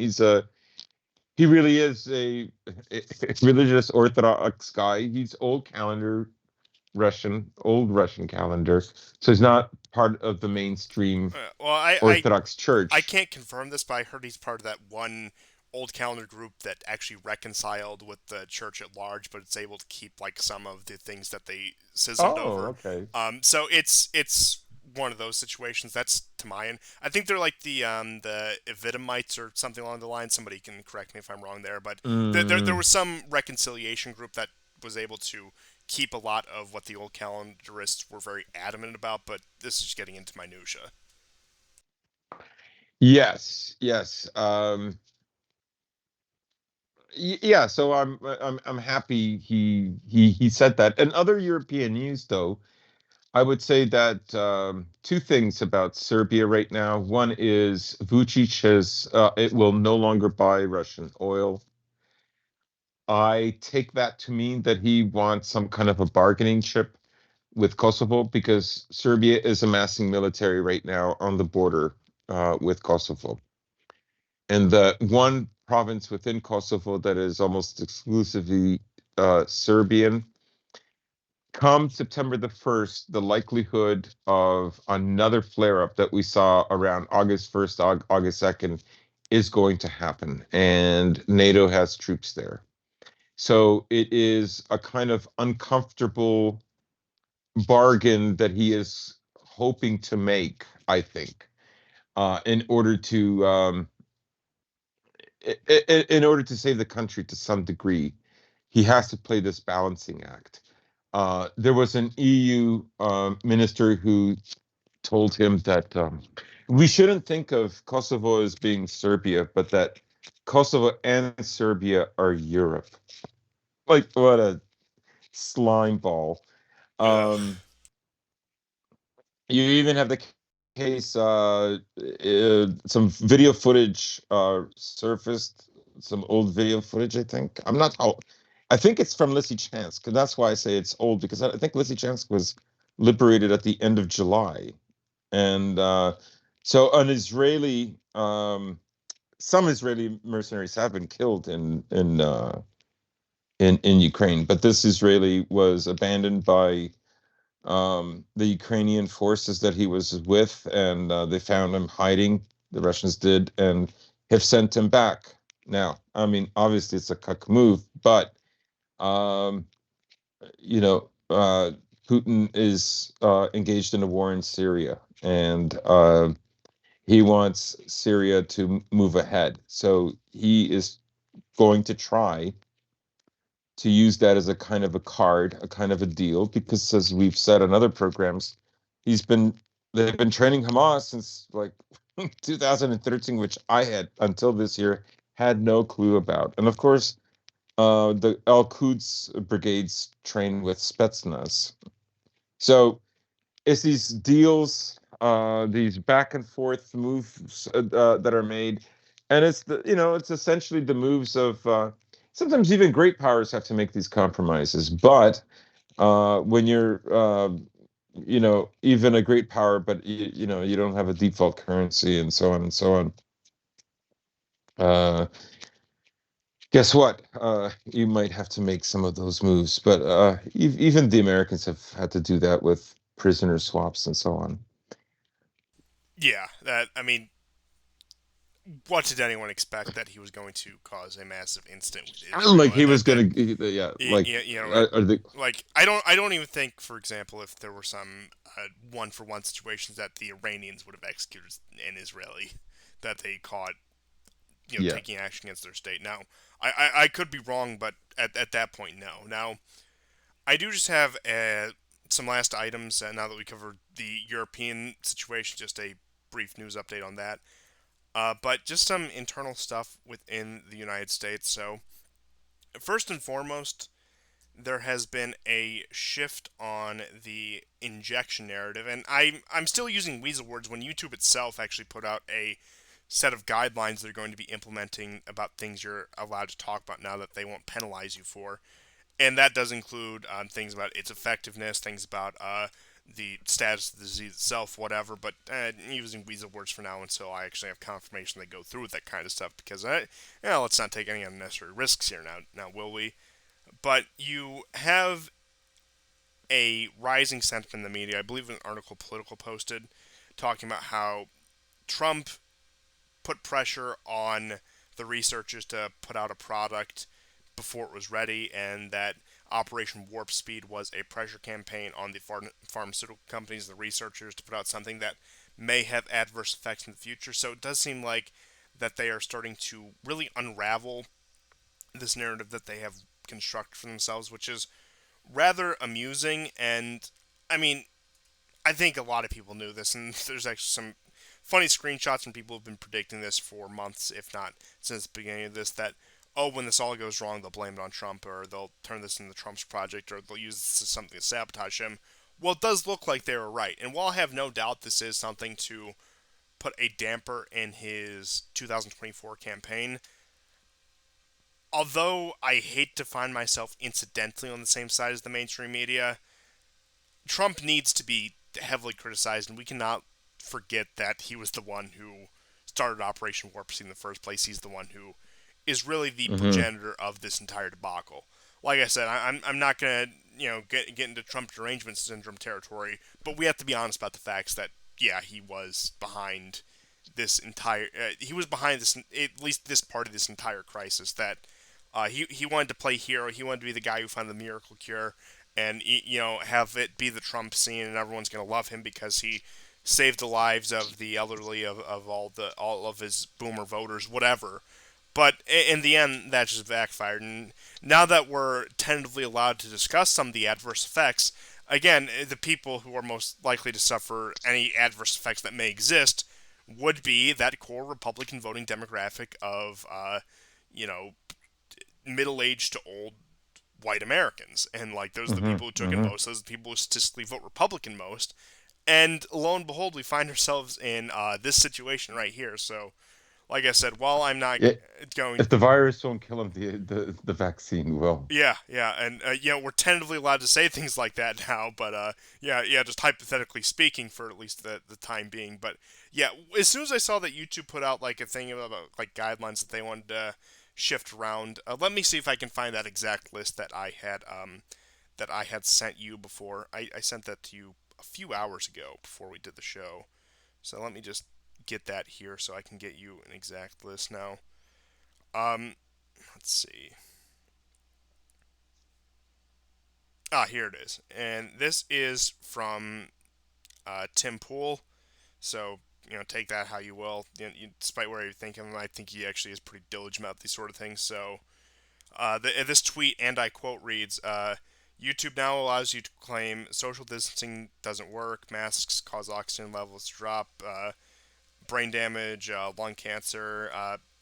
S2: he really is a religious Orthodox guy. He's old Russian calendar. So he's not part of the mainstream
S1: Well,
S2: Orthodox
S1: I
S2: Church.
S1: can't confirm this, but I heard he's part of that one old calendar group that actually reconciled with the church at large, but it's able to keep like some of the things that they schismed
S2: Oh,
S1: over.
S2: okay.
S1: So it's one of those situations. That's to my end. I think they're like the Evidomites or something along the line. Somebody can correct me if I'm wrong there, but there
S2: Mm,
S1: was some reconciliation group that was able to keep a lot of what the old calendarists were very adamant about. But this is just getting into minutia.
S2: yes, yes. Yeah, so I'm happy he said that. And other European news, though, I would say that two things about Serbia right now. One is Vucic has it will no longer buy Russian oil. I take that to mean that he wants some kind of a bargaining chip with Kosovo because Serbia is amassing military right now on the border with Kosovo. And the one province within Kosovo that is almost exclusively Serbian, come September the 1st, the likelihood of another flare up that we saw around August 1st, August 2nd is going to happen. And NATO has troops there. So it is a kind of uncomfortable bargain that he is hoping to make, I think, in order to in order to save the country to some degree, he has to play this balancing act. There was an EU minister who told him that we shouldn't think of Kosovo as being Serbia, but that Kosovo and Serbia are Europe. Like, what a slime ball.
S1: Yeah.
S2: Um, You even have the case, some video footage surfaced, some old video footage, I think. I think it's from Lysychansk, and that's why I say it's old, because I think Lysychansk was liberated at the end of July. And so some Israeli mercenaries have been killed in Ukraine, but this Israeli was abandoned by the Ukrainian forces that he was with, and they found him hiding. The Russians did, and have sent him back. Now, I mean, obviously it's a cuck move, but um, you know, Putin is engaged in a war in Syria, and he wants Syria to move ahead. So he is going to try to use that as a kind of a card, a kind of a deal, because as we've said on other programs, he's been they've been training Hamas since like 2013, which I had until this year had no clue about. And of course, the Al Quds brigades train with Spetsnaz. So it's these deals, these back and forth moves that are made, and it's essentially the moves of. Sometimes even great powers have to make these compromises, but when you're, even a great power, but you don't have a default currency and so on and so on. Uh, Guess what? You might have to make some of those moves, but even the Americans have had to do that with prisoner swaps and so on.
S1: Yeah, that I mean, what did anyone expect that he was going to cause a massive incident with
S2: Like
S1: Israel?
S2: he was
S1: That
S2: gonna, yeah, like
S1: you know,
S2: are the
S1: like I don't even think, for example, if there were some one for one situations that the Iranians would have executed an Israeli that they caught,
S2: yeah.
S1: taking action against their state. Now, I could be wrong, but at that point, no. Now, I do just have some last items now that we covered the European situation. Just a brief news update on that. But just some internal stuff within the United States. So, first and foremost, there has been a shift on the injection narrative, and I'm still using weasel words when YouTube itself actually put out a set of guidelines they're going to be implementing about things you're allowed to talk about now that they won't penalize you for, and that does include things about its effectiveness, things about the status of the disease itself, whatever. But using weasel words for now until I actually have confirmation they go through with that kind of stuff, because let's not take any unnecessary risks here now, will we? But you have a rising sentiment in the media. I believe an article Political posted talking about how Trump put pressure on the researchers to put out a product before it was ready, and that Operation Warp Speed was a pressure campaign on the pharmaceutical companies, the researchers, to put out something that may have adverse effects in the future. So it does seem like that they are starting to really unravel this narrative that they have constructed for themselves, which is rather amusing. And I mean, I think a lot of people knew this, and there's actually some funny screenshots from people who've been predicting this for months, if not since the beginning of this, that, oh, when this all goes wrong, they'll blame it on Trump, or they'll turn this into Trump's project, or they'll use this as something to sabotage him. Well, it does look like they were right. And while I have no doubt this is something to put a damper in his 2024 campaign, although I hate to find myself incidentally on the same side as the mainstream media, Trump needs to be heavily criticized, and we cannot forget that he was the one who started Operation Warp Speed in the first place. He's the one who is really the
S2: Hmm.
S1: progenitor of this entire debacle. Like I said, I'm not gonna get into Trump derangement syndrome territory, but we have to be honest about the facts that yeah, he was behind this entire he was behind this, at least this part of this entire crisis. That he wanted to play hero. He wanted to be the guy who found the miracle cure, and have it be the Trump scene, and everyone's gonna love him because he saved the lives of the elderly, of all of his boomer voters, whatever. But in the end, that just backfired. And now that we're tentatively allowed to discuss some of the adverse effects, again, the people who are most likely to suffer any adverse effects that may exist would be that core Republican voting demographic of, you know, middle-aged to old white Americans, and like those are the
S2: Hmm.
S1: people who took it
S2: Hmm.
S1: most. Those are the people who statistically vote Republican most. And lo and behold, we find ourselves in this situation right here. So, like I said, while I'm not
S2: Yeah,
S1: going,
S2: if the virus won't kill him, the vaccine will.
S1: yeah, and we're tentatively allowed to say things like that now. But yeah, just hypothetically speaking, for at least the time being. But yeah, as soon as I saw that YouTube put out like a thing about like guidelines that they wanted to shift around, let me see if I can find that exact list that I had sent you before. I sent that to you a few hours ago before we did the show. So let me just get that here so I can get you an exact list now. Let's see. Here it is. And this is from Tim Pool. So, take that how you will. Despite where you think him, I think he actually is pretty diligent about these sort of things. So, this tweet, and I quote, reads, YouTube now allows you to claim social distancing doesn't work, masks cause oxygen levels to drop, brain damage, lung cancer,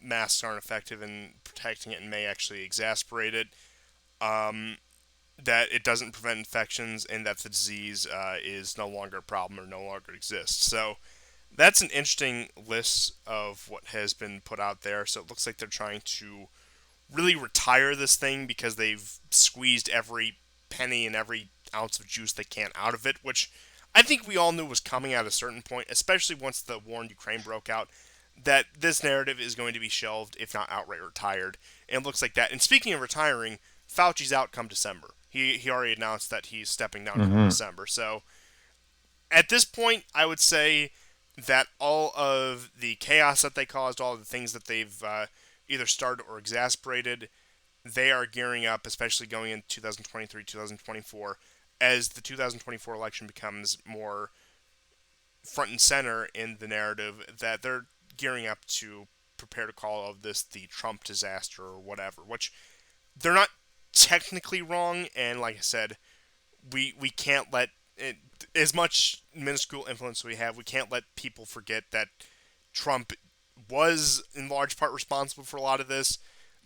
S1: masks aren't effective in protecting it and may actually exacerbate it, that it doesn't prevent infections, and that the disease is no longer a problem or no longer exists. So that's an interesting list of what has been put out there. So it looks like they're trying to really retire this thing because they've squeezed every penny and every ounce of juice they can out of it, which I think we all knew was coming at a certain point, especially once the war in Ukraine broke out, that this narrative is going to be shelved, if not outright retired. And it looks like that. And speaking of retiring, Fauci's out come December. He already announced that he's stepping down come
S2: Hmm.
S1: December. So At this point, I would say that all of the chaos that they caused, all of the things that they've either started or exasperated, they are gearing up, especially going into 2023, 2024, as the 2024 election becomes more front and center in the narrative, that they're gearing up to prepare to call all of this the Trump disaster or whatever, which they're not technically wrong. And like I said, we can't let it, as much minuscule influence we have, we can't let people forget that Trump was in large part responsible for a lot of this,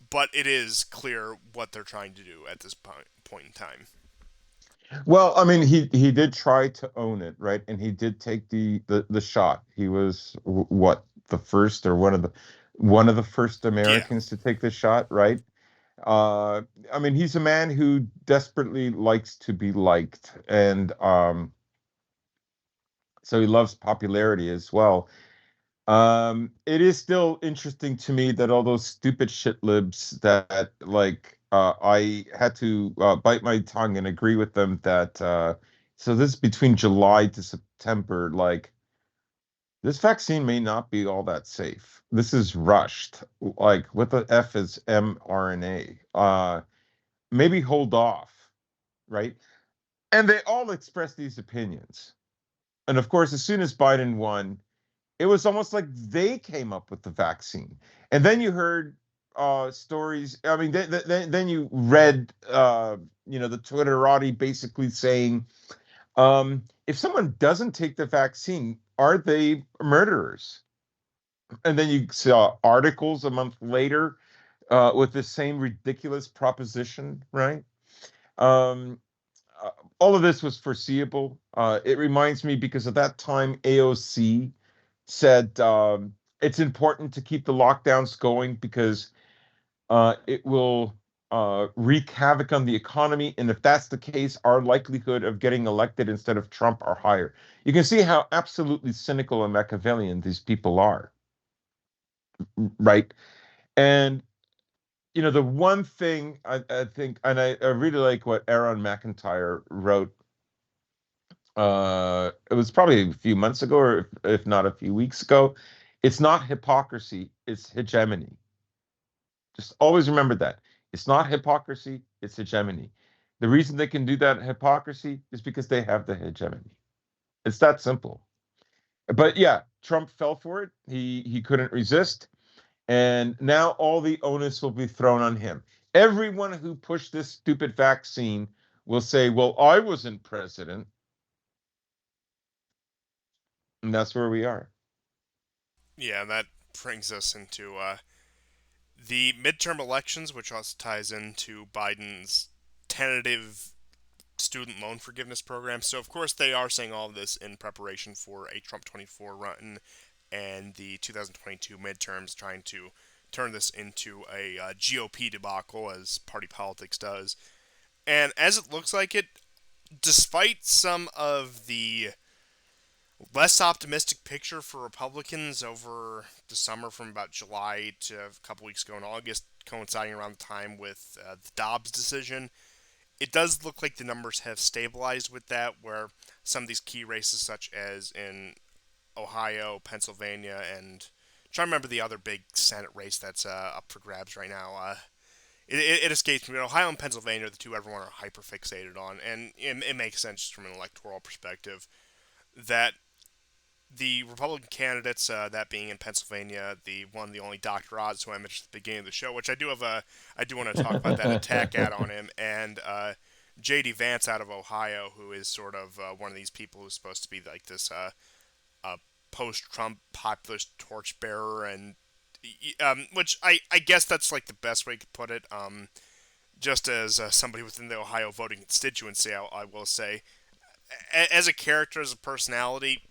S1: but it is clear what they're trying to do at this point in time.
S2: Well, I mean, he did try to own it, right? And he did take the shot. He was what, the first, or one of the first
S1: Yeah,
S2: Americans to take the shot, right? Uh, I mean, he's a man who desperately likes to be liked, and so he loves popularity as well. It is still interesting to me that all those stupid shit libs that, like, I had to bite my tongue and agree with them that so this is between July to September, like this vaccine may not be all that safe. This is rushed. Like, what the F is mRNA? Maybe hold off, right? And they all express these opinions. And of course, as soon as Biden won, it was almost like they came up with the vaccine. And then you heard stories. I mean, then you read, the Twitterati basically saying, if someone doesn't take the vaccine, are they murderers? And then you saw articles a month later with the same ridiculous proposition, right? Um, uh, all of this was foreseeable. It reminds me because at that time AOC said it's important to keep the lockdowns going because it will wreak havoc on the economy. And if that's the case, our likelihood of getting elected instead of Trump are higher. You can see how absolutely cynical and Machiavellian these people are, right? And the one thing I think, and I really like what Aaron McIntyre wrote. It was probably a few months ago, or if not a few weeks ago. It's not hypocrisy, it's hegemony. Just always remember that. It's not hypocrisy, it's hegemony. The reason they can do that hypocrisy is because they have the hegemony. It's that simple. But yeah, Trump fell for it. He couldn't resist, and now all the onus will be thrown on him. Everyone who pushed this stupid vaccine will say, "Well, I wasn't president," and that's where we are.
S1: yeah, that brings us into the midterm elections, which also ties into Biden's tentative student loan forgiveness program. So, of course, they are saying all of this in preparation for a Trump 24 run and the 2022 midterms, trying to turn this into a GOP debacle, as party politics does. And as it looks like it, despite some of the less optimistic picture for Republicans over the summer from about July to a couple weeks ago in August, coinciding around the time with the Dobbs decision, it does look like the numbers have stabilized with that, where some of these key races, such as in Ohio, Pennsylvania, and I'm trying to remember the other big Senate race that's up for grabs right now. It escapes me. But Ohio and Pennsylvania are the two everyone are hyper fixated on, and it makes sense just from an electoral perspective that the Republican candidates, that being in Pennsylvania, the one, the only Dr. Oz, who I mentioned at the beginning of the show, which I do want to talk about that attack ad on him, and J.D. Vance out of Ohio, who is sort of one of these people who's supposed to be like this post-Trump populist torchbearer, and which I guess that's like the best way to put it. Just as somebody within the Ohio voting constituency, I will say, as a character, as a personality,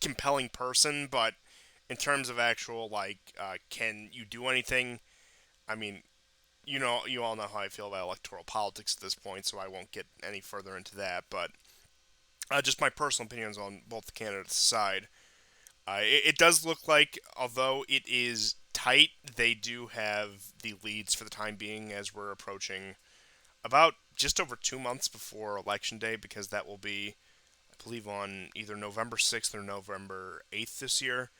S1: compelling person, but in terms of actual like, can you do anything? I mean, you all know how I feel about electoral politics at this point, so I won't get any further into that. But just my personal opinions on both the candidates' side. It does look like, although it is tight, they do have the leads for the time being as we're approaching about just over 2 months before election day, because that will be, I believe on either November 6th or November 8th this year.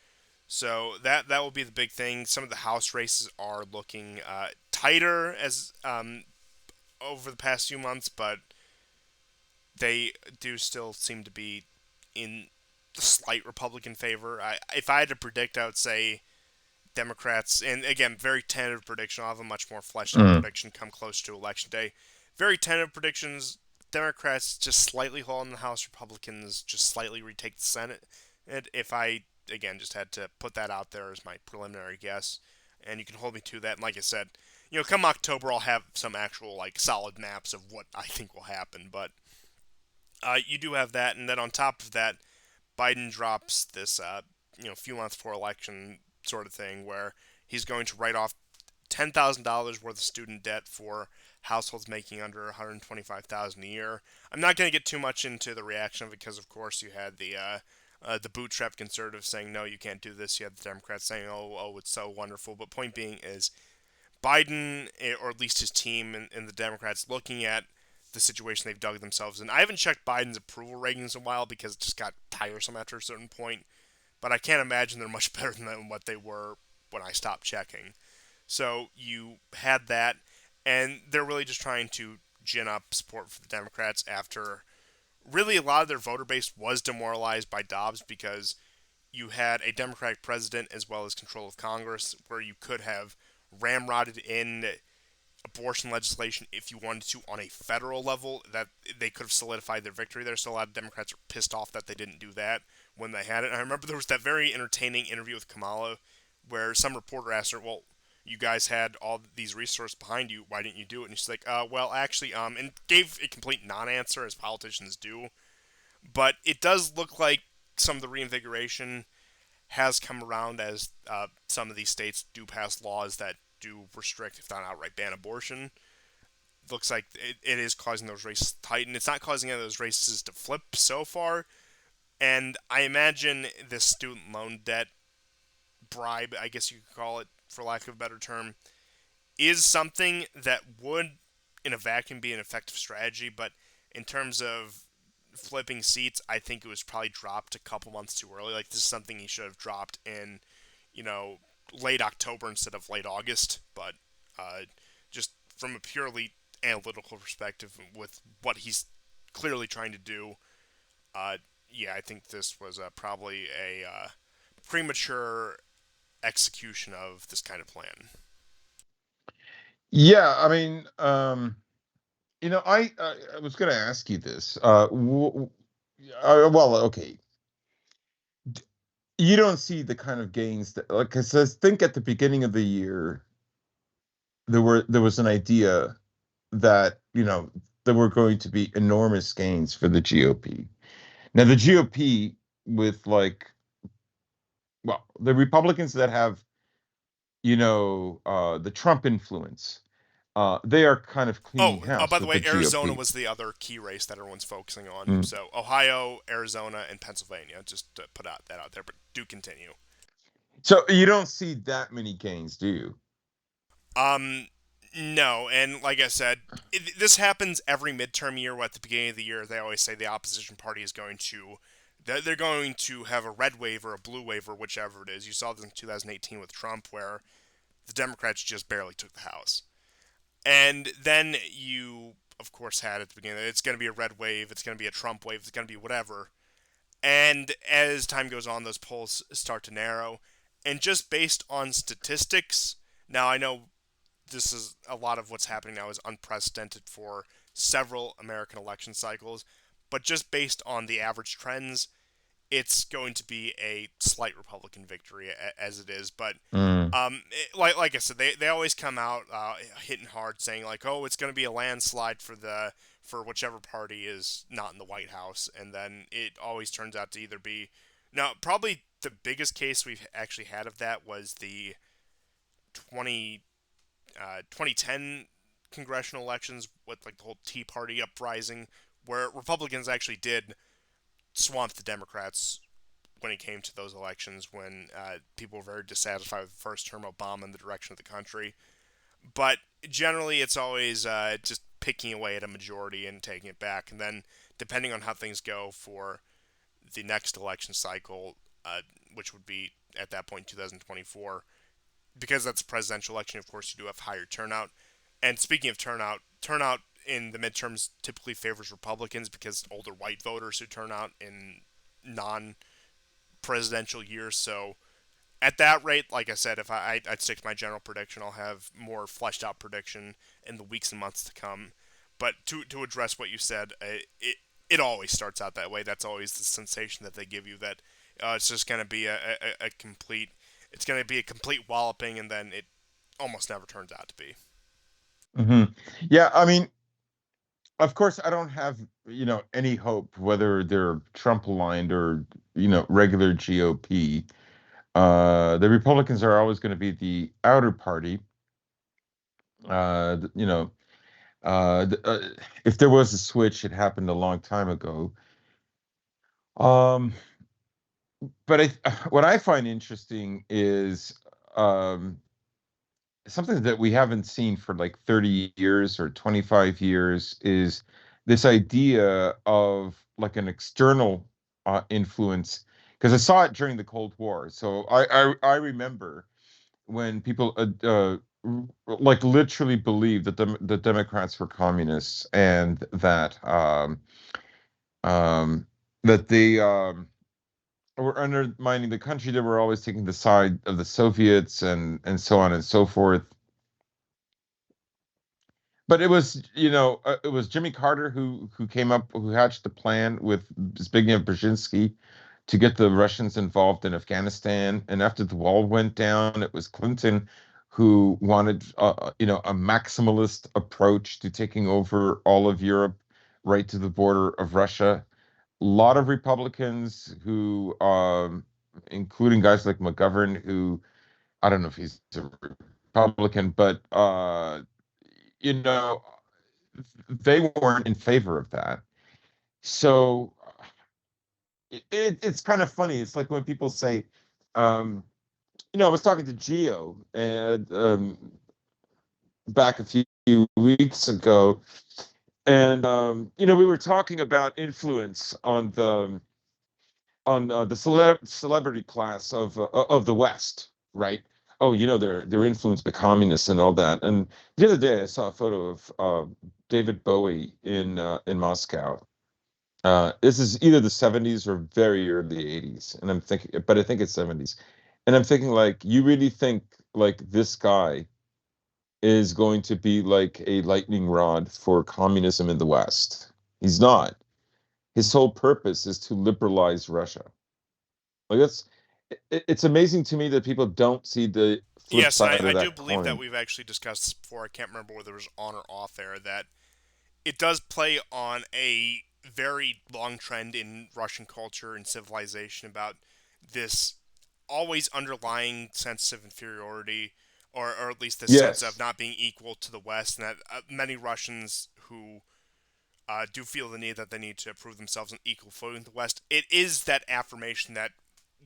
S1: So that will be the big thing. Some of the House races are looking tighter as over the past few months, but they do still seem to be in slight Republican favor. If I had to predict, I would say Democrats, and again, very tentative prediction. I'll have a much more fleshed out
S2: Mm.
S1: prediction come close to election day. Very tentative predictions. Democrats just slightly hold in the House. Republicans just slightly retake the Senate. And if I again just had to put that out there as my preliminary guess, and you can hold me to that. And like I said, come October, I'll have some actual like solid maps of what I think will happen. But you do have that, and then on top of that, Biden drops this few months before election sort of thing where he's going to write off $10,000 worth of student debt for households making under 125,000 a year. I'm not going to get too much into the reaction of it because, of course, you had the bootstrap conservatives saying no, you can't do this. You had the Democrats saying oh, it's so wonderful. But point being is Biden, or at least his team and the Democrats, looking at the situation they've dug themselves in. I haven't checked Biden's approval ratings in a while because it just got tiresome after a certain point, but I can't imagine they're much better than what they were when I stopped checking. So you had that, and they're really just trying to gin up support for the Democrats after really a lot of their voter base was demoralized by Dobbs because you had a Democratic president as well as control of Congress where you could have ramrodded in abortion legislation if you wanted to on a federal level that they could have solidified their victory there. So a lot of Democrats are pissed off that they didn't do that when they had it. And I remember there was that very entertaining interview with Kamala where some reporter asked her, "Well, you guys had all these resources behind you. Why didn't you do it?" And she's like, "Well, actually, and gave a complete non-answer as politicians do. But it does look like some of the reinvigoration has come around as some of these states do pass laws that do restrict, if not outright ban abortion. Looks like it is causing those races to tighten. It's not causing any of those races to flip so far. And I imagine this student loan debt bribe, I guess you could call it, for lack of a better term, is something that would, in a vacuum, be an effective strategy. But in terms of flipping seats, I think it was probably dropped a couple months too early. Like, this is something he should have dropped in, you know, late October instead of late August. But just from a purely analytical perspective, with what he's clearly trying to do, uh, yeah, I think this was probably a premature execution of this kind of plan.
S2: Yeah, I mean, I was going to ask you this. Well, okay, you don't see the kind of gains that, like, because I think at the beginning of the year there was an idea that there were going to be enormous gains for the GOP. Now the GOP with the Republicans that have the Trump influence, they are kind of cleaning
S1: By
S2: house
S1: the
S2: with the
S1: way, Arizona
S2: GOP.
S1: was the other key race that everyone's focusing on.
S2: Mm.
S1: So Ohio, Arizona, and Pennsylvania. Just to put that out there, but do continue.
S2: So you don't see that many gains, do you?
S1: Um, no, and like I said, this happens every midterm year. At the beginning of the year, they always say the opposition party is going to they're going to have a red wave or a blue wave or whichever it is. You saw this in 2018 with Trump, where the Democrats just barely took the House. And then you, of course, had at the beginning, it's going to be a red wave, it's going to be a Trump wave, it's going to be whatever. And as time goes on, those polls start to narrow. And just based on statistics, now I know this is a lot of what's happening now is unprecedented for several American election cycles, but just based on the average trends, it's going to be a slight Republican victory as it is. But
S2: Mm.
S1: like I said, they always come out hitting hard, saying like, oh, it's going to be a landslide for whichever party is not in the White House, and then it always turns out to either be now probably the biggest case we've actually had of that was the 20 2010 congressional elections with like the whole Tea Party uprising, where Republicans actually did swamp the Democrats when it came to those elections when people were very dissatisfied with the first term Obama and the direction of the country. But generally, it's always just picking away at a majority and taking it back. And then, depending on how things go for the next election cycle, which would be at that point 2024. Because that's a presidential election, of course, you do have higher turnout. And speaking of turnout, turnout in the midterms typically favors Republicans because older white voters who turn out in non presidential years. So at that rate, like I said, if I'd stick to my general prediction, I'll have more fleshed out prediction in the weeks and months to come. But to address what you said, it always starts out that way. That's always the sensation that they give you that it's just going to be a complete it's going to be a complete walloping, and then it almost never turns out to be.
S2: Hmm. Yeah, I mean, of course, I don't have, any hope whether they're Trump aligned or, regular GOP. The Republicans are always going to be the outer party. th- you know, if there was a switch, it happened a long time ago. Um, but what I find interesting is um, something that we haven't seen for like 30 years or 25 years is this idea of like an external influence. Because I saw it during the Cold War, so I remember when people like literally believed that the Democrats were communists and um, that they were undermining the country. They were always taking the side of the Soviets and so on and so forth. But it was Jimmy Carter who hatched the plan with Zbigniew Brzezinski to get the Russians involved in Afghanistan. And after the wall went down, it was Clinton who wanted, a maximalist approach to taking over all of Europe, right to the border of Russia. A lot of Republicans including guys like McGovern, who I don't know if he's a Republican, but you know, they weren't in favor of that. So it's kind of funny. It's like when people say, um, I was talking to Geo and back a few weeks ago, and we were talking about influence on the celebrity class of the West, right? Oh, they're influenced by communists and all that. And the other day, I saw a photo of David Bowie in Moscow. This is either the 70s or very early 80s, and I'm thinking, but I think it's 70s. And I'm thinking, like, you really think like this guy is going to be like a lightning rod for communism in the West? He's not. His whole purpose is to liberalize Russia. Like it's amazing to me that people don't see the flip
S1: Yes, and
S2: side
S1: I
S2: of
S1: do
S2: that
S1: believe that
S2: coin.
S1: we've actually discussed this before. I can't remember whether it was on or off air that it does play on a very long trend in Russian culture and civilization about this always underlying sense of inferiority, or at least this sense of
S2: Yes.
S1: not being equal to the West, and that many Russians who do feel the need that they need to prove themselves on equal footing with the West, it is that affirmation that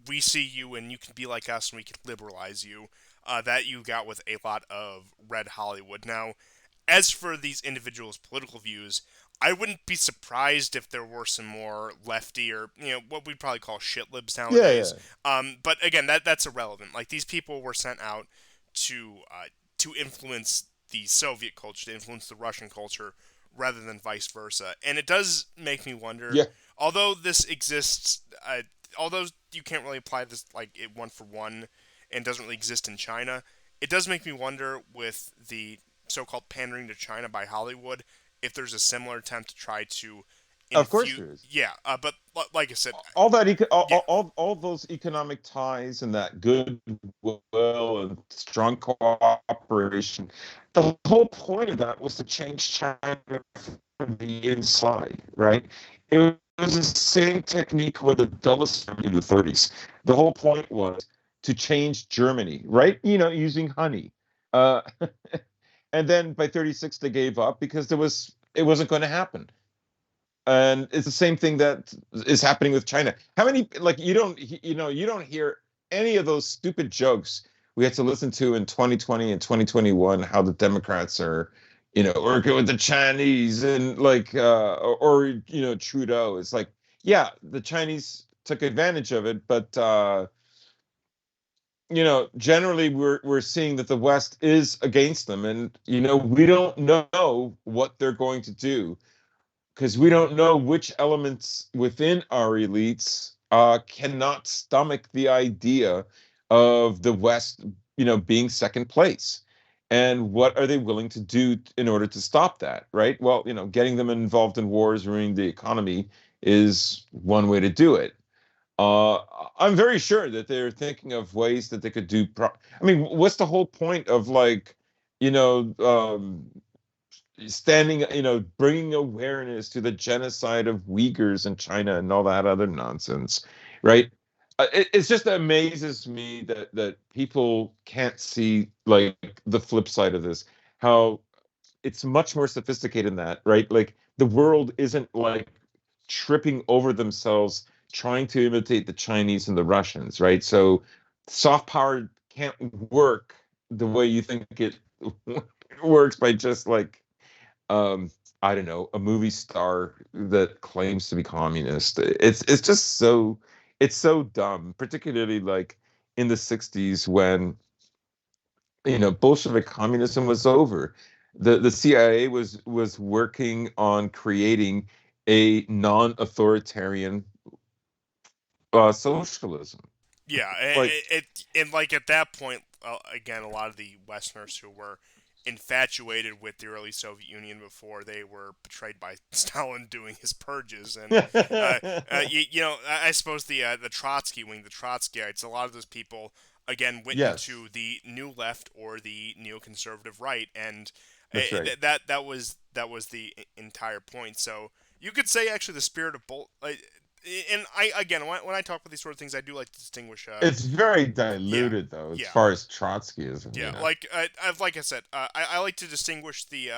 S1: we see you and you can be like us and we can liberalize you, that you got with a lot of Red Hollywood. Now, as for these individuals' political views, I wouldn't be surprised if there were some more lefty or what we'd probably call shit libs
S2: Yeah,
S1: nowadays.
S2: yeah.
S1: But again, that's irrelevant. Like these people were sent out to influence the Soviet culture, to influence the Russian culture, rather than vice versa. And it does make me wonder.
S2: Yeah.
S1: Although this exists, although you can't really apply this like it one for one, and doesn't really exist in China, it does make me wonder with the so-called pandering to China by Hollywood, if there's a similar attempt to try to
S2: Of course
S1: infuse.
S2: there is.
S1: Yeah, but like I said,
S2: All that
S1: yeah,
S2: all those economic ties and that goodwill and strong cooperation. The whole point of that was to change China from the inside, right? It was the same technique with the Dulles in the 30s. The whole point was to change Germany, right? Using honey. Uh, and then by 36 they gave up because it wasn't going to happen. And it's the same thing that is happening with China. How many, like, you don't hear any of those stupid jokes we had to listen to in 2020 and 2021, how the Democrats are, working with the Chinese and like, or Trudeau. It's like, yeah, the Chinese took advantage of it, but generally we're seeing that the West is against them, and we don't know what they're going to do because we don't know which elements within our elites cannot stomach the idea of the West, being second place. And what are they willing to do in order to stop that, right? Well, getting them involved in wars, ruining the economy is one way to do it. Uh, I'm very sure that they're thinking of ways that they could do. I mean, what's the whole point of like, you know, um, standing, bringing awareness to the genocide of Uyghurs in China and all that other nonsense, right? It's just amazes me that people can't see like the flip side of this, how it's much more sophisticated than that, right? Like the world isn't like tripping over themselves trying to imitate the Chinese and the Russians, right? So soft power can't work the way you think it works by just like I don't know, a movie star that claims to be communist. It's just so dumb, particularly like in the 60s when Bolshevik communism was over. The CIA was working on creating a non-authoritarian socialism.
S1: Yeah,
S2: Like,
S1: and like at that point, again, a lot of the Westerners who were infatuated with the early Soviet Union before they were betrayed by Stalin doing his purges, and I suppose the Trotsky wing, the Trotskyites, a lot of those people again went
S2: yes,
S1: into the new left or the neoconservative right, and
S2: that's right.
S1: that was the entire point. So you could say actually the spirit of and I again when I talk about these sort of things, I do like to distinguish.
S2: It's very
S1: Yeah,
S2: diluted though, as
S1: yeah,
S2: far as Trotskyism,
S1: yeah. Like I said, I like to distinguish the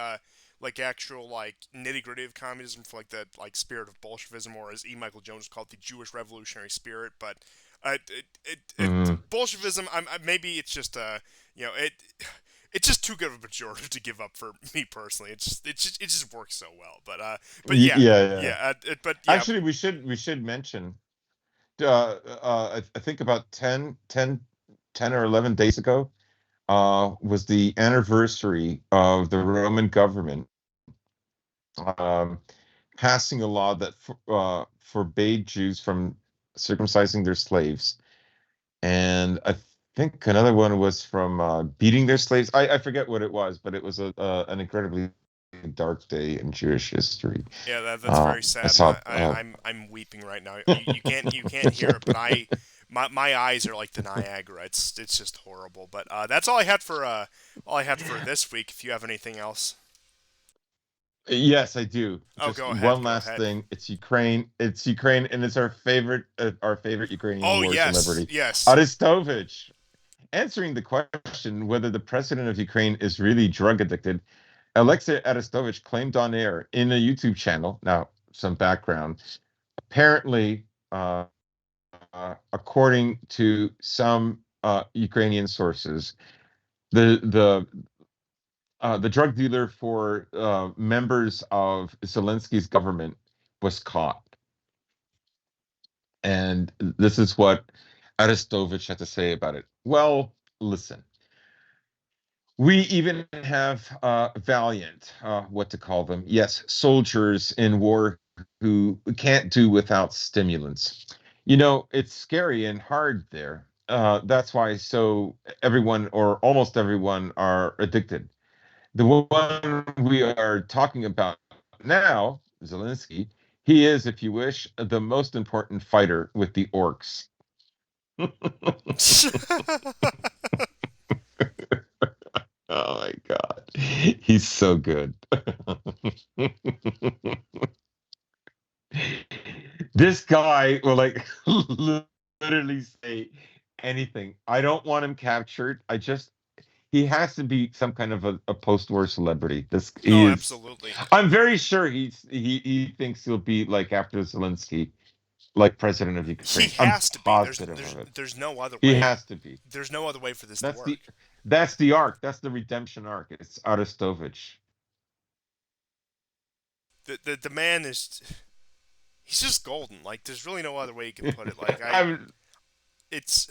S1: like actual like nitty gritty of communism for like the like spirit of Bolshevism, or as E. Michael Jones called it, the Jewish revolutionary spirit. But
S2: Mhm.
S1: Bolshevism, maybe it's just it. It's just too good of a pejorative to give up for me personally. It just works so well. But yeah,
S2: Yeah, yeah.
S1: yeah. But yeah,
S2: Actually, we should mention. I think about 10 or 11 days ago, was the anniversary of the Roman government um, passing a law that forbade Jews from circumcising their slaves, and I think another one was from beating their slaves. I forget what it was, but it was an incredibly dark day in Jewish history.
S1: yeah. That's very
S2: I
S1: sad, and
S2: saw.
S1: I'm weeping right now. You can't hear it, but my eyes are like the Niagara. It's just horrible. But that's all I had for this week. If you have anything else,
S2: Yes, I do.
S1: oh,
S2: Just
S1: go ahead,
S2: one
S1: go
S2: last
S1: ahead.
S2: thing. It's Ukraine. It's Ukraine, and it's our favorite Ukrainian
S1: Oh
S2: war
S1: yes,
S2: celebrity,
S1: yes.
S2: Arestovich. Answering the question whether the president of Ukraine is really drug addicted, Alexei Arestovich claimed on air in a YouTube channel. Now, some background. Apparently, according to some Ukrainian sources, the drug dealer for members of Zelensky's government was caught. And this is what Arestovich had to say about it. Well, listen, we even have valiant, what to call them? Yes, soldiers in war who can't do without stimulants. It's scary and hard there. That's why so everyone or almost everyone are addicted. The one we are talking about now, Zelensky, he is, if you wish, the most important fighter with the orcs. Oh my God. He's so good. This guy will like literally say anything. I don't want him captured. He has to be some kind of a post-war celebrity. This he
S1: Oh,
S2: is.
S1: absolutely.
S2: I'm very sure he thinks he'll be like after Zelensky, like president of
S1: He
S2: Ukraine. I'm
S1: has to be. There's
S2: positive
S1: there's
S2: of it.
S1: there's no other
S2: He
S1: way.
S2: has to be.
S1: There's no other way for this to
S2: That's the
S1: work.
S2: that's the arc. That's the redemption arc. It's Arestovich.
S1: The man is he's just golden. Like there's really no other way you can put it. Like
S2: I'm,
S1: it's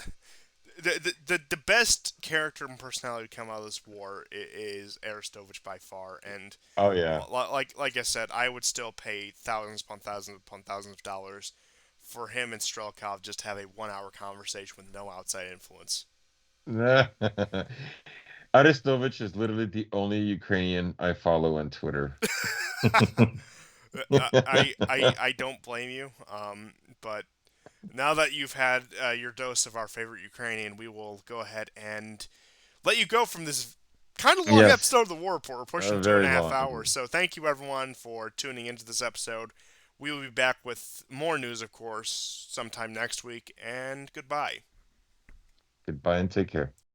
S1: the best character and personality to come out of this war is Arestovich by far, and
S2: oh yeah.
S1: like I said, I would still pay thousands upon thousands of dollars for him and Strelkov just to have a 1 hour conversation with no outside influence.
S2: Arestovich is literally the only Ukrainian I follow on Twitter.
S1: I don't blame you. But now that you've had your dose of our favorite Ukrainian, we will go ahead and let you go from this kind of long
S2: Yes,
S1: episode of the War Report. We're pushing two and
S2: very
S1: a half hours.
S2: long.
S1: So thank you everyone for tuning into this episode. We will be back with more news, of course, sometime next week. And goodbye.
S2: Goodbye and take care.